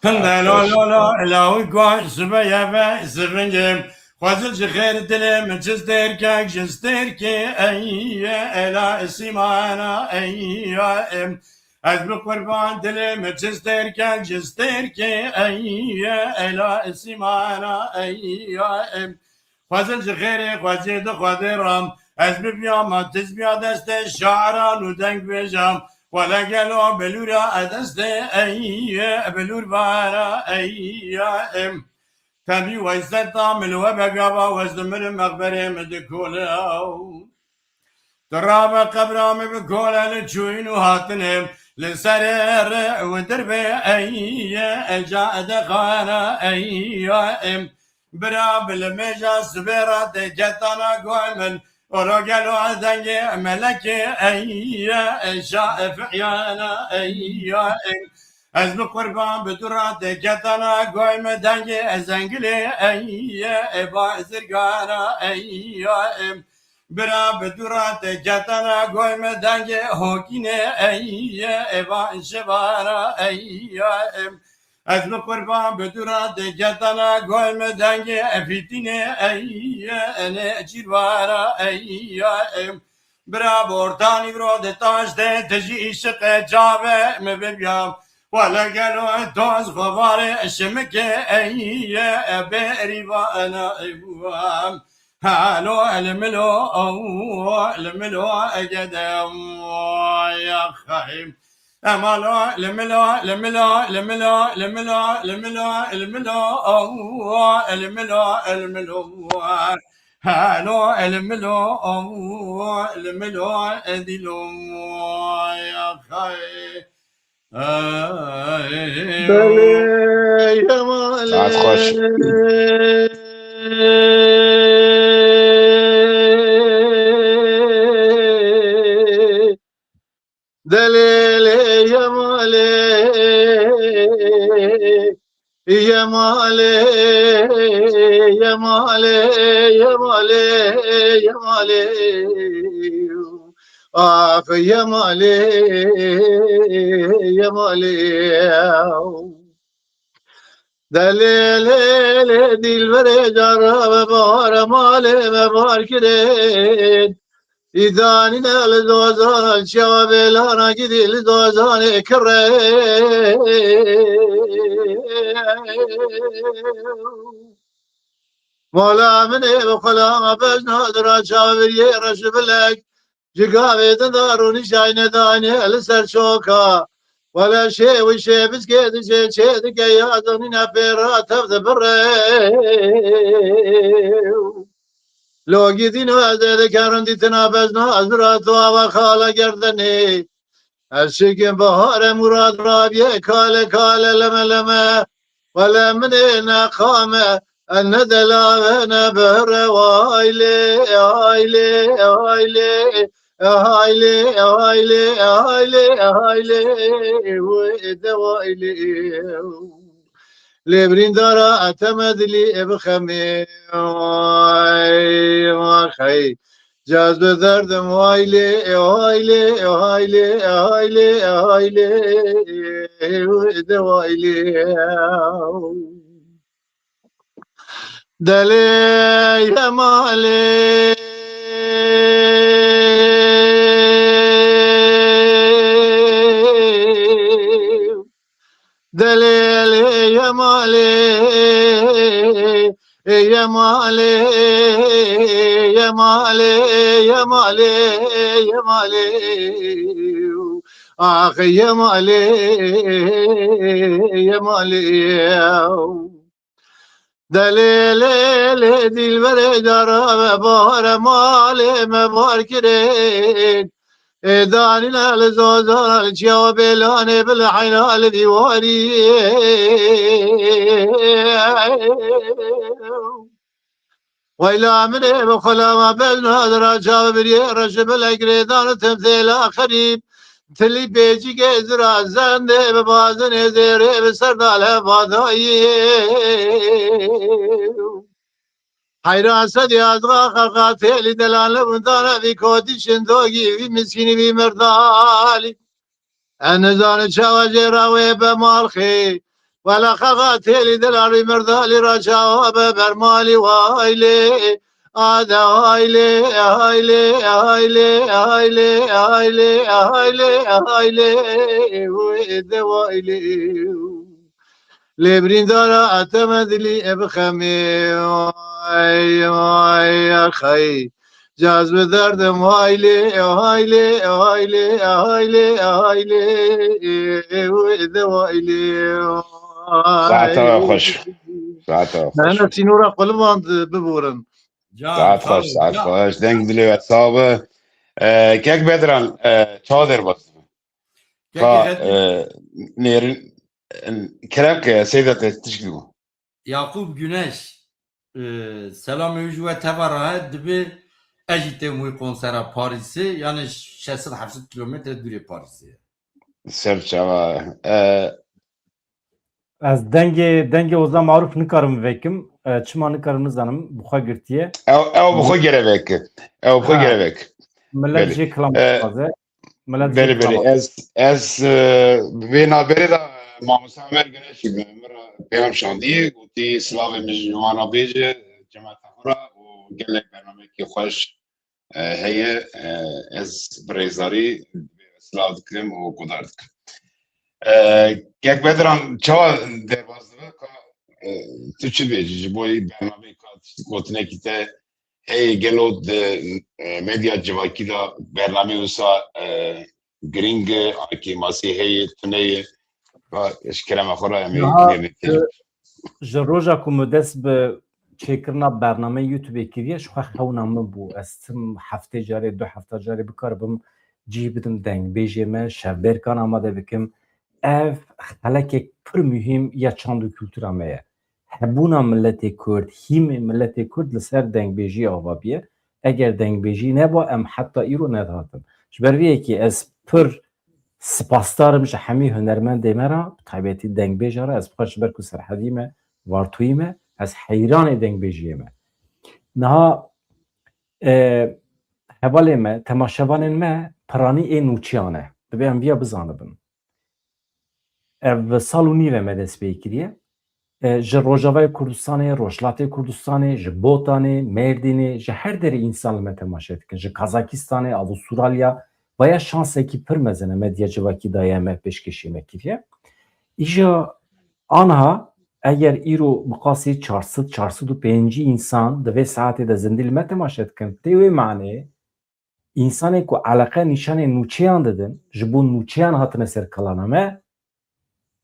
لا لا لا لا وقع سبيا سبنجم خازل خير دلم جسترك جسترك اي لا سيمانا اي ام ازب قربان دلم جسترك جسترك اي لا سيمانا اي ام خازل خير خازل خادرام ازب بيام تزبيا دست شعران ودنگ بجام ولا قالوا بلورا أدست أي بلور بارا أي ام تبي ويزد طامل وبقبا وزدمر مغبري مدكولا ترابا قبرام بكولا لتشوين وهاتنم لسرير ودربي أي جاء دخانا أي ام براب المجا سبيرات جتانا قومن ورجلوا عدني ملك أي شائف عيانا أي أزم قربان بدرات جتنا قوم دنجي أزنقلي أي بازرقانا أي برا بدرات جتنا قوم دنجي هوكيني أي بانشبانا أي ازم قربان بدرات جتنا قوم دنگي افتيني اي انا جيروارا اي برا بورتاني برو دتاش ده تجي عشق جاوه مبيام ولا قالوا توز غبار شمك اي بريبا انا ايوام هالو الملو اجدم يا خايم امالو الملو هالو الملو اديلو يا خاي بله يا مالي ساعت خوش دليل يا مالي يا مالي يا مالي يا مالي يا مالي آخ يا مالي يا مالي دليل دل برجر بار مالي بار كرين إذاني نال دوزان شواب لانا جديل دوزان كري مولا مني بخلا بجنا درا شاور يرش بلك جقاوي تداروني شاين داني لسر شوكا ولا شيء وشي بس كيد شيء دقي يادوني نفيرات تفذ بري لو جدين هذا كارن دي تنابزنا أزرات وخالة جردني الشيك بهار مراد رابيه كالة لما ولا مننا قامة الندلا نبر وايلي وايلي وايلي وايلي وايلي وايلي وايلي وايلي لبرين دارا أتمد لي بخمي ما خي Cazbe derdim aile aile aile aile aile de aile deli yemale deli yemale yemale yemale yemale yemale ah yemale yemale Delele dilbere cara ve bahare male me var kirin Edanin el zozal ciao belane bil haynal divari ويلا من بخلا ما بين هذا رجال بري رجب الأجردان تمثيل آخرين تلي بيجي جزرا زند ببازن زيري بسردال هفاداي حيران سدي أزغا خرقاتي دلال بندانا في كودي شندوغي في مسكيني في مردالي النزان شواجي راوي بمالخي ولا خغاتي دلال مردالي رجاوا ببرمالي وايلي هذا هايلي هايلي هايلي هايلي هايلي هايلي هايلي وإذا وايلي لبرين دارا أتمدلي أبخمي واي واي أخي جاذب دردم هايلي هايلي هايلي هايلي هايلي وإذا وايلي ساعتها خوش ساعتها خوش أنا سينورا قلباند ببورن Can, ساعت sağ ol, خوش ساعت can. خوش دنگ دلی و صابه کک بدران چادر بس Peki, نيرن كلام كسيدة تشكيو Yakup Güneş selam övücü ve tevara dibi ejite muy konsera Paris'i yani 60-70 kilometre dure Paris'i. سرچاوا Ez dengê oza maruf nikarim vekim. Çima nikarim nizanim bixwe girtiye. او بخو گربک او بخو Ha. گربک Millet Beli. jê kilam dixwaze. Millet jê بله kilam. بله از به نابری دا ماموسا عمر گنشی مرا پیام شاندیه گوتی سلاو مجموعانا بیجه جماعت خورا و گلک برنامه که خوش هیه از بریزاری سلاو دکرم و کدار دکرم گک بدران چا در بازده که تو چی بیجی بوی برنامه که گوتنه که ته هی گلود مدیا جواکی دا برنامه وسا گرینگ آکی ماسی هی تنه و اشکرم خورا همی گرنیتی Ji roja ku me dest bi çêkirina bername YouTube'ê kiriye ji xwe xewna min bû. Ez tim heftê carê du hefta carê bikaribim cih bidim dengbêjê me şevbêrkan amade bikim. Ev xelekek pir mühim ya çand û kültûra me ye. Hebûna milletê Kurd, hîmê milletê Kurd li ser dengbêjiyê ava biye. Eger dengbêjî neba em heta îro nedihatin. Ji ber vê yekê ez pir spasdarim ji hemî hunermendê me re taybetî dengbêja re ez bixwe ji ber ku serhedî me vartûyî me ez heyranê dengbêjiyê me. Niha hevalê me temaşevanên me piranî ê nûçiyan e. Dibe em vîya bizanibin. Ev sal û nîve me dest pê kiriye. Ji Rojavayê Kurdistanê, Rojhilatê Kurdistanê, ji Botanê, Mêrdînê, ji her derê însan li me temaşe dikin. Ji Kazakistanê, Avustralya veya şansekî pir mezin e medya civakî daye me pêşkêşî me kiriye. İja anha eger îro biqasî 400-405 însan di vê saetê de zindî li me temaşe dikin, tê wê maneyê însanê ku eleqe nîşanê nûçeyan didin, ji bo nûçeyan hatine ser kalana me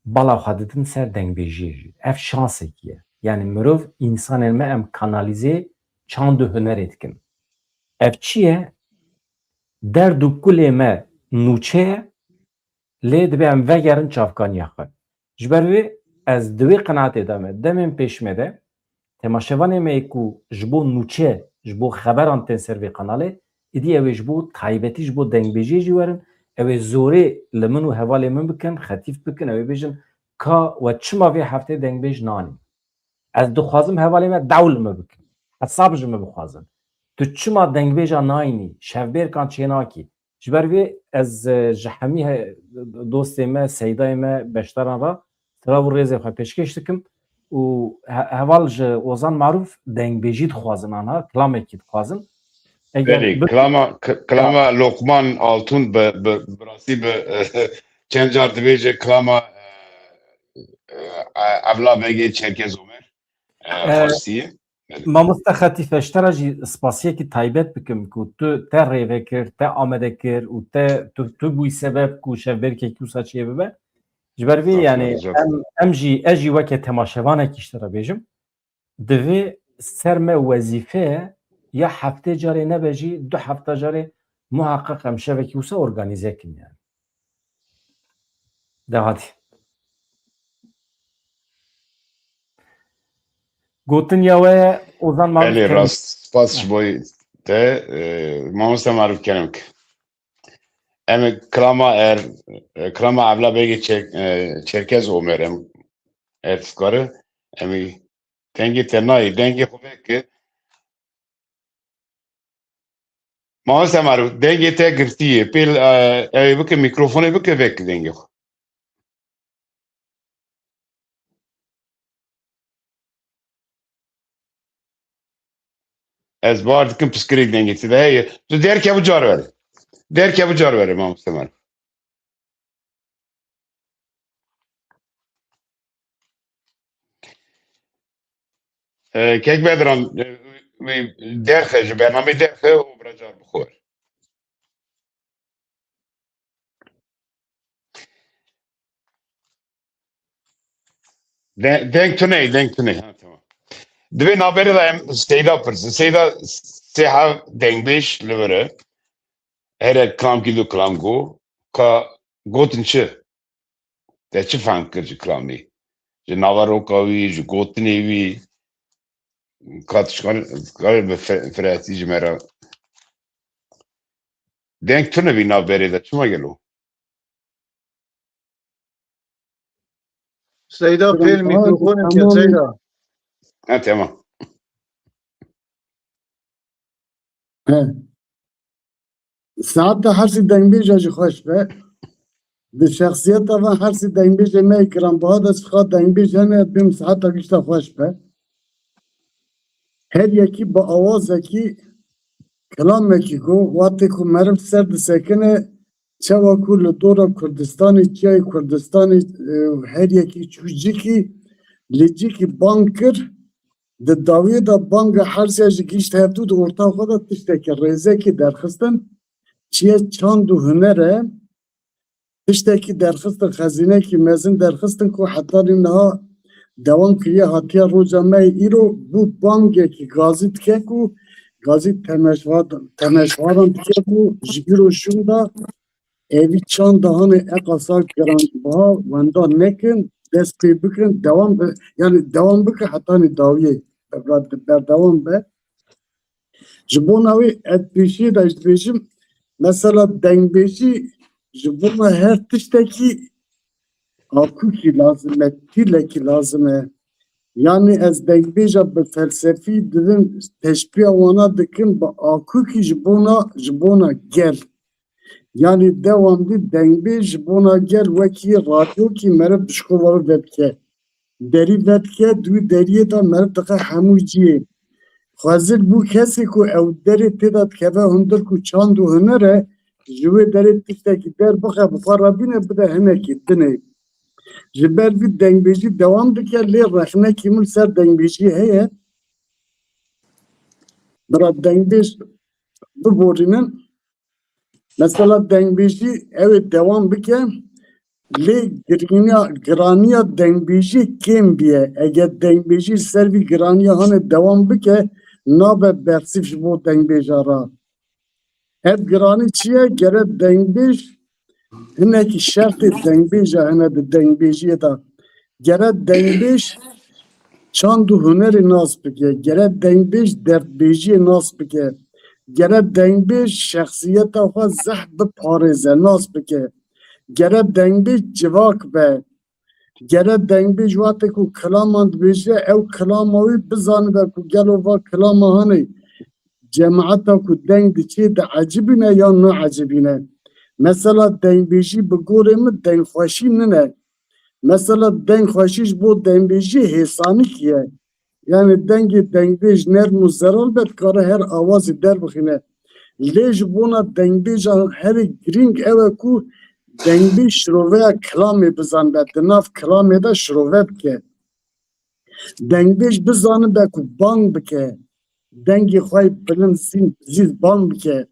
bala xwe didin ser dengbêjiyê jî. Ev şansekî ye. Yani mirov însanên me em kanalîzê çand û hunerê dikin. Ev çi ye? Derd û kulê me nûçe ye, lê dibe em vegerin çavkaniya xwe. Ji ber wê ez di wê qenaetê de me demên pêş me de temaşevanê me ku ji bo nûçe, ji bo xeberan tên ser vê qenalê, êdî ew ê ji bo taybetî ji bo dengbêjiyê jî werin, ew ê zorê li min û hevalê min bikin, xetîf bikin, ew ê bêjin ka we çima vê heftê dengbêj nanî. Ez dixwazim hevalê me dewl li me bikin. Hesab ji me bixwazin. tu çima dengbêja nayînî şevbêrkan çênakî ji ber vê ez ji hemî dostê me Seydayê me beşdaran ra trav û rêzê xwe pêşkêş dikim û heval ji Ozan Maruf dengbêjî dixwazin anha kilamekî dixwazin Belê kilama Lokman Altun bi rastî bi çend car dibêje kilama evla vegê Çerkez Omer Farsiye. Mamoste Xetîf eştera jî spasiyekî taybet bikim ku tu te rêve kir, te amade kir û tu bûyî sebeb ku şevbêrkekî wisa çê bibe. Ji ber vê yanî ez jî weke temaşevanekî îştera bêjim. Divê ser me wezîfe ya heftê carê nebe jî du hefta carê muheqeq em şevekî wisa organize kin yani. De hatî. Gotinya we Ozan Maruf Belê rast spas ji bo te mamoste Maruf kerim ki. Em kilama evla vegê Çerkez Omer em dikare em dengê te nayê dengê xwe veke mamoste Maruf dengê te girtiye pêl ew bike mîkrofonê bike veke dengê xwe. Ez bar dikim piskirêk dengê te de heye tu derkevû car were. Derkevû car were mamoste Maruf. Kek bedran derxe ji bernamê derxe û biracar bixwe. Denk tunê ha tamam. Divê naberê de em Seyda pirsin. Seyda sêha dengbêj li wir e. Here kilamkî du kilam got ka gotin çi? Te çi fehm kir ji kilamê? Ji navaroka wî, ji gotinê wî ka tişkanî bi firetî ji me re denk tune vî naberê de çima gelo? Seyda pêl mîkrofonê ke Seyda. Ha tamam. Saat de her si dengbêja jî xweş be. Di şexsiyeta ve her si dengbêjê me kiran biha de çiqa dengbêj hene bim saata gişta xweş be. Her yekî bi awazekî kilamekî ku watê ku meriv ser disekine çawa ku li dora Kurdistanê Çiyayê Kurdistanê her yekî çûcikî li cikî bang kir di dawiyê de banga hersiya jî gîşt hevdû di orta xwe de tiştekî rêzekî derxistin çiye çand û huner e tiştekî derxistin xezînekî mezin derxistin ku heta niha devam kiriye hatiye roja me îro bû bangekî gazî dike ku gazî temeşvaran dike ku ji îro şûn da evî çand hanê eqasa giranbiha wenda nekin dest pê bikin devam bike heta nî dawiyê berdewam be. Ji bo navê etpêşiyê de ji dibêjim mesela dengbêjî ji bo me her tiştekî akûkî lazim e, tîlekî lazim e. Yani ez dengbêja bi felsefî didim teşbîha wana dikim bi akûkî ji bona gel. Yani devamlı dengbêj ji bona gel wekî radyokî meriv dişkova vedike. Derî vedike dû deriyê de meriv dike hemû ciyê. Xwezir bû kesê ku ew derê tê de dikeve hundir ku çand û huner e ji wê derê tiştekî derbixe bi xwe re bîne bide hinekî dinê. Ji ber vî dengbêjî dewam dike lê rexnekî min ser dengbêjî heye. Bira dengbêj biborînin mesela dengbêjî ew ê dewam bike lê giraniya dengbêjî kêm bîye. Eger dengbêjî ser vî giraniya hane dewam bike nabe bersîv ji bo dengbêja ra. Ev giranî çi ye? Gere dengbêj hinekî şertê dengbêja hene di dengbêjiyê de. Gere dengbêj çand û hunerê nas bike. Gere dengbêj derdbêjiyê nas bike. Gere dengbêj şexsiyeta xwe zeh biparêze nas bike. Gere dengbêj civak be. Gere dengbêj watê ku kilaman dibêje ew kilama wî bizanibe ku gelo va kilama hene cemaata ku deng diçe de acibine ya ne acibine. Mesela dengbêjî bi gorê min dengxweşî nine. Mesela dengxweşî bu dengbêjî hêsanîk ye. Yani dengê dengbêj nerm û zeral be dikare her awazê derbixîne. Lê ji bona dengbêja herî girîng ew e ku dengbêj şiroveya kilamê bizanbe, di nav kilamê de şirove bike. Dengbêj bizanibe ku bang bike. Dengê xwe bilind zîz bang bike.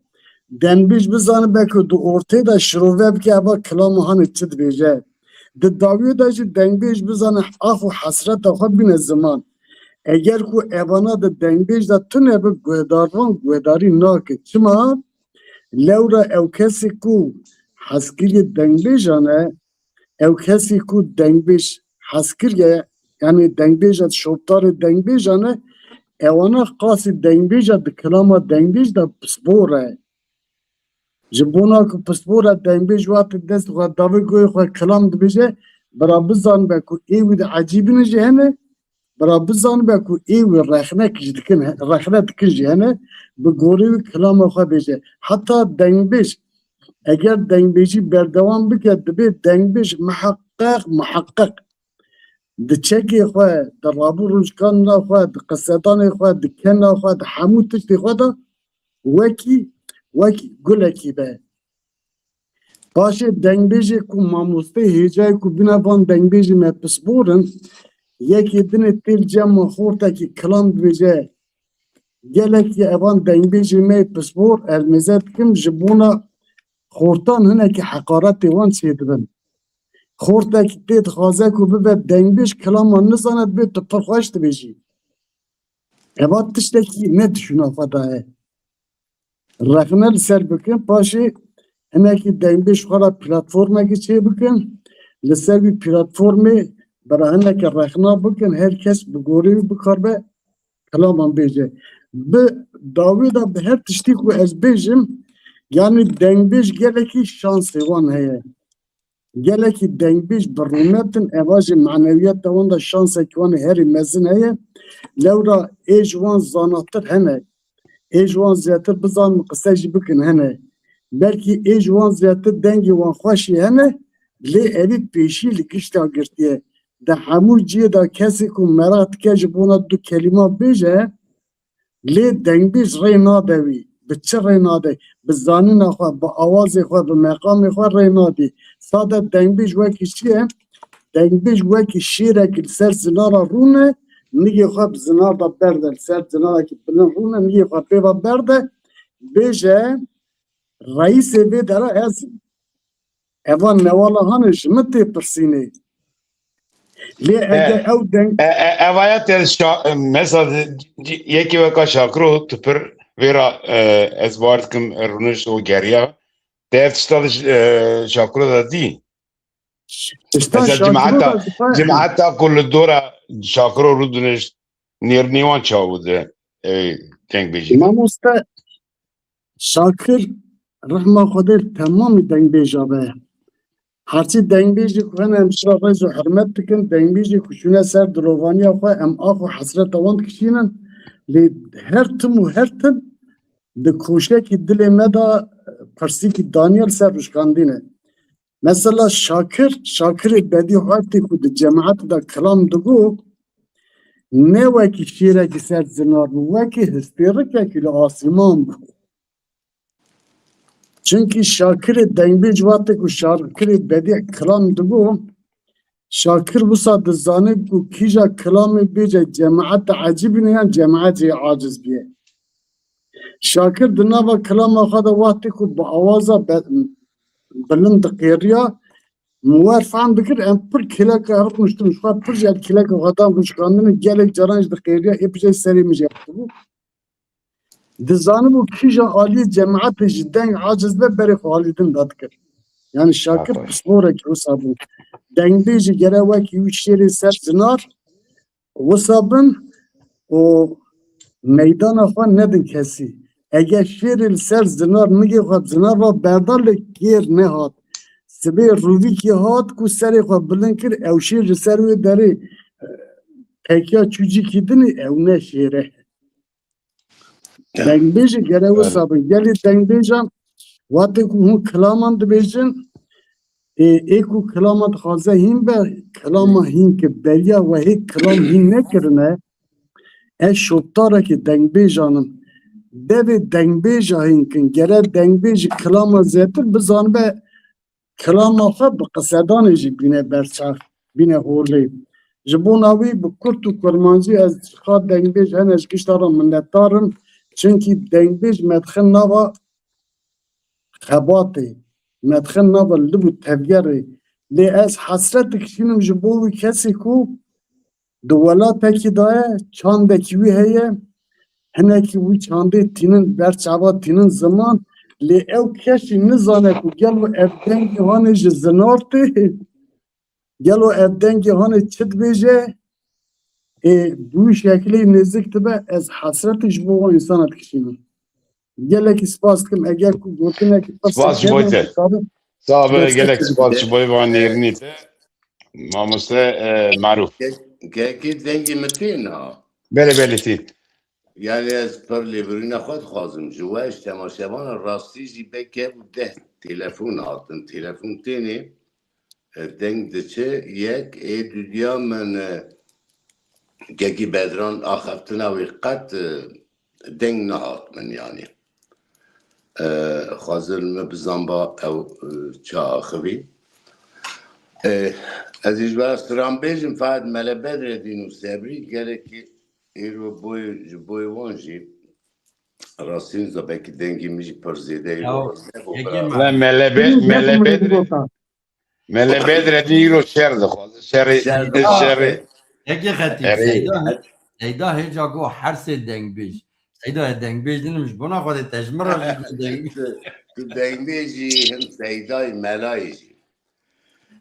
Dengbêj bizanibe ku di ortê de şirove bike eva kilamê hanê çi dibêje. Di dawiyê de jî dengbêj bizane af û hesreta xwe bîne ziman. Eger ku evana de dengbêj de tune bi guhdarvan guhdarî nake. Çima? Lewra ew kesê ku hezkirî dengbêjan e, ew kesê ku dengbêj hezkir ye, yani dengbêja şoptarê dengbêjan e, ewana qasî dengbêja di kilama dengbêj de pispor e. Ji bona ku pispor e dengbêj watê dest xwe davê goyê xwe kilam dibêje, bira bizanibe ku êwî de ecîbîne jî hene, bira bizanibe ku êwî rexnek jî dikin, rexne dikin jî hene, bi gorî wî kilama xwe bêje. Heta dengbêj eger dengbêjî berdewam bike dibe dengbêj muheqqeq di çekê xwe, di rabû rojkana xwe, di qisedanê xwe, di kena xwe, di hemû tiştê xwe de wekî gulekî be. Paşê dengbêjê ku mamostê hêcayê ku bîne van dengbêjê me pisporin, yekê dinê têl cema xortekî kilam dibêje gelekî evan dengbêjê me pispor elmêze dikim ji bona xortan hinekî heqaretê wan çê dibin. Xortekî tê dixwaze ku bibe dengbêj kilama nizane dibe tu pir xweş dibêjî. Eva tiştekî ne dişûna xwe de ye. Rexne li ser bikin, paşê hinekî dengbêj xwe re platformekî çê bikin, li ser vî platformê bira hinekî rexna bikin, her kes bi gorî wî bikarbe kilaman bêje. Bi dawî de bi her tiştî ku ez bêjim, yani dengbêj gelekî şansê wan heye. Gelekî dengbêj bi rûnetin eva jî meneviyeta wan de şansekî wan herî mezin heye. Lewra ê ji wan zanatir hene, ê ji wan zêdetir bizanin qise jî bikin hene. Belkî ê ji wan zêdetir dengê wan xweşî hene, lê evî pêşî li gişta girtiye. Di hemû ciyê de kesê ku merak dike ji bona du kelîma bêje, lê dengbêj rê nade wî. Bi çi rê nade? Bi zanîna xwe, bi awazê xwe, bi meqamê xwe rê nadê. Sade dengbêj wekî çi ye? Dengbêj wekî şêrekî li ser zinara rûne, nigê xwe bi zinar da berde, li ser zinarekî bilind rûne, nigê xwe pêva berde, bêje reîsê vê dere ez eva newala hene ji min tê pirsînê. Lê eger ew deng Evaya tel mesela yekî weka şakiro tu pir vera ez bar dikim rûniş û geriya dev tişta şakiro da dî. tişta Mesela cemaata ku li dora şakiro rûduniş nêrnîwan çawu de dengbêjî. mamoste Şakir rihma Xwedê temamî dengbêja be. Herçî dengbêjî ku hene em şira rêz û hirmet dikin, dengbêjî ku çûne ser dirovaniya xwe em af û hesreta wan dikişînin, lê her tim û her tim di koşekî dilê me de pirsîkî daniye ser rûşkandîne. Mesela Şakirê bedî haytê ku di cemaetê de kilam digo, ne wekî şêrekî ser zinar bû, wekî histêrikekî li asîman bû. Çünkü Şakirê dengbêj watê ku Şakirê bedî kilam digo, Şakir wisa dizanî ku kîja kilamê bêje cemaet ecîbîne yan cemaetê aciz bîye. Şakir di nava kilama xwe de watê ku bi awaza bilind diqêriya, wer fehm dikir em pir kileka her rûniştin xwe pir ji kileka xwedan rûşkandinê gelek caran ji diqêriya êpîje serê min jî hebû. Dizanibû kîja aliyê cemaetê ji deng aciz be berê xwe alîdin da dikir. Yani Şakir pisporekî wisa bû. Dengbêjî gere wekî wî şêrê ser zinar wisa bin û meydana xwe nedin kesî. Eger şêrê li ser zinar nigê xwe zinar ve berdar lê kêr nehat. Sibê rûvîkî hat ku serê xwe bilind kir ew şêr ji ser wê derê pekiya çûcîkî dinê ew ne şêr e. Dengbêjê gere wisa bin. Gelê dengbêjan watê ku hûn kilaman dibêjin ê ku kilama dixwaze hîn be kilama hîn ki beriya wehê kilam hîn nekirine ez şoptarekî dengbêjanin devê dengbêja hîn kin gere dengbêjî kilama zêtir bizanibe kilama xwe bi qisedanê jî bîne berçav bîne horlê. Ji bo navê bi Kurt û Kurmancî ez xa dengbêj hene ji kiştara minnetdarim çünkî dengbêj me dixin nava xebatê me dixin nava li û tevgerê lê ez hesret dikişînim ji bo wî kesê ku di welatekî de ye çandekî wî heye hinekî wî çandê tînin berçava tînin ziman lê ew keşî nizane ku gelo ev dengê hanê ji zinartê gelo ev dengê hanê çi dibêje bi wî şeklê nêzik dibe ez hesretê ji bo wan însana dikişînim. Gelekî spas dikim eger ku gotinekî Spas ji bo te. Sabe gelek spas ji bo van nêrînê te. Mamoste maruf. Gekî dengê me tên ha. Bele tî. Yani ez per lêbirîna xwe dixwazim ji we ji temaşevana rastî jî beke û deh telefon hatin. Telefon tenê deng diçe yek dudiya min gekî bedran axeftina wê qet deng nehat min yani. Xwazir me bizanba ew ça axivî. Ez ê ji we stranbêjim feqet Mele Bedrettin û Sebrî gelekî îro ji bo wan jî rastîn zebekî dengê min jî pir zêde Mele Bedrettin îro şer dixwaze. Şerê Yekê xetîb Seyda hêca got her sê dengbêj. Seyda dengbêj dinim ji bo naxwazê tejmira jî tu dengbê jî hin Seydayê Melayê jî.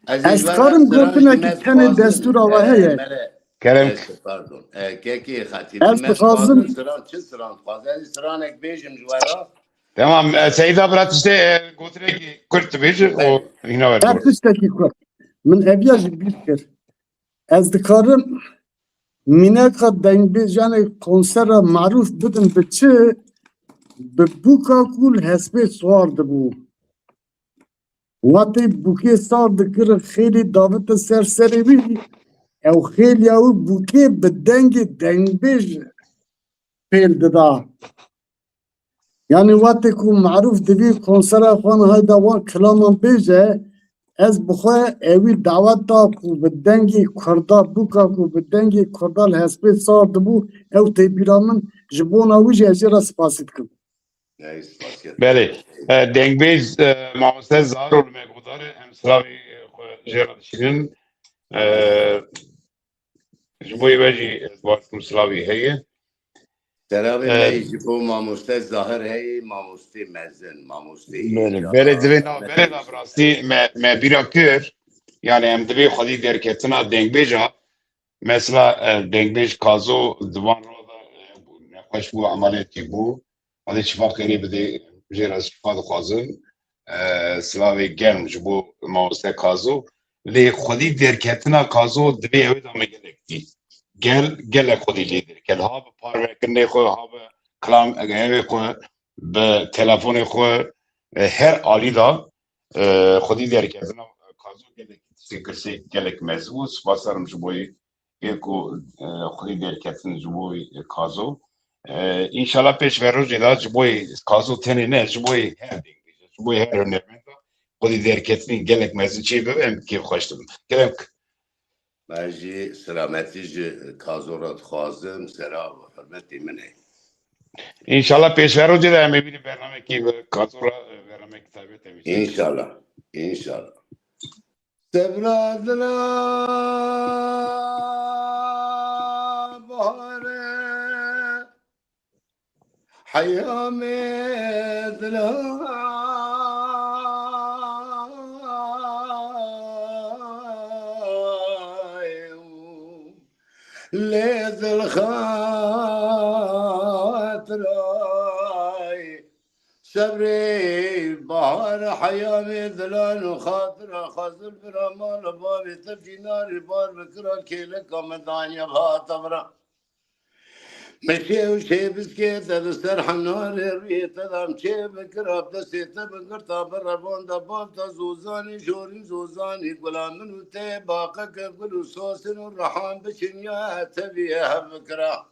Ez dikarim gotinekî tenê destûra we heye. Kerem Pardon. Gekî xetîb Ez dixwazim siran çi siran dixwaze ez siranek bêjim ji we ra. tamam Seyda bırak işte gotinekî Kurt dibêje û hîna ver. her tiştekî Kurd min eviya jî bîr kir. Ez dikarim mîneka dengbêjanê konsera marûf bidin bi çi bi bûka ku hespê swar dibû. Watê bûkê sar dikirin xêlê davite ser serê wî ew xêliya wî bûkê bi dengê dengbêj pêl dida. Yani watê ku marûf dibî konsera xwe hayda wan kilaman bêje ez bi xwe evî dawet da ku bi dengê Kurda bûka ku bi dengê Kurda li hespê sar dibû ew tê bîra min ji bona wî jî ez jê re spasî dikim. Belê dengbêj mamoste zarol me godare em slavî jêra dişînin ji bo we jî batum slavî heye. Serabê me ji bo mamoste zahir heye mamoste mezin mamoste. Belê divê bere da rastî me bîra kir yani em divê xwedî derketina dengbêja mesela dengbêj kazo divan ra da nexweş bû emaliyetî bû hadi şifa xêrê bide jêra şifa dixwazim slavê germ ji bo mamoste kazo lê xwedî derketina kazo divê ew da me gelek dî gelek xwedî lê derket ha bi parvekirinê xwe ha bi kilam evê xwe bi telefonê xwe her alî da xwedî derketina kazo gelek sikirsê gelek mezû spasarim ji bo ku xwedî derketin ji bo kazo İnşallah pêş ve rojê da ji bo kazo tenê ne ji bo her dengbêj ji bo her hunermenda xwedî derketinê gelek mezin çê bibe em kêf xweş dibin gelek Me jî selametî ji kazo ra dixwazim sera hürmetê min heye. İnşallah pêş ve rojê de em ê bînin bernamekî kazo ra bernamekî taybet em İnşallah. İnşallah. Sebra dila bahare hayame dila le dil khatray Sebri bahar hayami dilan u khatira khazir biramal babi tabjinari bar bikra kele kamedanya bhatamra مشي وشي بسكيت السر حنار ريت دام شي بكراب دسيت بقرطا بربون دبابتا زوزاني شوري زوزاني غلام منو تي باقك قلو صوصن الرحام بشنيا تبيها بكرا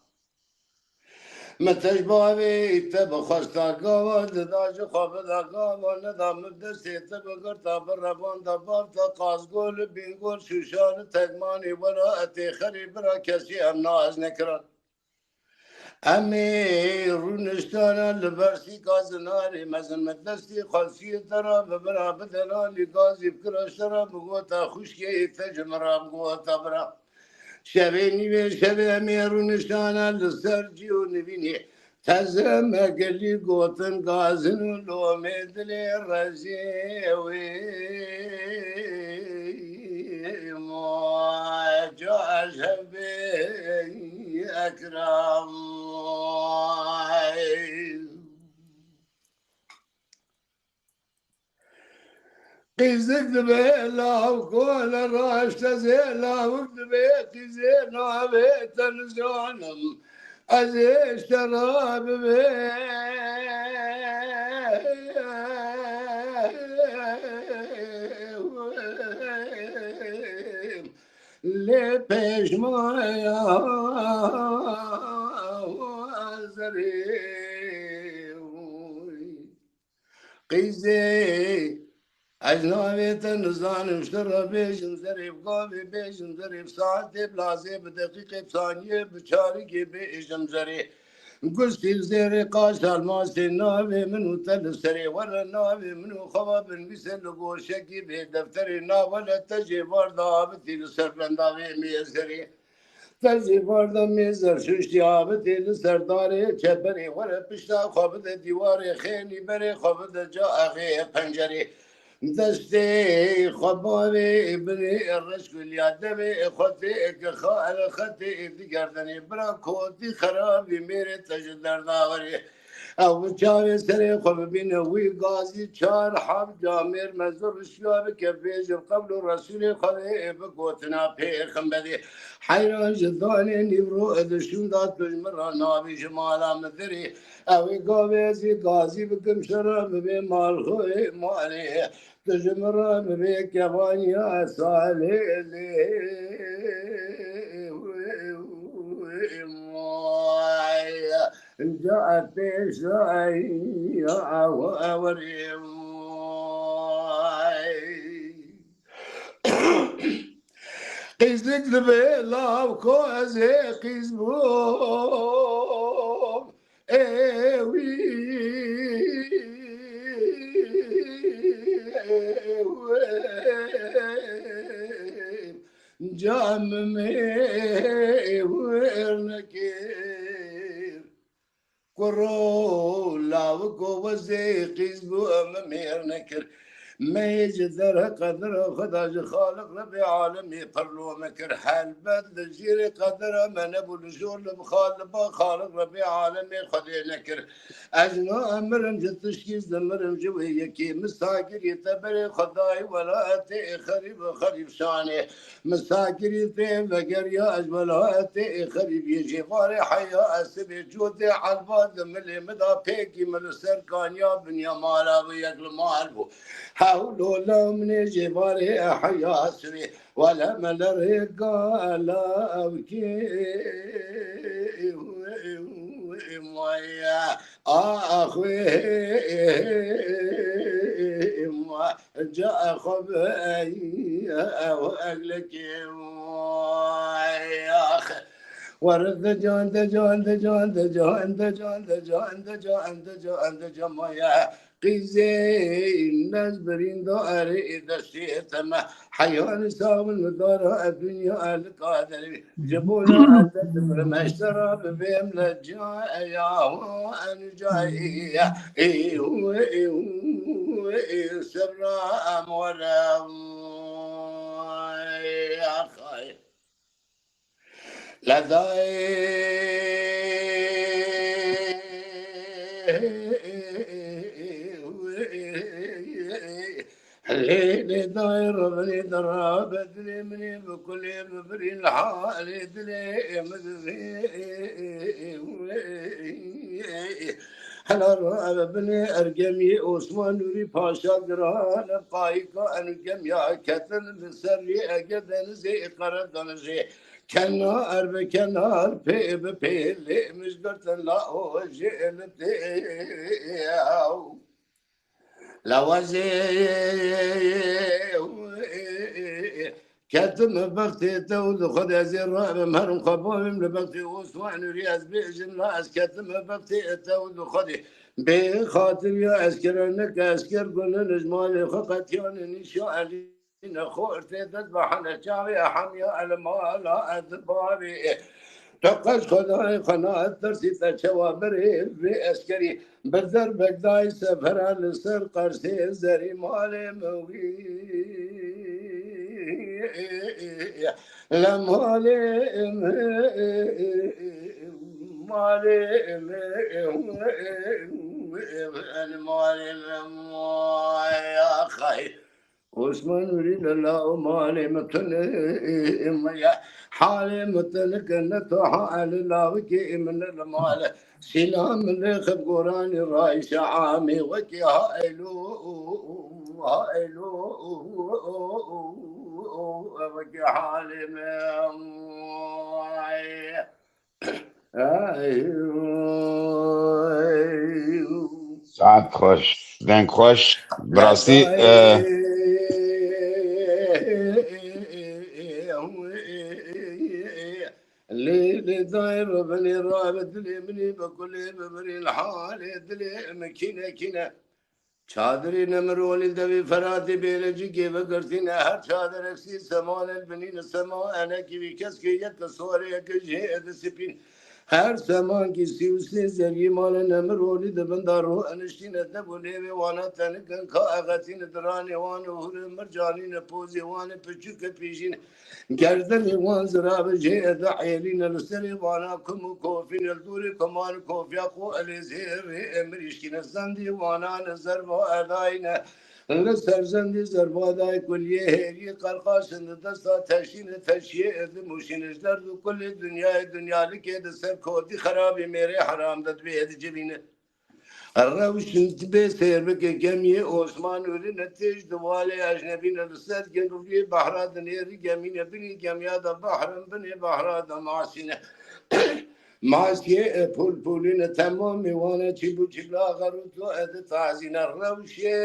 متش بابي تبا خشتا قاوا داج خواب دا قاوا ندام بدسيت بقرطا بربون دبابتا قاز قول بين قول شوشان تدماني ولا اتي خريب را كسي هم ناز نكرا امی رونشتانا لبرسی کازناری مزن مدستی خالصی ترا ببرا بدلالی گازی بکراشترا بگوتا خوشکی تجمرا بگوتا برا شبه نیوه شبه امی رونشتانا لسرجی و نبینی تزم اگلی گوتن گازن و لومه دلی رزیوی مواجه شبه اکرام قيزك دبيلا وكل الراشت زيلا وكدبيتي زينا بيت الزونم أزيش تراب لبيش مايا وزريوي قيزي أجنبي نزان اشترى بيجن زريب قابي بيجن زريب ساعتي بلازي بدقيقة بثانية بشاركي بيجن زريب قلتي زيري قاش الماسي نابي منو تل سري ولا نابي منو خواب مثل قوشكي بدفتري نا ولا تجي بردا بتي لسربنداوي ميزري تجي بردا ميزر شوشتي عابتي لسرداري كبري ولا بشتا خوابد ديواري خيني بري خوابد جا أخي پنجري دستي خباري ابني الرشق اليادمي اخوتي اكخال خطي دقردني برا كوتي خرابي ميري تجدر داغري او چاوي سري خب بينوي غازي چار حب جامير مزور شواب كبيج قبل الرسول خلي بقوتنا بيخم بدي حيران جداني نبرو ادشون دات بجمرا نابي جمالا مدري او غازي غازي بكم شرب بمال خوي مالي تجمرا بك يابانيا صالي جاءت بشاي أوريم قيزك ذبيلا وكوزي قيزبوم ايوي جاممي ورنكير كرو لاوكو وزي قيزبو اممير نكر ما يجدر قدر خداج خالق ربي عالمي فرلو مكر حال بدل جيري قدر من ابو الجور بخالب خالق ربي عالمي خدي نكر اجنا امرم جتشكيز دمرم جوهي كي مساكر يتبري خداي ولا اتي خريب خريب شاني مساكر يتبري وقر يا اجولا اتي خريب يجي فاري حيا اسبي جودي عالباد ملي مدى بيكي ملو سركان يا بنيا مالا ويقل مالبو حولو لا من جباري حيا اسبي ولا ملري قال وكي مويا اخوي ما جاء خبي واقلك يا اخ ورد جان دجان دجان دجان دجان دجان دجان دجان دجان مويا قيزي الناس برين داري إذا شئت ما حيوان ساوي المدار الدنيا القادر جبونا عدد ما اشترى بهم لجاء يا هو أنا جاي إيه سرى أمورا يا خايف ليلي داير بني دراب دلي مني بكل ببري الحال دلي مدري هلا راب بني ارقمي عثمان نوري باشا دران قايقا انقم يا كتن بسري اقدن زي قردن زي كنا ارب كنار بي بي لي مجدرتن لا وجيل تياو لوازي كتم بختي تود خد ازير راب مهرم قبوم لبختي وسوان رياز بيجن لاس كتم بختي تود خدي بخاطر يا اسكرنك اسكر قلنا نجمالي خقت يون نشالي نخور تذبح انا شاوي حميا المال اذبابي تقش خدای قناعت ترسی تشوابری في اسكري بذر بقداي سفر لسر قرسي زري مالي موي لمالي مالي مالي يا خي عثمان يريد الله مالي متن يا حالي متن كنت حال الله وكي من المال سلام لخب قراني رايش عامي وكي هائلو هائلو وكي حالي ساعت خوش دنگ خوش براستی ليلي داير بني رابط دلي مني بكل ببري الحال دلي مكينة كينة çadırı nemroli devi ferati beleci gibi gırtine her çadır eksi seman el benine sema ene gibi keskiyet de soruya kıcı edisipin her zaman ki sivsi zergi malen nemroli de bendaru eniştine de bu nevi vana tenikin ka agatine drani vana huri mercanine pozi vana püçük pijin gerden ivan zirabı cehede ayelin lüsteri vana kumu kofin el duri kuman kofya ko elizheri emrişkine zandi vana nezer adayne لسرزندی زربادای کلیه هری قرقاشند دستا تشین تشیه اد مشینجدر دو کل دنیای که دسر کودی خرابی میره حرام داد بیاد جبینه الروشن تبي سير بك جميع عثمان ولين تيج دوالي أجنبين الرسالة جنوبي بحرات نيري جميع بني جميع بحر بني بحرات معسينة معسية بولين تمام وانا تشيبو تشيبلا غروتو اد تعزين الروشة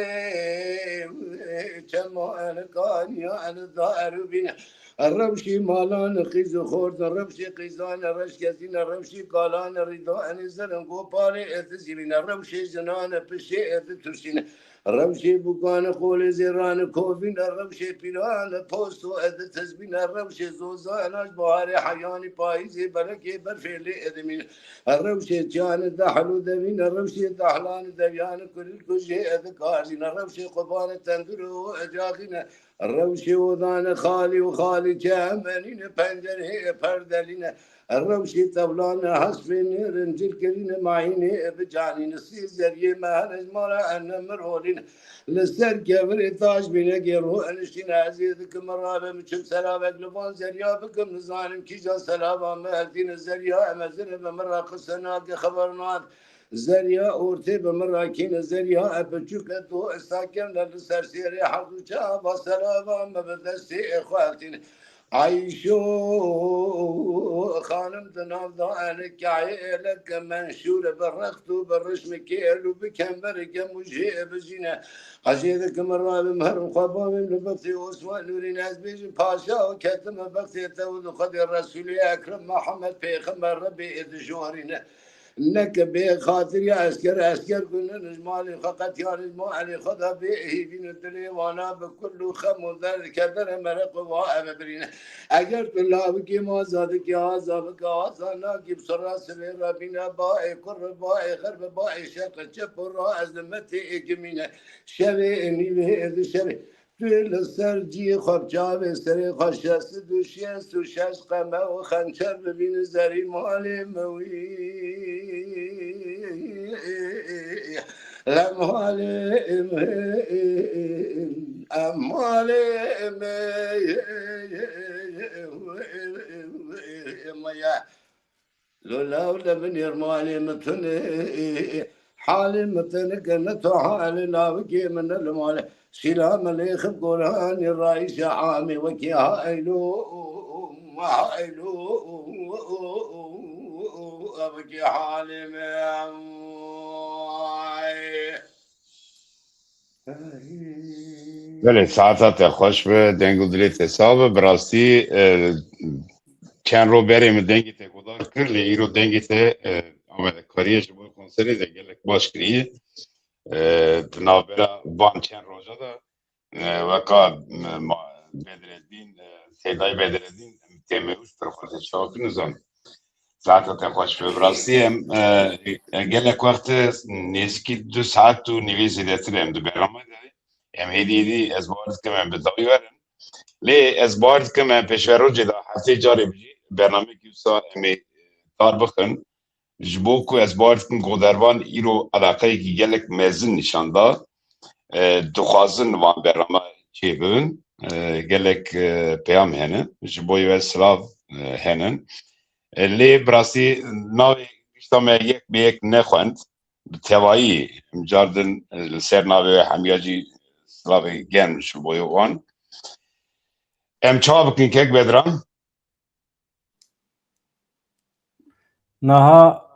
تمام أنا كانيا أنا دائر بينا الروشي مالان قيز خورد الروشي قيزان الرشكزين الروشي قالان الرداء نزلن قوبالي اتزيبين الروشي زنان بشي اتترسين الروشي بقان قول زيران كوفين الروشي بلان بوستو اتتزبين الروشي زوزان اجباري حياني بايزي بلكي برفيلي ادمين الروشي جان دحلو دمين الروشي دحلان دبيان كل الكجي اتكارزين الروشي قبان تندرو اجاقين الروشي وضان خالي وخالي جاملين بندري پردلين الروشي طولان حسبين رنجل كرين معيني بجانين السيزري مهنج مرا أن مرولين لسر كبر تاج بينا جيرو أنشتين عزيزكم مرابا مشم سلابك لبان زريا بكم نزانم كيجا سلابا مهدين الزريا أمزر بمرا قصناك خبرنات زريا أورتي بمراكين زريا أبجوك تو استاكن للسرسيري حقو جابا سلابا مبدستي إخواتين عيشو خانم تنافضا أنك عيلك منشور بالرختو بالرشم كيلو بكمبر كمجي بزينة عزيزك مرة بمهرم قبام لبقتي وسوان نوري ناس بيجي باشا وكتم بقتي تود خدي الرسول أكرم محمد بيخمر ربي إدجورين انك بخاطر يا اسكر كنا نجمالي فقط يا نجمالي خذها به بين الدنيا وانا بكل خم ذلك كدر مرق وابرين اگر طلابك ما زادك يا زابك اصلا كي بسرعه سبيل ربنا باي قر باي غرب باي شق جب ازمتي جمينه شبي اني به شبي فيل السرجي خب جاب سري خشاس دوشيس وشاش قمه وخنشر بين زري مالي موي لولا ولا من يرماني متني حالي متني كنت حالي ناوكي من المال سلام عليك قراني الرئيس عامي وكي هايلو هايلو ابكي حالي بله ساعتت خوش به دنگو دلیت حساب براستی چند رو بریم دنگی ته گدار کر لی ایرو دنگی ته آمده کاریش با کنسری ده گلک باش کریه نابرا بان چند روزا دا وکا بدردین سیدای بدردین تیمه اوست پر خود شاکی نزان ساعتت خوش به براستی گلک وقت نیسکی 2 ساعت و نویزی دیتر هم دو برنامه داری هم هیدی از بارد که من بدایی ورن لی از بارد که من پیشورو جدا هفته جاری بجی برنامه کیوسا امی دار بخن جبو کو از بارد کن گودروان ایرو علاقه کی گلک مزن نشان دا دخوازن وان برنامه چی بون گلک پیام هنن جبو یو سلاو هنن لی براسی ناوی گشتامه یک به یک نخوند توایی جاردن سر ناوی همیاجی سلاوی گن جبو یو وان ام چا بکن که بدرم نها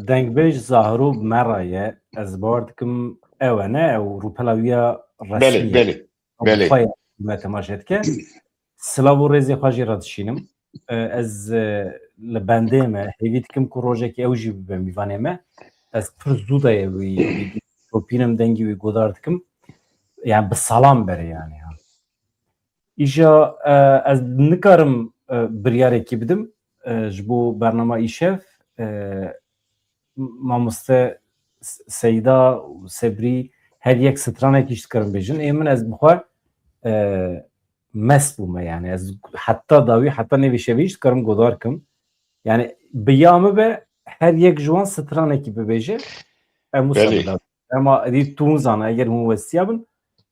دنگبیج زهرو مرایه از باردکم اوانه او روپلاویا رسمیه بله ما تماشید که سلاو رزی خواجی را دشینم از لبنده ما هیوید کم که روژه که اوجی بمیوانه ما از پر زوده وی توپینم دنگی وی گودارد کم yani به سلام بره yani ایجا از نکارم بریاره کی بدم جبو برنامه ایشف مامسته سیدا و سبری هر یک سترانه کیشت کرم بیجن ایمن از بخواه مس بومه yani از حتی داوی حتی نویشویشت کرم گودار کم yani بیامه به هر یک جوان سترانه کی ببیجه بله اما دی تونزانه اگر هم وستیابن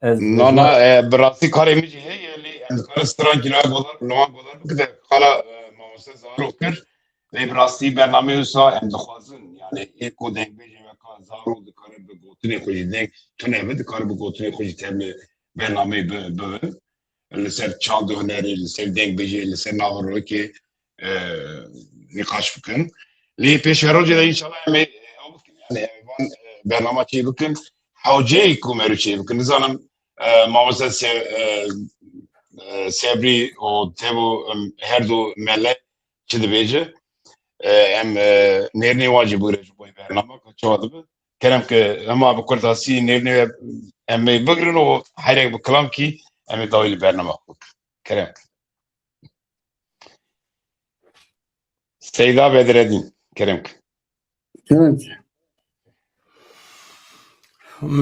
نه براستی کاری میشه یلی کار ستران کلا گذار نوان گذار بکده حالا ماموسه زارو کرد لی براستی برنامه اوسا هم دخوازن یعنی یک کو دنگ بیجه وکا زارو دکاره به گوتنی خوشی دنگ تونه به دکاره به گوتنی خوشی تبلی برنامه ببن لسر چاند هنری لسر دنگ بیجه لسر ناور رو که نقاش بکن لی پیش رو جدا انشالله همه یعنی برنامه چی بکن حوجه کومرو چی بکن نزانم ماموسه سبری و تبو هر دو مله چی دبیجه ام نرنی واجب بوده جو برنامه که چه دبه کرم که اما بکرد هستی نرنی ام بگرن و هر یک بکلام کی ام دایل برنامه کرم سیدا بدردین کرم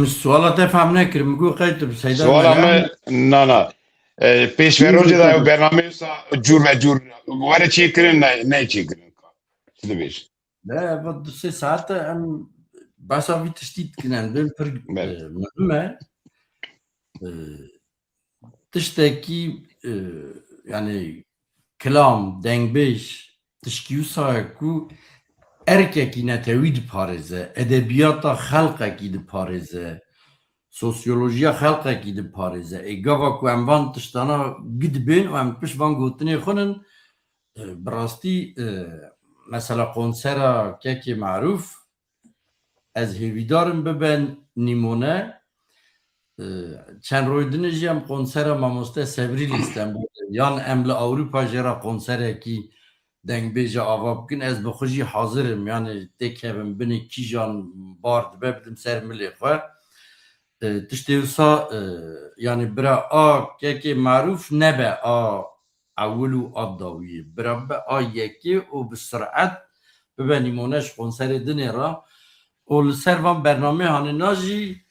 سوالات فهم نکرم میگو قید سیدا سوالم نه پیش رو جدا برنامه جور و جور واره چی کرن نه چی کرن چی دبیش نه با 2 ساعت ام بس آوی تشتید کنن بیم پر مهمه تشتکی yani kelam dengbeş tişkiyu sahiku erkeki netevi diparize edebiyata xalqeki diparize sosyolojiya xalqeki diparize gava ku em van tiştana gidibin û em piş van gotinê xwinin birastî mesela konsera kekê marûf ez hêvîdarim bibe nîmone çend roy din jî em konsera mamoste Sebrî li Stenbolê yan em li Ewropa jê re konserekî dengbêje ava bikin ez bi xwe jî hazirim yani têkevim binê kîjan bar dibe bidim ser milê xwe tiştê wisa yani bira a kekê marûf nebe a ewil û a dawiyê bira bibe a yekê û bi sir'et bibe nîmone ji konserê dinê re û li ser van bernamê hanîna jî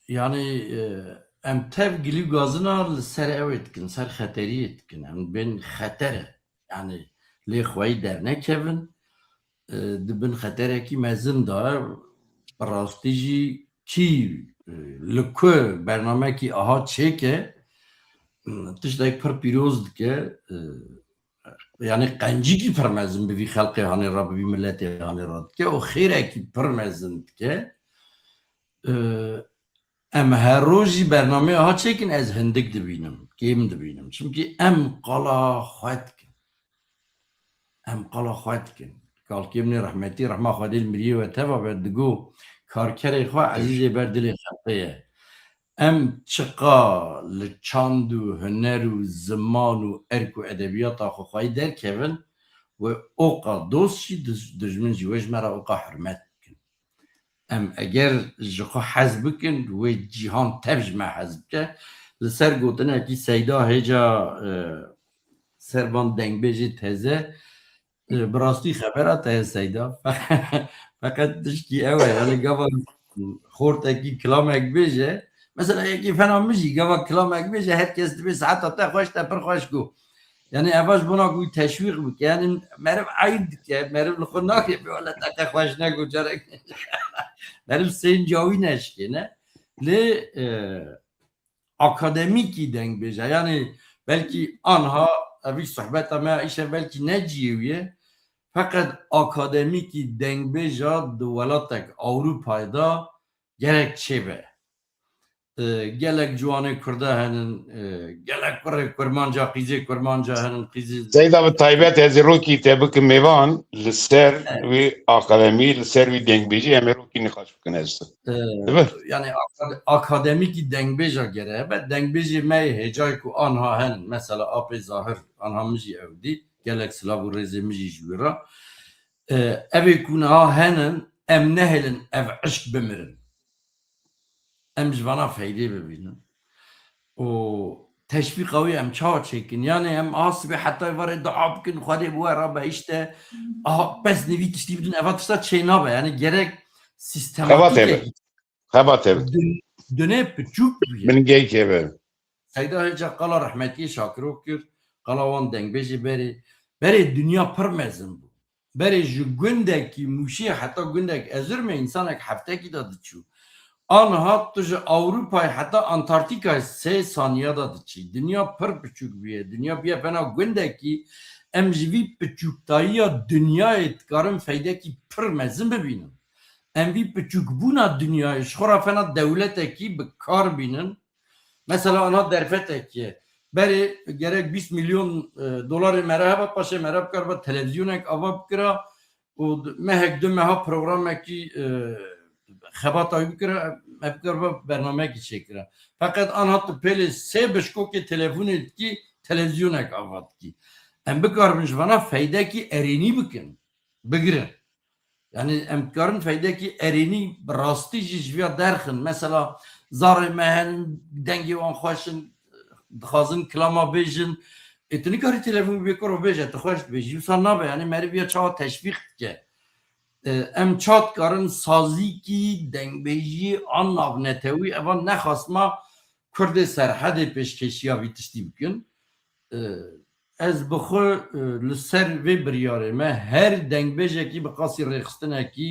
yani em tev gilî gazina li ser ew dikin ser xeteriyê dikin em bên xeter e yani lê xweyî dernekevin dibin xeterekî mezin da rastî jî kî li ku bernamekî aha çêke tiştek pir pîroz dike yani qencikî pir mezin bi vî xelqê hanê ra bi vî milletê hanê ra dike û xêrekî pir mezin dike em her roj jî bername aha çêkin ez hindik dibînim kêm dibînim çimkî em qala xwe dikin em qala xwe dikin kalkêmnê rehmetî rehma Xwedê li miriyê we teva be digo karkerê xwe ezîzê ber dilê xelqê ye em çiqa li çand û huner û ziman û erk û edebiyata xwe xwayî derkevin ve oqa dost jî dijmin jî wê ji me re oqa hirmet bikin em eger ji xwe hez bikin wê cîhan tev ji me hez bike li ser gotinekî Seyda hêca serban dengbêjê teze bi rastî xebera te ye Seyda feqet tiştî ew e yani gava xortekî kilamek bêje mesela yekî fena min jî gava kilamek bêje herkes dibe saeta te xweş te pir xweş got yani evaş buna ku teşvîq bike yani meriv eyb dike meriv li xwe nake wele te xweş negot carek meriv sên cawî neşkêne lê akademîkî dengbêje yani belkî anha evî sohbeta me îşe belkî neciyêwiye feqet akademîkî dengbêja di welatek Ewropayê da gelek çêbe gelek ciwanê Kurda henin gelek pirê kurmanca qîzê kurmanca henin qîzê Seyda bi taybet ez ê rokî te bikim mêvan li ser wê akademî li ser wî dengbêjî em ê rokî nîqaş bikin ez dibe yani akademîkî dengbêja gere hebe dengbêjê me hêcayê ku anha henin mesela apê zahir anha min jî ew dî gelek silav û rêzê min jî ji wê re evê ku niha henin em nehêlin ev eşk bimirin em ji vana feydê bibînin û teşvîqa wî em çawa çêkin yani em asibê heta varê dua bikin Xwedê bi we re be îşte aha bes nevî tiştî bidin eva tişta çê nabe yani gerek sistematik xeba te dunê piçûk bûye bingehekî hebe Seyda hêca qala rehmetî Şakiro kir qala wan dengbêjê berê dünya pir mezin bû berê ji gundekî mûşî heta gundek ezirme însanek heftekî da diçû anha tu ji Ewropayê heta Antarktîkayê 3 saniya da diçî dünya pir piçûk bûye dünya bûye pena gundekî em ji vî piçûktayiya dünyayê dikarin feydekî pir mezin bibînin em vî piçûkbûna dünyayê ji xwe re fena dewletekî bi kar bînin mesela ana derfetekî berê gerek 20 milyon dolarê mere hebe paşê mere bikar be televîzyonek ava bikira û mehek du meha programekî xebata wî bikira me bikar be bernamekî çêkira feqet anha tu pêlê sê bişkokê telefonê dikî televîzyonek ava dikî em bikarbin ji vana feydekî erênî bikin bigirin yani em dikarin feydekî erênî bi rastî jî ji vêya derxin mesela zarê me henin dengê wan xweşin dixwazin kilama bêjin tu nikarî telefon bêkar û bêje tu xweş dibêjî wisa nabe yani meriv ya çawa teşvîq dike em ça dikarin sazîkî dengbêjî an navnetewî evan nexwasma Kurdê serhedê pêşkeşiya vî tiştî bikin ez bi xwe li ser vê biryarê me her dengbêjekî bi qasî rêxistinekî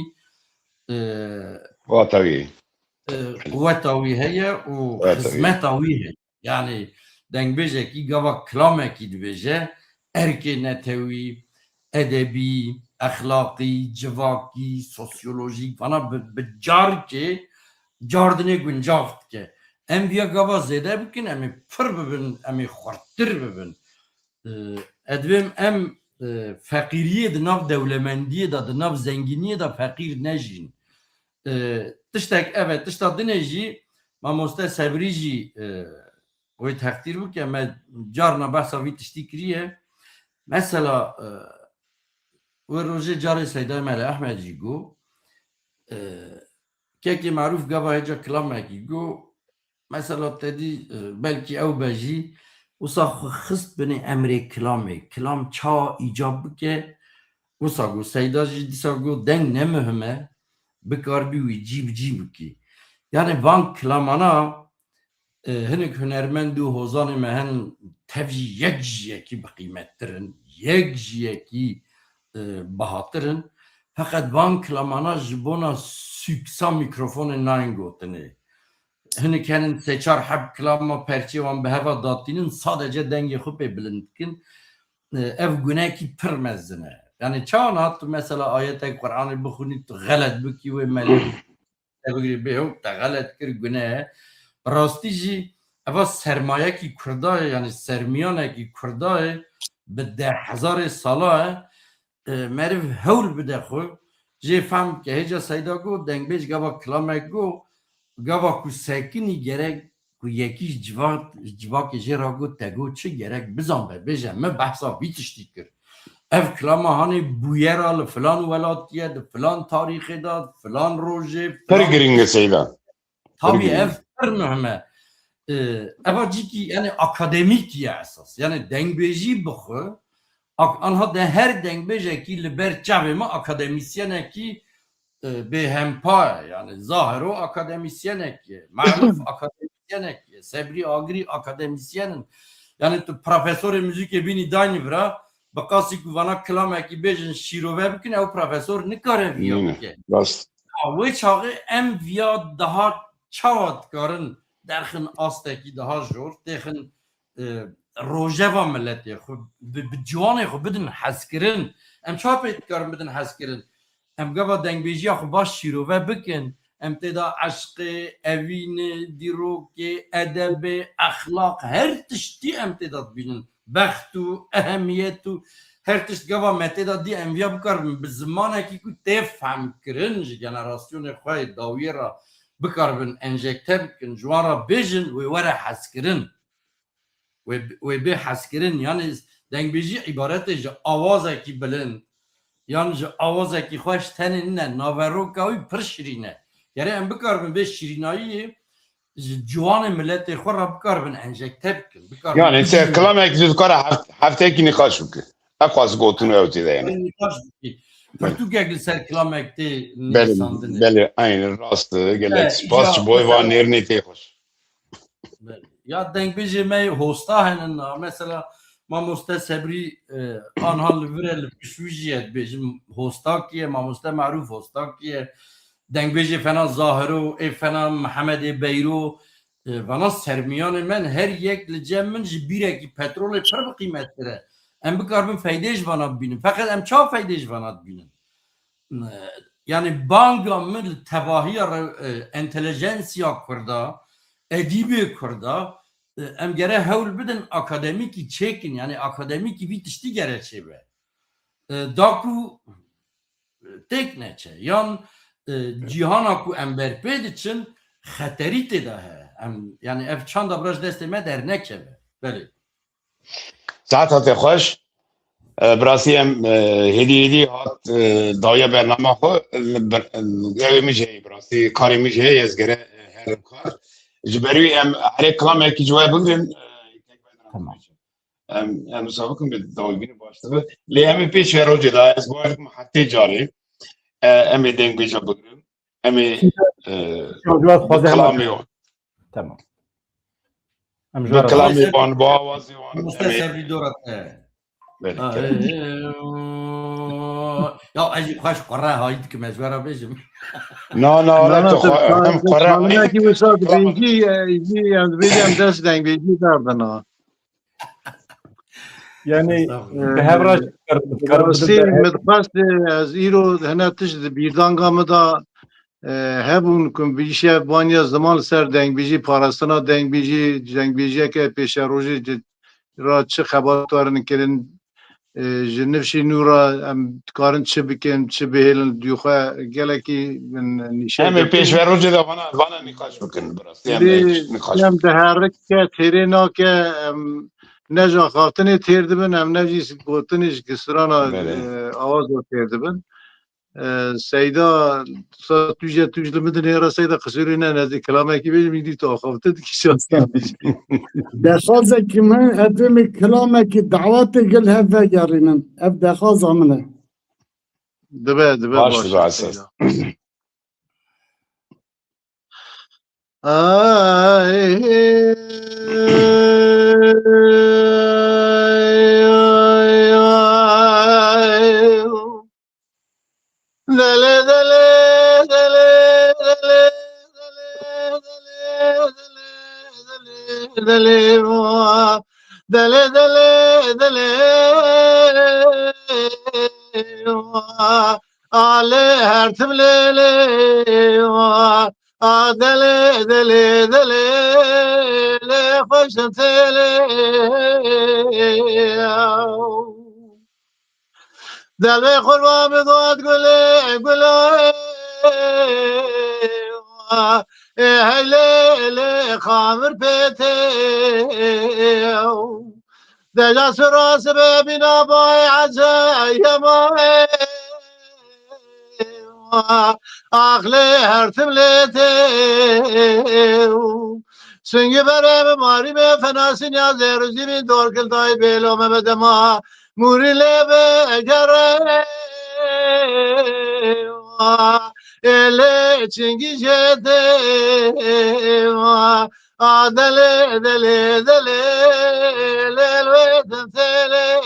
wata wî quweta wî heye û xizmeta wî heye yani dengbêjekî gava kilamekî dibêje erkê netewî edebî exlaqî civakî sosyolojîk vana bi carkê cardinê guncav dike em viya gava zêde bikin em ê pir bibin em ê xwarttir bibin edibêm em feqîriyê di nav dewlemendiyê da di nav zenginiyê da feqîr nejîn tiştek evet tişta dinê jî mamoste Sebrî jî wê teqdîr bike me carna behsa vî tiştî kiriye mesela wê rojê carê Seyda Melê Ehmed jî got kekê merûf gava hêca kilamekî got mesela te dî belkî ew be jî wisa xwe xist binê emrê kilamê kilam çawa îcab bike wisa got Seyda jî dîsa got deng ne mihim e bikarbî wî cî bi cî bikî yani van kilamana hinek hunermend û hozanê me henin tev jî yek jiyekî biqîmettirin yek jiyekî bihatirin فقط وان کلامانا جبونا سوکسا میکروفون ناین گوتنه هنه کنن سه چار حب کلاما پرچی وان به هوا داتینن sadece denge خوب بلندکن ev güne ki pırmezine. Yani çağın hattı mesela ayet-i Kur'an'ı bıkhunit galet biki ve melek tebgiri behuk da galet kir güne. Rasti jî eva sermaye ki kurda yani sermiyane ki kurda bi 10,000 sala meriv hewl bide xwe jê fem ke hêca seyda got dengbêj gava kilamek got gava ku sekinî gerek ku yekî civakê jê ra got te got çi gerek bizan be bêje me behsa vî tiştî kir ev kilama hanê bûyera li filan welatiye di filan tarîxê da filan rojê Pır giringe seyda. tabii ev pir mühim e eva cîkî yani akademîk ye esas yani dengbêjî bixwe anha de her dengbêjekî li ber çavê me akademisyenekî bêhempa yani zahiro akademisyenek ye Maluf akademisyenek ye Sebri Agri akademisyenin yani tu profesörê müzikê bînî daynî bira bi qasî ku vana kilamekî bêjin şîrove bikin ew profesör nikare viya bike Rast. wê çaxê em viya daha çawa dikarin derxin astekî daha jor têxin rojeva milletê xwe bi ciwanê xwe bidin hezkirin em çawa pê dikarin bidin hezkirin em gava dengbêjiya xwe baş şîrove bikin em têda eşqê evînê dîrokê edebê exlaq her tiştî em têda dibînin bext û ehemiyet û her tişt gava me têda dî em viya bikarbin bi zimanekî ku tê femkirin ji generasyonê xwe dawiyê ra bikarbin enjekte bikin ji wan ra bêjin wê were hezkirin wê bê hezkirin yani dengbêjî îbaretê ji awazekî bilind yan ji awazekî xweş tenê nîne naveroka wî pir şîrîn e gerê em bikarbin bê şîrînayî ji ciwanê milletê xwe ra bikarbin enjekte bikin bikarbin Yani se kilamek dikara haftekî nîqaş bike. Eqas gotin ew têde yani. pirtûkek li ser kilamek tê Belê nivîsandinê belê aynen rast gelek spas ya ji bo van nêrnê tê xweş. ya dengbêjê me hosta henin mesela mamoste Sebrî anha li vir li pişwî jî dibêjim hostakî ye mamoste Merûf hostakî ye dengbêjê fena Zahiro ê fena Mihemedê Beyro vana sermiyanê min her yek li cem min ji bîrekî petrolê pir bi qîmettir e em bikarbin feydê ji vana bibînin feqet em çawa feydê ji vana dibînin yani banga min li tevahiya entelejensiya Kurda edîbê Kurda em gere hewl bidin akademîkî çêkin yani akademîkî vî tiştî gere çêbe da ku têk neçe yan cîhana ku em berpê diçin xeterî têda heye em yani ev çanda biraj destê me dernekeve belê Saet hatê xweş birasî em hêdî hat dawiya bername xwe evê min jî heye birasî karê min jî heye ez gere herim kar ji ber wî em herê kilamekî ji we bigrin Tamam. em wisa bikin bi dawîbînê baş dibe lê em ê pêş ve rojê da ez baş bikim heftê carê em ê dengbêja bigrin em ê Cevap xwazê hema kilamê wan tamam. Em ji bi we re kilamê wan bi awazê wan em Muste ê Sebrî dorat e belê ya ez jî xweş qure hayî dikim ez were bêjim Na na Nana tu hem qara çalınaki wisa dibêjî em dibêjî em dest dengbêjî derdin ha. yani Estağfurullah. bi hev raj Rastî midxwest ez îro hene tişt di bîrdanga me da hebûn ku bîşe vaniya ziman li ser dengbêjî parastina dengbêjiyeke pêşe rojê ra çi xebatwarin kirin ji nifşî nû ra em dikarin çi bikin çi bihêlin dûxwe gelekî nîşe hem pêş ve rojê de vana nîqaş bikin birastî em nîqaş em diherike têrê nake em ne ji xaftinê têr dibin em ne jî gotinê ji kisirana awaza têr dibin seyda tu ji li min êra seyda qisûrê ne nezî kilamekî bêjim îdî tu axaftin dikî şastî Dexwazekî min evê kilamekî dewatê gel hev vegerînin. Ev dexwaza min e. dibe Baş baş dibe esas. دلی دلی دلی دلی آله هر تم لیلی دلی دلی دلی لی خوش تلی دل قربان بداد گله گله هیله خامر پیته دجا سراس ببینا بای عجایبای آخله هر تملته سنگی بره ماری به فناسی نیاز روزی بین دور کل دای بیلومه بده ما موری لبه گره ele çingi jete adele dele dele lelve tele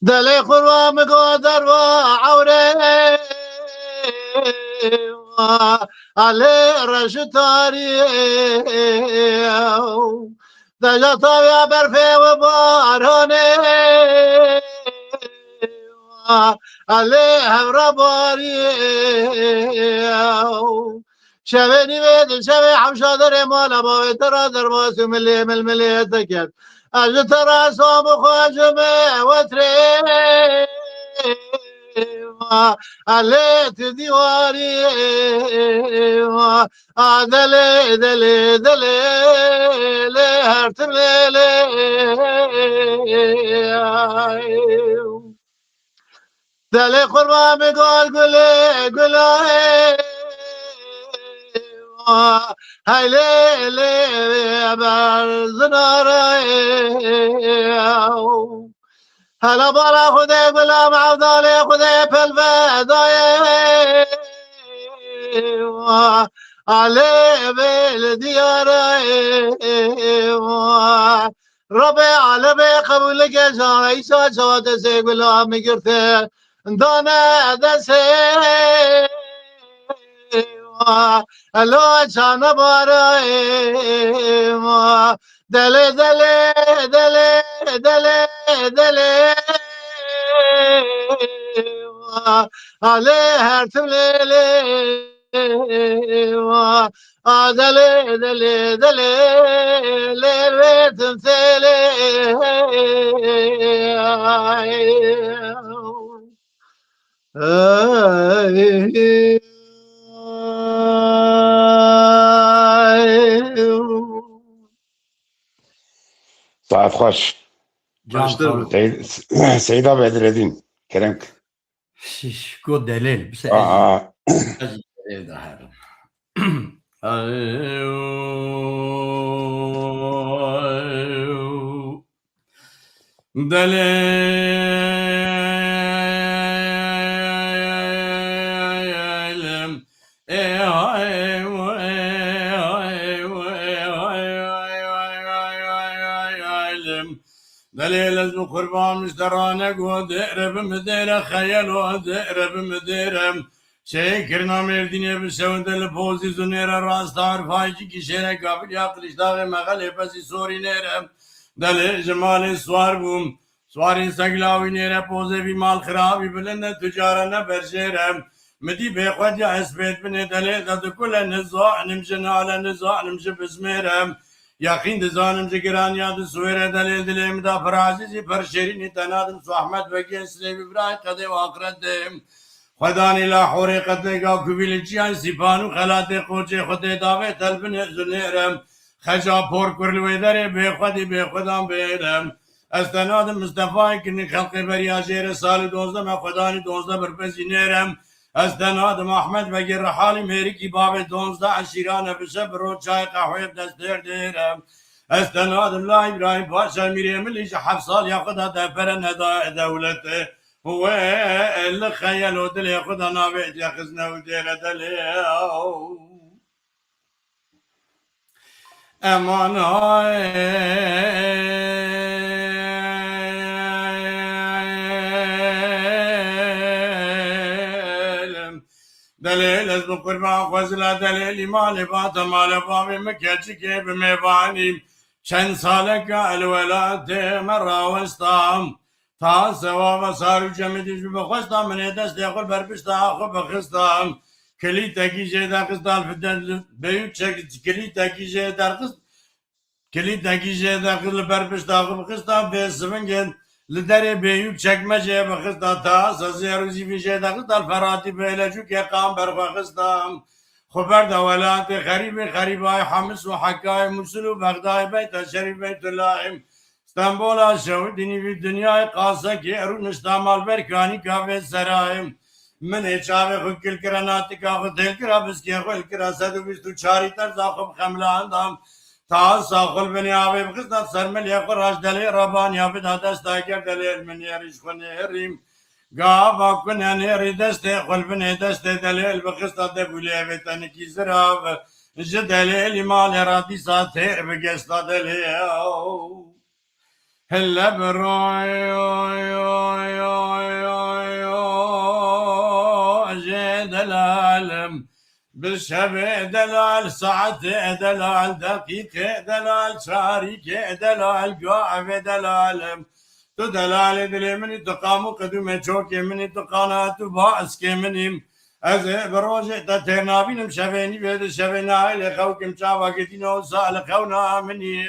dele kurva me godar va avre ale rajtari دجا تاویا برفه و بارانه علی همرا باری شبه نیمه دل شبه حمشادر مالا باوی ترا در باسو ملی مل ملی تکت اجو ترا سام خواجمه و تره علی تدیواری دلی دلی دلی لی هر تم لیلی دلی قربان بگل گلی گلی هیلی لی بر زناری هلا بالا خدای بلا معودالی خدای پلفدای علي بالديار ربي عالمي قبولك يا عيسى شوات سيقول عم قرث دانا دسي لو كان باراي دلي دلي دلي دلي دلي علي هرتم ليلي دلي دلي دلي ليل تمثيلي ساعت خوش جان خالو سیدا بدردین کرنک شش گو دلیل بس آه ازی دلیل ده هرم دلیلم دليل اسم قربان مشترانك ودئر بمدير خيال ودئر بمدير شكرنا مردين بسود البوزي زنير راستار فايجي كشيرة قابل يقلش داغي مغلي بسي سوري نيرم دليل جمال سوار بوم سواري سقلاوي نيرة بوزي في مال خرابي بلند تجارنا برشيرم مدي بيخوات يا حسبيت بني دليل داد كل نزاع نمشي على نزاع نمشي بسميرم یقین دزانم جگران یاد سویره دلیل دلیم دا فرازیزی پر شیرینی تنادم سو احمد بگی سلیب برای قده و آخرت دیم خدانی لا حوری قدگا کبیل جیان سیپانو خلات قوچه خود داوه تلبن زنیرم خجا پور کرلوی داره بی خودی بی خودم بیرم استنادم مصطفی کنی خلق بریاجیر سال 12 خدانی 12 برپسی نیرم استنادم احمد بگیر حالی میری کی باب 12 عشیرانه بشه برو چای قهوه دستر دیرم استنادم لا ابراهیم پاشا میریم لیش 7 سال یا خدا دفر ندای دولته هو اللي خيلوا دلي خدا نابعد يا خزنا ودير دلي امان دليل اسم قربان خوزلا دلیلی مال بات مال بابی مکچی که بمیوانیم چند ساله که الولاد مراوستم تا سوا و سارو جمعیش بخواستم من دست دیخل برپشتا خوب بخستم کلی تکیجه در قصدال فدن بیوت چک کلی تکیجه در قصد کلی تکیجه در قصد برپشتا خوب بخستم به سفنگن لدر بیوت چکمجه بخستا تا سازی روزی بیشه در قصدال فراتی بیلجو که قام برخواستم خبر دولات خریب خریبای حمص و حکای موسل و بغدای بیت شریف بیت اللهم استانبول شهودینی في دنیای قاسه که ارون استعمال برکانی کافه سرایم من چاوه خود کل کراناتی که خود دل کرا بسکی خود کرا 124 تر زاخب خملاندم تا ساخل بنی آوه بخستات سرملی خود راش دلی رابانی آفد دستا کرد دلی المنیارش خونه ریم گاوا کنه نیری دسته خل بنی دسته دلی بخستات بولی بیتانی کی زراف جدلی مال رادی ساتر بگستا دلی هلا بروي جيد العالم بالشبه دلال ساعة دلال دقيقة دلال شاركة دلال قاعدة دلال تو دلال دلي مني تقامو قدوم چوكي مني تقانات باسكي مني از بروجه تتنابينم شبيني بيد شبينا لخوكم شاوا قدينو سال خونا مني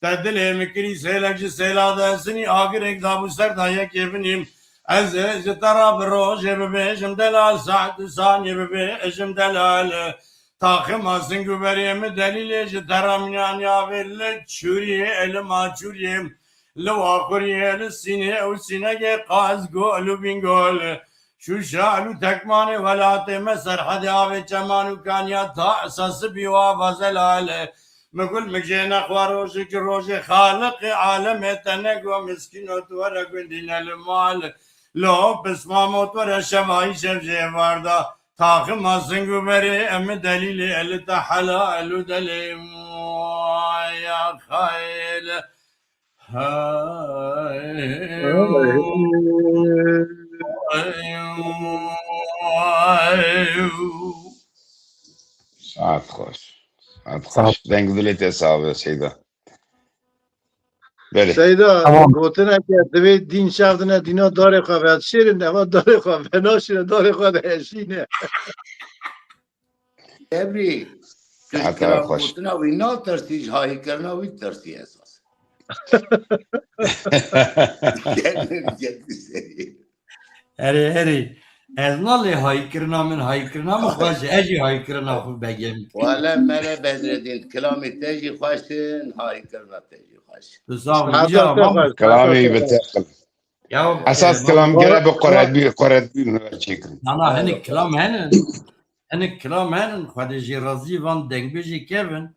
تدل مکری سیلک سیلاد سنی آگر اقدام سر دایا که بنیم از جترا بروج ببیشم دلال ساعت ثانیه ببیشم دلال تاخم آسنگو بریم دلیل جترا منان یاویل چوریه علما چوریه لو آخریه لسینه او سینه قاز گولو بینگول شو شالو تکمانه ولات مسر حد آوه چمانو کانیا تا اساس بیوا وزلاله مقول مجينا خواروشك روشي خالق عالم تنقو مسكين وتورا قندنا المال لو بس ما موتورا شماي شبجي واردا تاخم سنگو بري ام دليل اللي تحلا اللو دليل يا خيل ساعت خوش خوش دنگ دلت حسابه سیدا بله سیدا تمام. گوتنه که دوی دین شغدنه دینا داره خواه شیرین اما داره خواه بناشینه داره خواه هشینه ابری حتی کلام خوش. گفتن وی نا ترسیج هایی کرنا وی ترسی اساس جدی سری هری از ناله های کرنا من های کرنا مخواست اجی های کرنا خود بگم والا مرا بدردین کلامی تیجی خواشتن هایی کرنا تیجی خواشتن بسام حتی اینجا ما کلامی بتقل یا اساس کلام گره به قرد بی نور چیکن نه هنی کلام هنن خودجی رازی وان دنگ بیجی کردن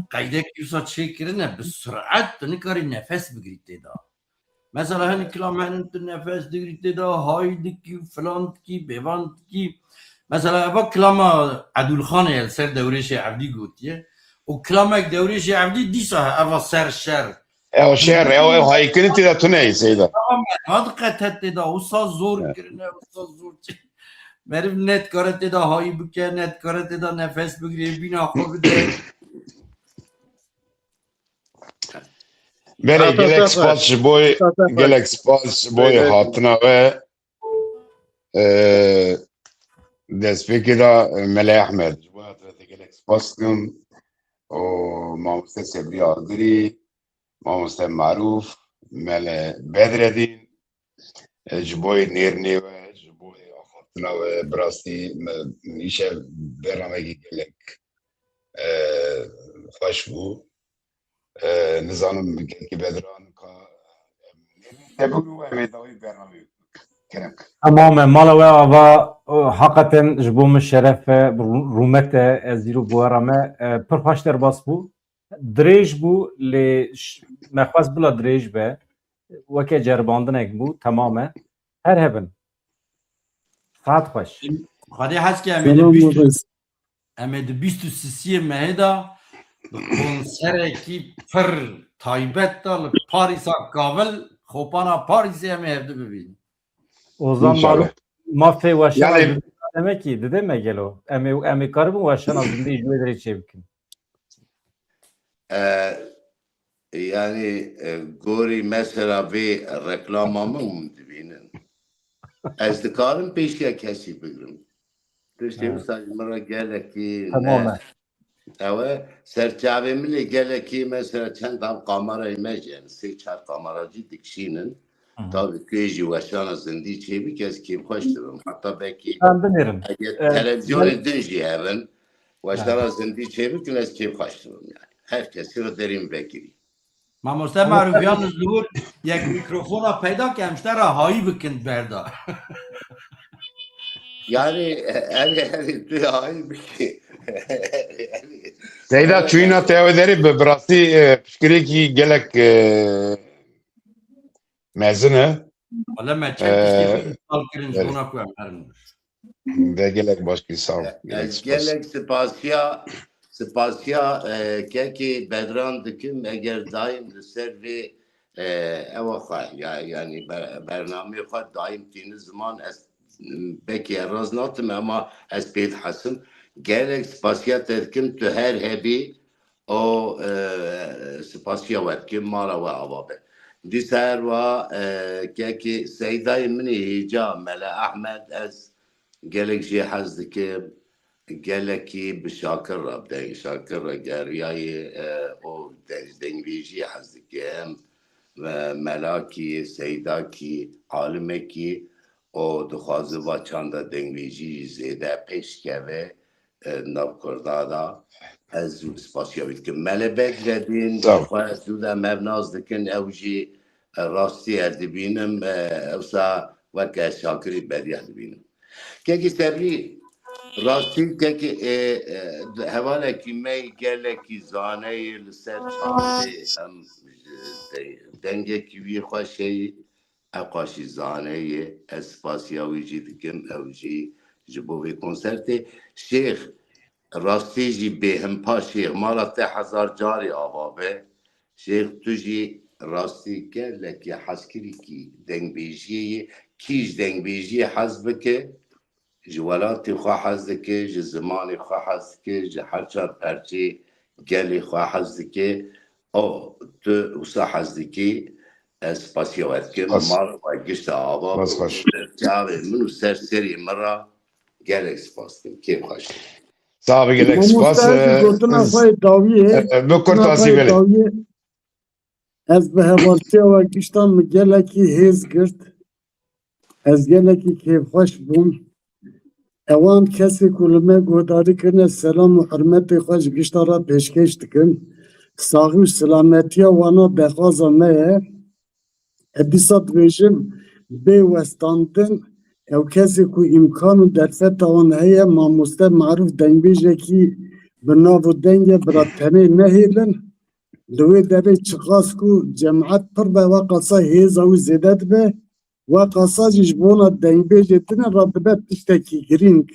قیده کیسا چه کرنه به سرعت نکاری نفس بگیرید تیدا مثلا هنی کلام هنن تو نفس بگیرید تیدا های دکی فلان کی بیوان کی مثلا با کلام عدول خانه سر دورش عبدی گوتیه و کلام یک دورش عبدی دیسا اوا سر شر او شعر او هاي كنت دا تناي سيدا هاد قطعت تیدا اوسا زور کرنه اوسا زور چه مرف نت کارت تیدا هایی بکر نت کارت تیدا نفس بگیری بینا خوب ده بله گلک سپاس بوی گلک سپاس بوی هاتنا و دست بکی دا ملی احمد جبوی هاتنا گلک سپاس کن و مامسته سبری آگری مامسته معروف ملی بدردین جبوی نیر و جبوی هاتنا و براستی میشه برنامه گلک خوش بود نظام که بدران که تبغوا امیدواری برنامه کرم تمام مالا و آوا حقیقتا جبوم شرف رومت ازیرو بوارمه پرخاشتر باس بو دریج بو لی مخواست بلا دریج به وکه جرباندن اک بو تمامه هر هبن ساعت خوش خواهی هست که سلام رز امید 23 مهدا کنسر کی پر تایبت دال پاریسا کاول خوپانا پاریسی هم هفته ببین اوزان انشالله. معلوم ما فی وشن یعنی demek ki dedi mi gelo? Emi karım ulaşan azında icra çevikin. Yani gori mesela bir reklamamı mı dibinin? Ez dikarim peşiye kesi bigirim. Tuştayım saçmara gelek ki Tamamen. evet serçavemle gelek ki mesela çend tam kamerayı mecen seçer kameracı dikşinin tabii köyci başana zindi çevi kez kim hoşturum hatta belki Ben bilirim. televizyon edinci hemen başana zindi çevi kez kim hoşturum yani herkesi derin bekiri. Mamoste Marufiyan Zluur یک میکروفونا پیدا کمشتر هایی بکن بردا. Yani her dünyayı bir ki. Seyda çuyuna tevederi be brasi pişkiri ki gelek mezine Valla me çend tişteki al kirin zbuna koyam hermuş. de gelek başki sağ ol. Gelek spas. Gelek spasya ki bedran dikim eğer daim ser ve evaha yani bername xwe daim tîniz zaman ez belki raz natim ama ez pêd hesim gelek spasya te dikim tu her hebî o spasya we dikim mala we ava be dîser wa ki seydayê minê hêca Mele Ahmed ez gelek jê hez dikim gelekî bi Şakir re Şakir re geriyayê o dengbêjiyê hez dikim ve Melaki, Seydaki, Alimeki o dixwaze va çanda dengbêjî zêde pêşkeve navkurda da ez spasiya dikim. Melebek redin xwe tu de mevnaz dikin ew jî rastî er dibînim ewsa weke Şakirî beriya dibînim. Kekî serî rastî kekî hevalekî me gelekî zaneyê li ser çandê em dengekî wî xwe şeyî ew qaşî zaneyê ez spasiya wî jî dikim ew jî ji bo vê konsertê şêx rastî jî bêhempa şêx mala te hezar carê ava be şêx tu jî rastî gelekî hezkirîkî dengbêjiyê kî ji dengbêjiyê hez bike ji welatê xwe hez dike ji zimanê xwe hez dike ji her çar perçê gelê xwe hez dike o tu wisa hez dikî ez spasiya we dikim mal xwe gişta ava çavê min û ser serê min ra gelek spas dikim kêm xweş Sağ ol gelek spas. Gotuna xwe dawiyê Bu kurtasî veli. ez bi hevaltiya we giştan min gelekî hêz girt ez gelekî kêfxweş bûm ewan kesê ku li me guhdarî kirine selam û hurmetê xwe ji gişta re pêşkêş dikim saxî û silametiya wana bexwaza me ye dîsa dibêjim bê westandin ew kesê ku îmkan û derfeta wan heye mamoste Maruf dengbêjekî bi nav û dengê biratenê nehêlin li wê derê çiqas ku cemaet pir be ve qasa hêza wî zêde dibe ve qasa jî ji bona dengbêjê tune re dibe tiştekî girîng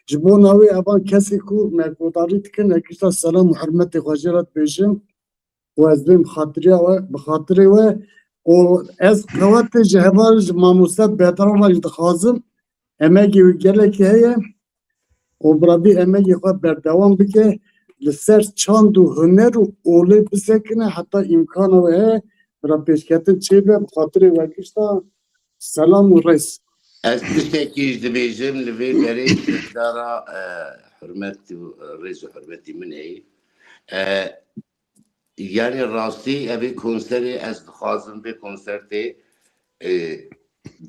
ji bona wê evan kesê ku me guhdarî dikin gişta selam û hurmetê xwe jê re dibêjim û ez bêm bi xatirê we û ez qewetê ji heval ji mamoste Bedran re jî dixwazim emekê wî gelekî heye û birabî emekê xwe berdewam bike li ser çand û huner û olê bisekine heta îmkana we heye bira pêşketin çêbe bi xatirê we gişta selam û rêz. Ez tiştekî ji dibêjim li vê derê dara hurmetî rêz û hurmetî min heye yani rastî evê konserê ez dixwazim vê konsertê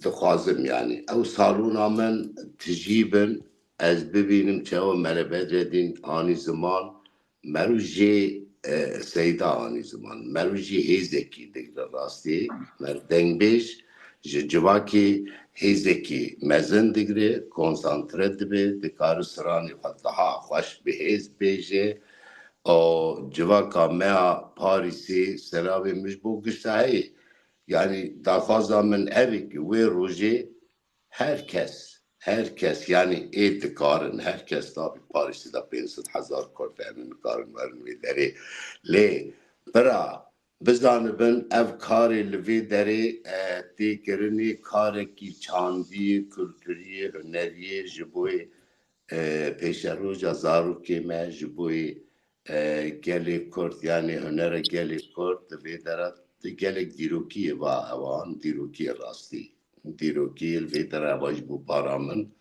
dixwazim yani ew salûna min tijî bin ez bibînim çawa Mele Bedreddîn anî ziman merû jê Seyda anî ziman merû jî hêzekî digre rastî mer dengbêj ji civakê hêzekî mezin digre konsantre dibe dikare siranê xwe daha xweş bi hêz bêje o civaka meya Parîsê selavê mij bo gişta heye yani daxwaza min evê ki wê rojê herkes yani ê dikarin herkes tabî Parîsê de 500,000 Kurd em nikarin werin wê derê lê bira بزانبن ev karê li vê derê têkirinê karekî çandî, kulturî, huneriyê ji bo pêşeroja zarokê me ji bo gelê Kurd yanî hunera gelê Kurd di vê dera gelek dîrokiyê va ewan dîrokiyê rastî. Dîrokiyê li vê dera ewa ji bo para min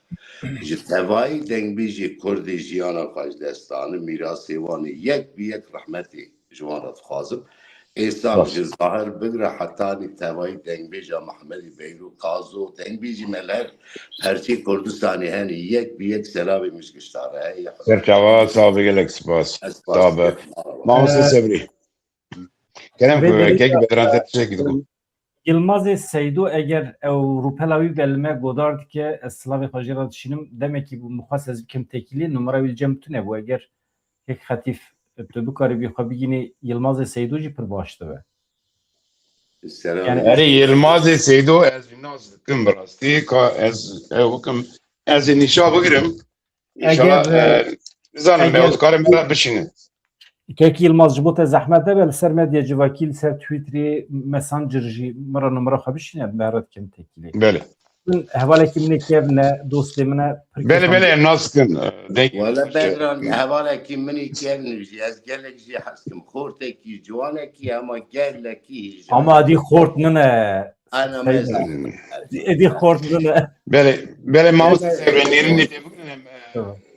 ji tevayî dengbêjê Kurdê jiyana xwe ji dest danî mîrasê wan ê yek bi yek rehmetê ji wan re dixwazim. Êsal ji zahir bigire hetanî tevayî dengbêja Mehmedî Beyrû Qazo dengbêjî me li her perçê Kurdistanê henî yek bi yek selavê mişkiştar heye. Serçava sağ gelek spas. Tabi. Mamusta Sebri. Kerem kek bedran teşekkür ederim. Yılmaz Seydo eğer Avrupa'lı belme godard ki Slavi Hacıra düşünüm demek ki bu muhasez kim tekili numara bileceğim tüne bu eğer kek hatif bu karibi habigini Yılmaz Seydo'cu per başta ve. Yani Eri Yılmaz Seydo ez nas dikim rastî ka ez hukum ez nişa bigirim. İnşallah zanim me odkarım bera bişinin. Kek Yılmaz jibota zahmet de bel ser medyacı vakil ser Twitter'i messengerci mara numara habişin ya merat kim tekili. Bele. Hevala kimine kevne dostemine. Bele naskin. Valla bedran hevaleki mini kevniji ez gelekji haskim xorteki civaneki ama geleki. Ama di xort nene. Ana mezun. Di xort nene. Bele mamus sevrenlerin ne tebukun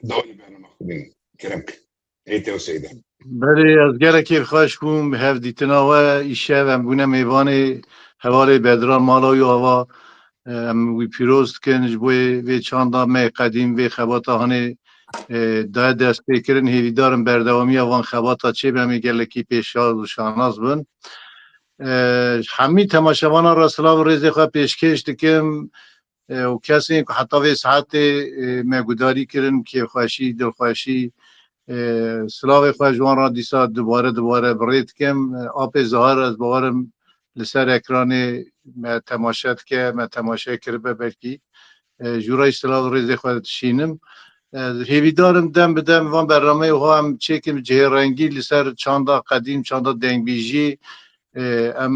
doğru benim akılım. Kerem. Ete o seyde. Beri az gelekî xweş bûm bi hevdîtina we îşev em bûne mêvanê hevalê bedran mala wî ava em wî pîroz dikin ji bo vê çanda me qedîm vê xebata hanê daha dest pêkirin hêvîdarin berdewamiya van xebata çê em ê gelekî pêşaz û şanaz bin. Hemî temaşevana ra silav û rêzê xwe pêşkêş dikim û kesên ku heta vê saetê me gudarî kirin kêfxweşî, dilxweşî سلاوی خواه جوان را دیسا دوباره برید کم آب زهار از باورم لسر اکرانی تماشات که من تماشای کرده بلکی جورای سلاو ریزی خواه تشینم هیوی دارم دم بدم وان برنامه و هم چیکم جه رنگی لسر چاندا قدیم چاندا دنگ بیجی ام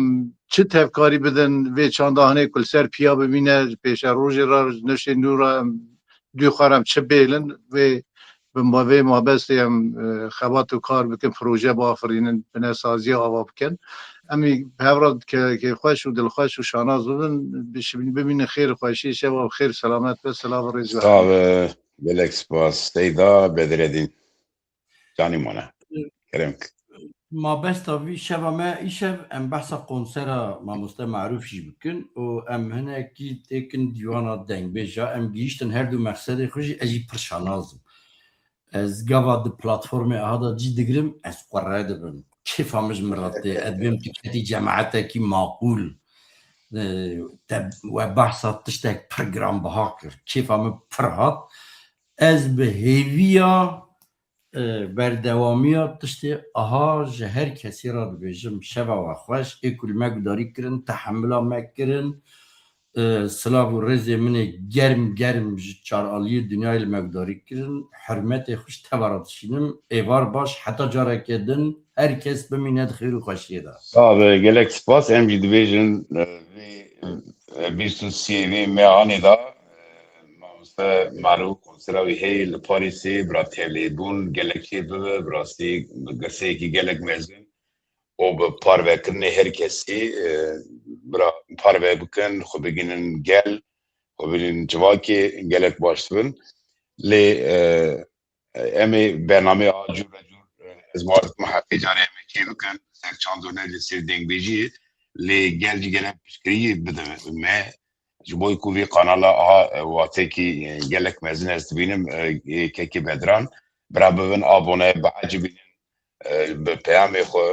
چه تفکاری بدن و چاندا هنه کل سر پیا ببینه پیش روژی را نشه نورا دو خارم چه بیلن و بمباوی مابستی هم خبات و کار بکن پروژه با آفرینن بنا سازی آوا بکن امی هفراد که خوش و دلخوش و شاناز بودن ببینن خیر خوشی شب و خیر سلامت به سلام و رضا Sağ belek spas Seyda Bedreddin Cani mona Kerem. ما بس طبي شبه ما إيشب أم بحث قنصرة ما مستوى معروف شيء بكن وأم هنا كي تكن ديوانا دين بيجا أم جيشتن هردو مقصد خوشي أجي برشانازم از جافا د بلاتفورم هذا جي دقرم از قرر دبن كيف همش مرات أدبم تكتي جماعتها كي معقول وبحثات تشتاك برنامج بهاكر كيف هم فرهات از بهيفيا بردواميات تشتي اها جهر كسي را بيجم شبا وخوش اكل مقداري كرن تحملا مكرن سلاف و رزي من گرم چارالي دنيا المقداري كرن حرمت خوش تباراتشينم ايوار باش حتى جارا كدن herkes بمينات خير وخوشيه دا Sağ gelek spas MG Division B2C meani da mamusta maru konservi hey le Paris'i bra tevlidun gelekçi de brasti gase ki gelek mezun o bu parve kırne herkesi bra parve bıkın xubiginin gel xubiginin cevaki gelek başvın le emi bername acur از مارد محقق جاری امیکی بکن سر چاندونه لسیر دنگ بیجی لی گل گلم پشکری بدم ما جبوی کوی قنالا آها واتی کی گلک مزن است بینم که بدران برابرن آبونه بعجی بینم به پیام خو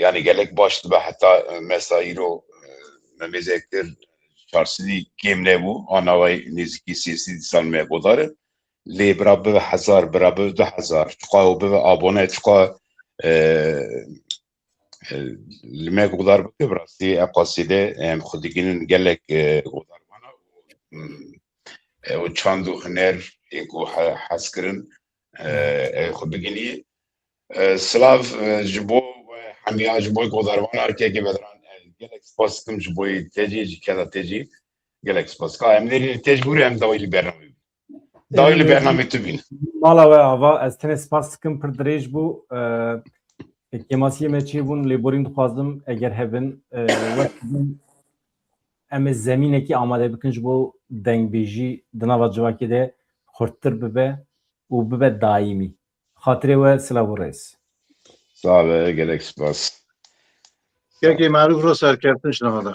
یعنی گلک باشد به حتی مسایی رو ممیزکتر چارسیدی کم نبو آنوای نزدیکی سیاسی سال میگذاره لی برابر 1000 برابر 2000 چقا به آبونه چقا لما قدر براستی اقاصیده خودگین گلک قدر مانا و چند هنر اینکو حس کرن خودگینی سلاف جبو برنامه ji bo kodarvan erkekê bedran gelek spas dikim ji bo tecî jî keda tecî gelek spas ka em nerî tej bûre em dawî li bername dawî li bername tu bîn Mala ve ava ez tenê spas dikim pir dirêj bû. Kemasiyê me çê bûn lêborîn dixwazim eger hebin wek em ê zemînekî amade bikin ji bo dengbêjî di nava civakê de xurttir bibe û bibe daîmî. Xatirê we silav û rêz. sağ ve gelek spas Yekê maruf ro serkeftin şinavada.